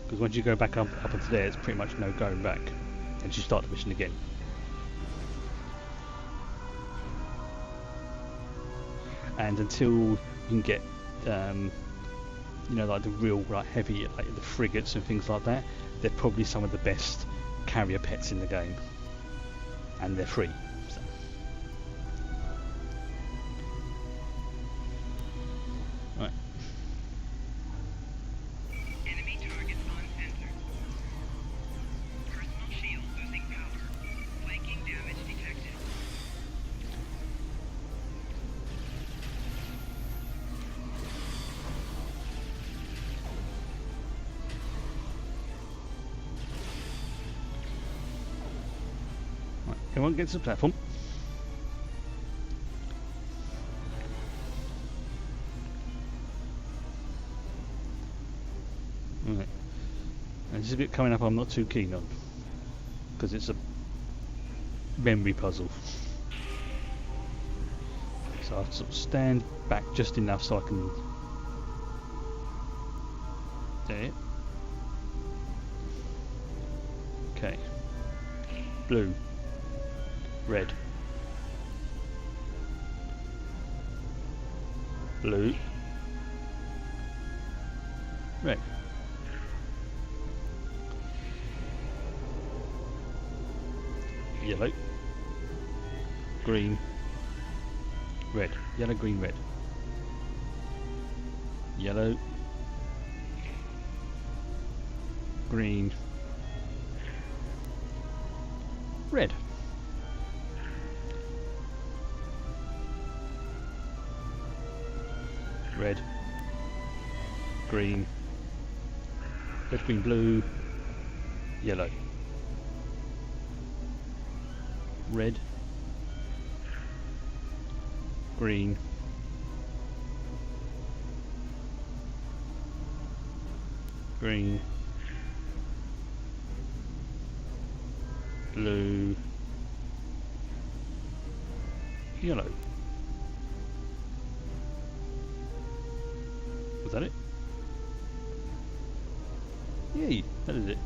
Because once you go back up into there, it's pretty much no going back. And you start the mission again. And until you can get, you know, like the real like heavy, like the frigates and things like that, they're probably some of the best carrier pets in the game, and they're free. So. Right. Enemy targets uncensored. Personal shield losing power. Flanking damage detected. Everyone gets to the platform. Right. And this is a bit coming up I'm not too keen on. Because it's a memory puzzle. So I have to sort of stand back just enough so I can... There. Okay. Blue. Red. Blue. Red. Yellow. Green. Red. Yellow, green, red. Yellow. Green. Red. Red, green, red, green, blue, yellow, red, green, green, blue, yellow. Was that it? Yay, that is it.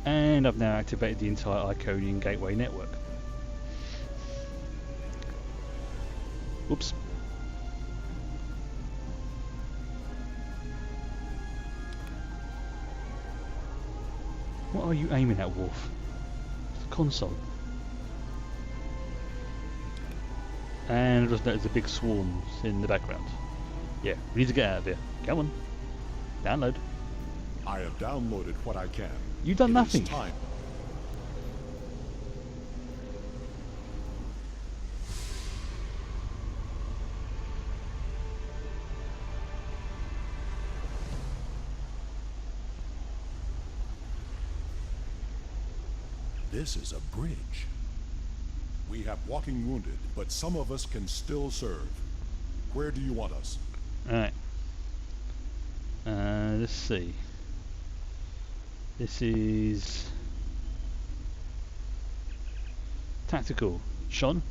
And I've now activated the entire Iconian Gateway network. Oops. What are you aiming at, Wolf? It's the console. And I just noticed the big swarms in the background. Yeah, we need to get out of here. Come on. Download. I have downloaded what I can. You've done nothing. It's time. This is a bridge. We have walking wounded, but some of us can still serve. Where do you want us? Alright. Let's see. This is tactical. Sean,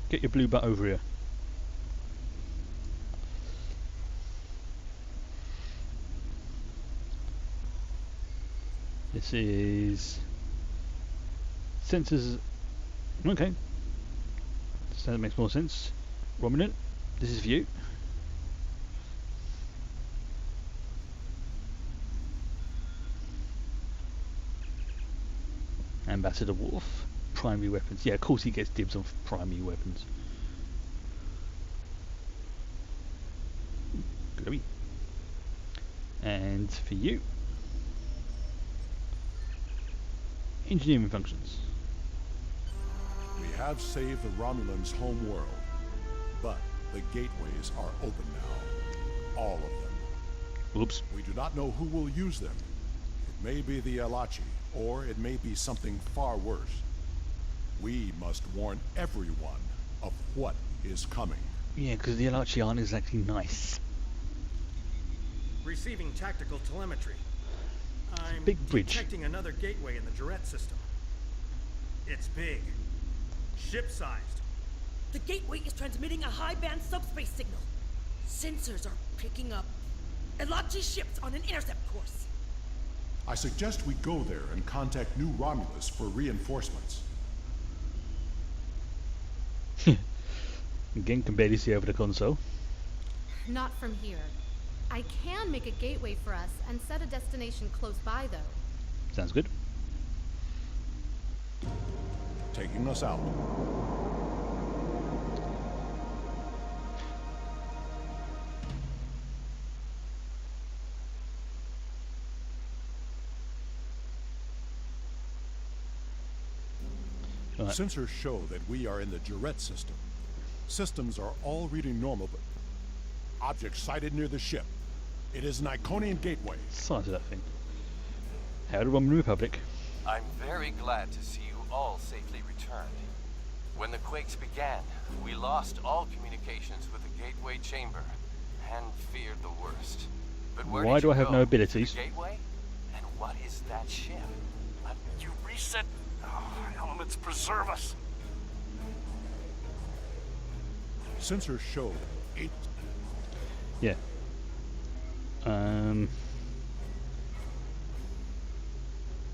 get your blue butt over here. This is sensors. Okay. So that makes more sense. 1 minute. This is for you. Ambassador Wolf. primary weapons. Yeah, of course he gets dibs on primary weapons. Glowy. And for you, engineering functions. We have saved the Romulans' home world, but the gateways are open now. All of them. Oops. We do not know who will use them. It may be the Elachi, or it may be something far worse. We must warn everyone of what is coming. Yeah, because the Elachi aren't exactly nice. Receiving tactical telemetry. I'm big bridge. detecting another gateway in the Jarrett system. It's big. Ship-sized. The gateway is transmitting a high-band subspace signal. Sensors are picking up Elachi ships on an intercept course. I suggest we go there and contact New Romulus for reinforcements. Again, can barely see over the console. Not from here. I can make a gateway for us and set a destination close by, though. Sounds good. Taking us out. Right. Sensors show that we are in the Jarrett system. Systems are all reading normal, but object sighted near the ship. It is an Iconian gateway. Size of that thing. How the Roman Republic. I'm very glad to see you all safely returned. When the quakes began, we lost all communications with the gateway chamber and feared the worst. But where Why did do you I have go? no abilities? To the gateway? And what is that ship? You reset. Elements preserve us. Sensors show that Yeah.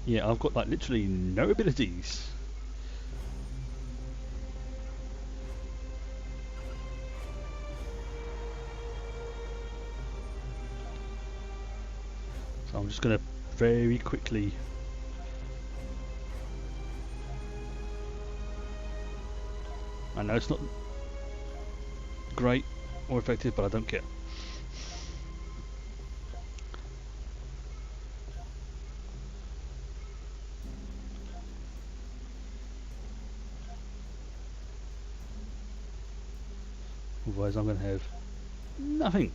Yeah, I've got like literally no abilities. So I'm just gonna very quickly I know it's not great or effective, but I don't care. Otherwise I'm going to have nothing.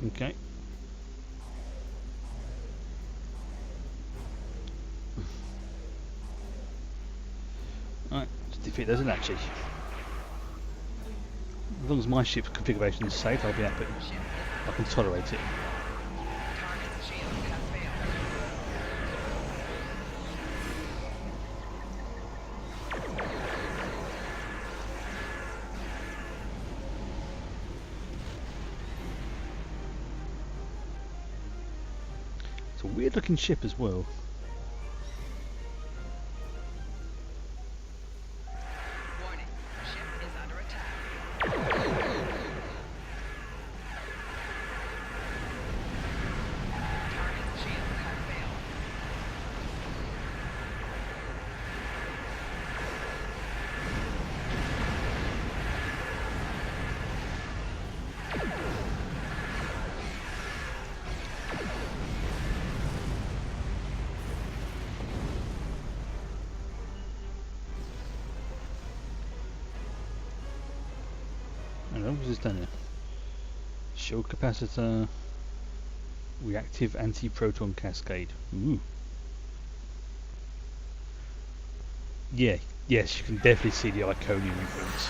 Okay. Alright, let's defeat those Elachi. As long as my ship's configuration is safe, I'll be happy. I can tolerate it. It's a weird looking ship as well. Warning, ship is under attack. Target's shields have failed. Hello, what's this done here? Shield capacitor, reactive anti-proton cascade. Ooh. Yeah, yes, you can definitely see the Iconium influence.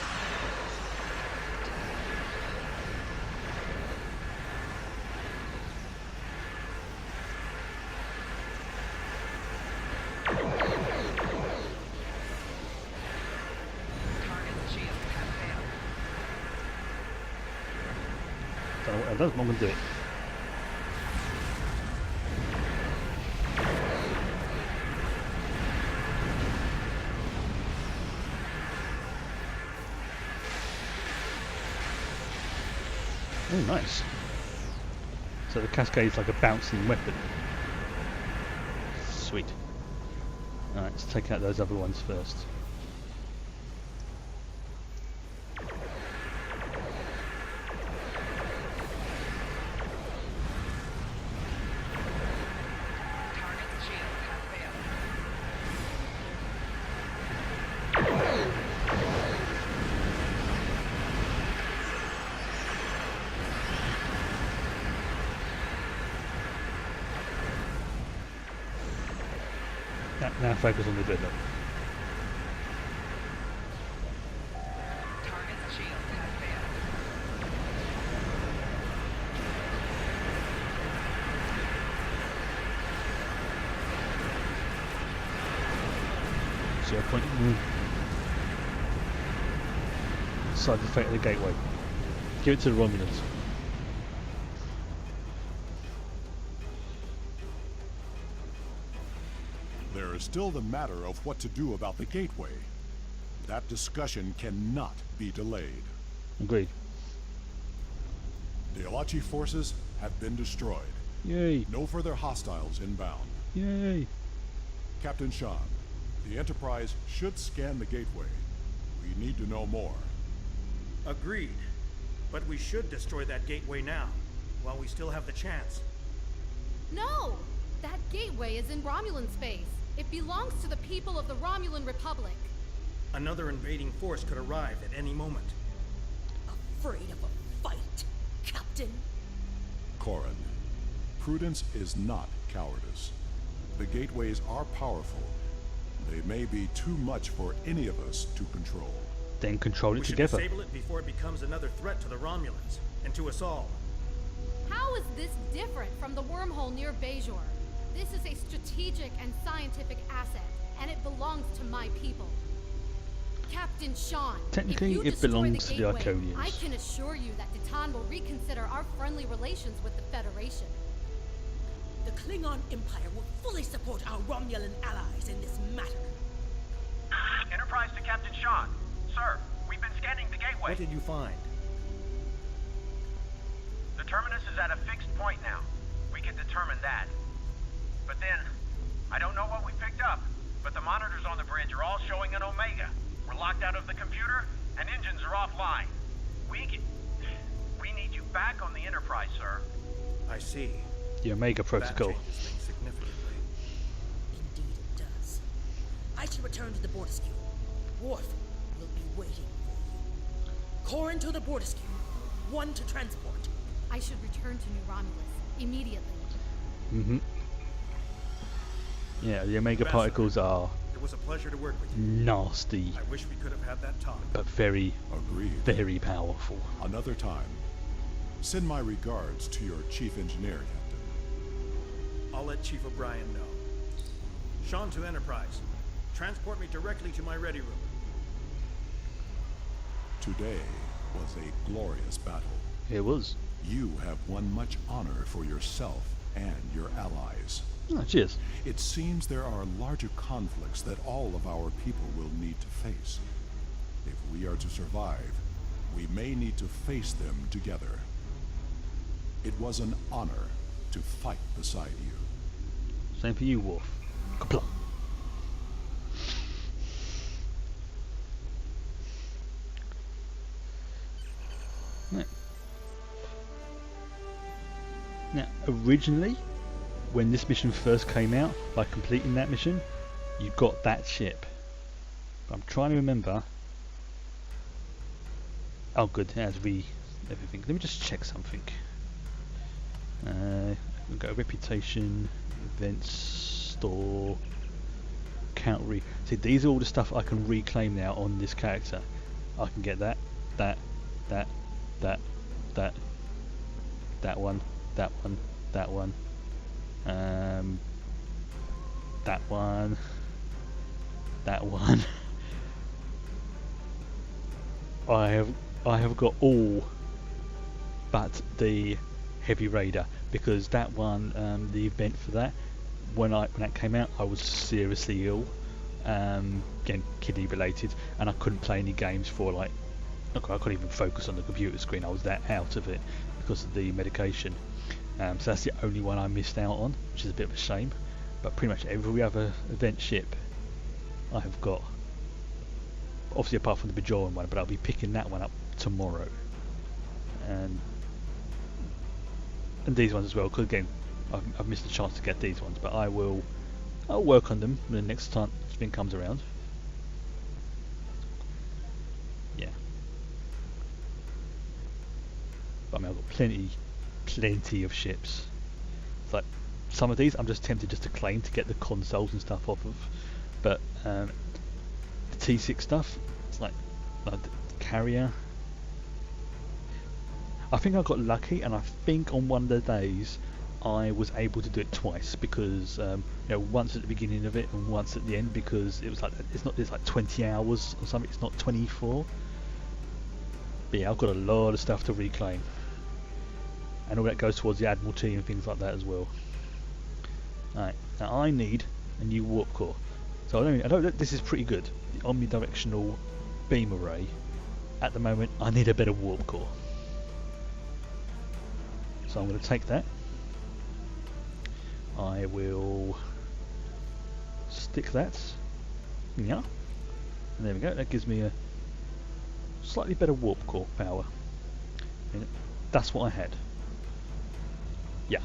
Target's shields have failed. Don't know what that does, but I'm going to do it. Oh, nice. So the Cascade's like a bouncing weapon. Sweet. Alright, let's take out those other ones first. Now focus on the Dreadnought. Target's shield has failed. So point side effect of the gateway. Give it to the Romulans. There is still the matter of what to do about the gateway. That discussion cannot be delayed. Agreed. The Alachi forces have been destroyed. Yay. No further hostiles inbound. Yay. Captain Sean, the Enterprise should scan the gateway. We need to know more. Agreed. But we should destroy that gateway now, while we still have the chance. No! That gateway is in Romulan space. It belongs to the people of the Romulan Republic. Another invading force could arrive at any moment. Afraid of a fight, Captain? Corrin, prudence is not cowardice. The gateways are powerful. They may be too much for any of us to control. Then control it We should together. disable it before it becomes another threat to the Romulans, and to us all. How is this different from the wormhole near Bajor? This is a strategic and scientific asset, and it belongs to my people. Captain Sean, Technically, if you it destroy belongs to the gateway, Iconians. I can assure you that Titan will reconsider our friendly relations with the Federation. The Klingon Empire will fully support our Romulan allies in this matter. Enterprise to Captain Sean. Sir, we've been scanning the gateway. What did you find? The terminus is at a fixed point now. We can determine that. But then, I don't know what we picked up, but the monitors on the bridge are all showing an Omega. We're locked out of the computer, and engines are offline. We need you back on the Enterprise, sir. I see. The Omega Protocol. That changes things significantly. Indeed it does. I shall return to the Bortesque. Worf will be waiting for you. Corrin to the Bortesque. One to transport. I should return to New Romulus immediately. Mm-hmm. Yeah, the Omega Ambassador, particles are it was a pleasure to work with you. nasty, I wish we could have had that talk. but very, Agreed. very powerful. Another time. Send my regards to your chief engineer, Captain. I'll let Chief O'Brien know. Sean to Enterprise. Transport me directly to my ready room. Today was a glorious battle. It was. You have won much honor for yourself and your allies. Oh, cheers. It seems there are larger conflicts that all of our people will need to face. If we are to survive, we may need to face them together. It was an honor to fight beside you. Same for you, Worf. Kapla. Right. Now, originally, when this mission first came out, by completing that mission, you got that ship. But I'm trying to remember. Oh, good. It has everything. Let me just check something. We've got a reputation, events, store, count See, these are all the stuff I can reclaim now on this character. I can get that one, that one, that one, that one, that one. I have got all but the Heavy Raider, because that one, the event for that, when that came out, I was seriously ill, again kidney related, and I couldn't play any games for I couldn't even focus on the computer screen. I was that out of it because of the medication. So that's the only one I missed out on, which is a bit of a shame. But pretty much every other event ship I have got. Obviously apart from the Bajoran one, but I'll be picking that one up tomorrow. And these ones as well, because again, I've missed a chance to get these ones, but I'll work on them when the next time spin comes around. Yeah. But I mean, I've got plenty of ships. It's like some of these I'm just tempted just to claim to get the consoles and stuff off of, but the T6 stuff, it's like the carrier. I think I got lucky, and I think on one of the days I was able to do it twice, because once at the beginning of it and once at the end, because it was like it's like 20 hours or something. It's not 24. But yeah, I've got a lot of stuff to reclaim, and all that goes towards the Admiralty and things like that as well. Alright, now I need a new warp core. So I know that this is pretty good, the omnidirectional beam array. At the moment, I need a better warp core. So I'm going to take that. I will stick that. Yeah. And there we go. That gives me a slightly better warp core power. And that's what I had. Yeah.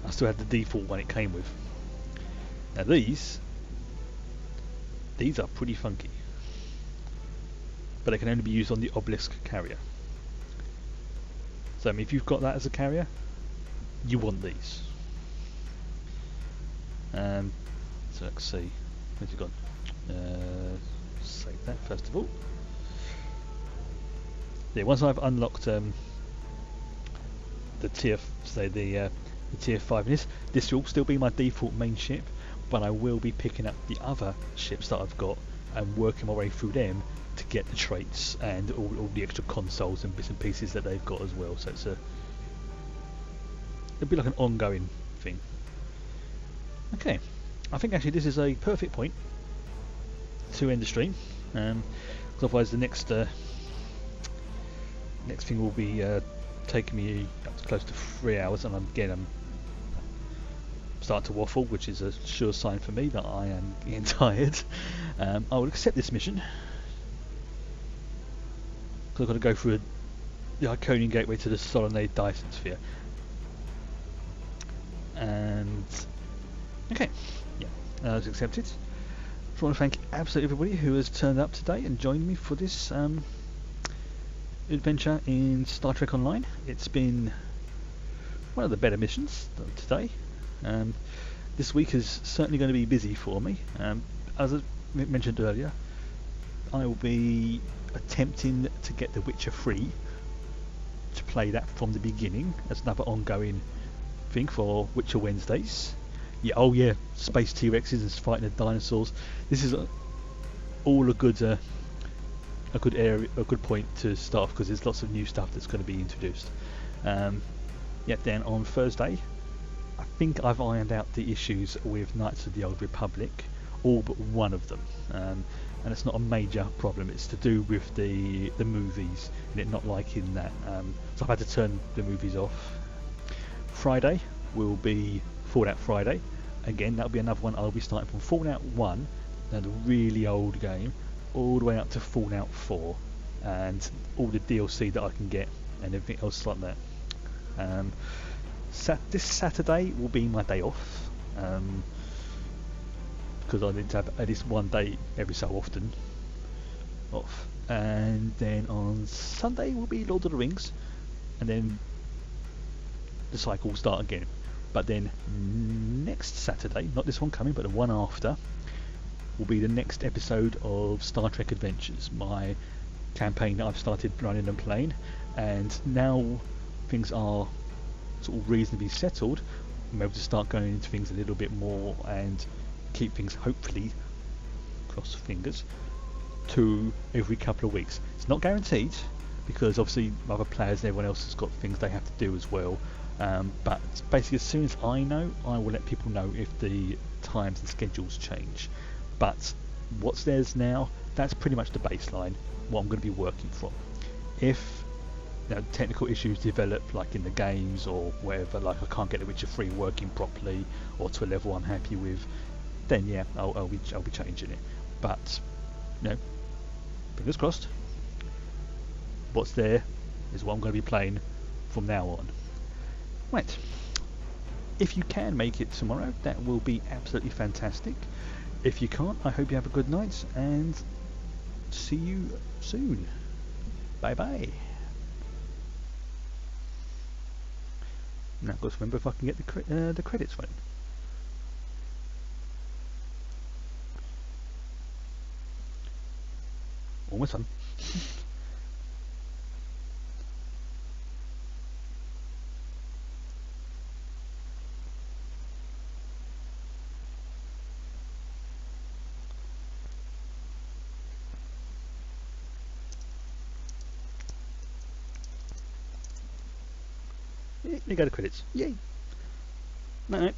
I still had the default one it came with. Now these are pretty funky. But they can only be used on the Obelisk carrier. So I mean, if you've got that as a carrier, you want these. So let's see, where's it gone? Save that first of all. Yeah, once I've unlocked the tier, the tier 5 in this will still be my default main ship, but I will be picking up the other ships that I've got and working my way through them to get the traits and all the extra consoles and bits and pieces that they've got as well. So it'll be like an ongoing thing. Okay, I think actually this is a perfect point to end the stream, because otherwise the next thing will be taking me up to close to 3 hours, and I'm starting to waffle, which is a sure sign for me that I am getting tired. I will accept this mission, because I've got to go through the Iconian Gateway to the Solanae Dyson Sphere. And okay, yeah, that's accepted. So I want to thank absolutely everybody who has turned up today and joined me for this adventure in Star Trek Online. It's been one of the better missions today. This week is certainly going to be busy for me. As I mentioned earlier, I will be attempting to get The Witcher 3 to play that from the beginning as another ongoing thing for Witcher Wednesdays. Yeah, oh yeah, space T-Rexes and fighting the dinosaurs. This is all a good area, a good point to start, because there's lots of new stuff that's going to be introduced. Yeah, then on Thursday, I think I've ironed out the issues with Knights of the Old Republic, all but one of them, and it's not a major problem. It's to do with the movies and it not liking that. So I've had to turn the movies off. Friday will be Fallout Friday. Again, that'll be another one. I'll be starting from Fallout 1, now the really old game, all the way up to Fallout 4, and all the DLC that I can get and everything else like that. This Saturday will be my day off, because I need to have at least one day every so often off. And then on Sunday will be Lord of the Rings, and then the cycle will start again. But then next Saturday, not this one coming, but the one after, will be the next episode of Star Trek Adventures, my campaign that I've started running and playing. And now things are sort of reasonably settled, I'm able to start going into things a little bit more and keep things, hopefully, cross fingers, to every couple of weeks. It's not guaranteed, because obviously other players and everyone else has got things they have to do as well. But basically, as soon as I know, I will let people know if the times and schedules change. But what's theirs now, that's pretty much the baseline, what I'm going to be working from. If technical issues develop, like in the games or wherever, like I can't get The Witcher 3 working properly or to a level I'm happy with, then yeah, I'll be changing it. But fingers crossed. What's there is what I'm going to be playing from now on. Right. If you can make it tomorrow, that will be absolutely fantastic. If you can't, I hope you have a good night and see you soon. Bye bye. Now I've got to remember if I can get the credits right. Almost done. There you go, the credits. Yay! Night night.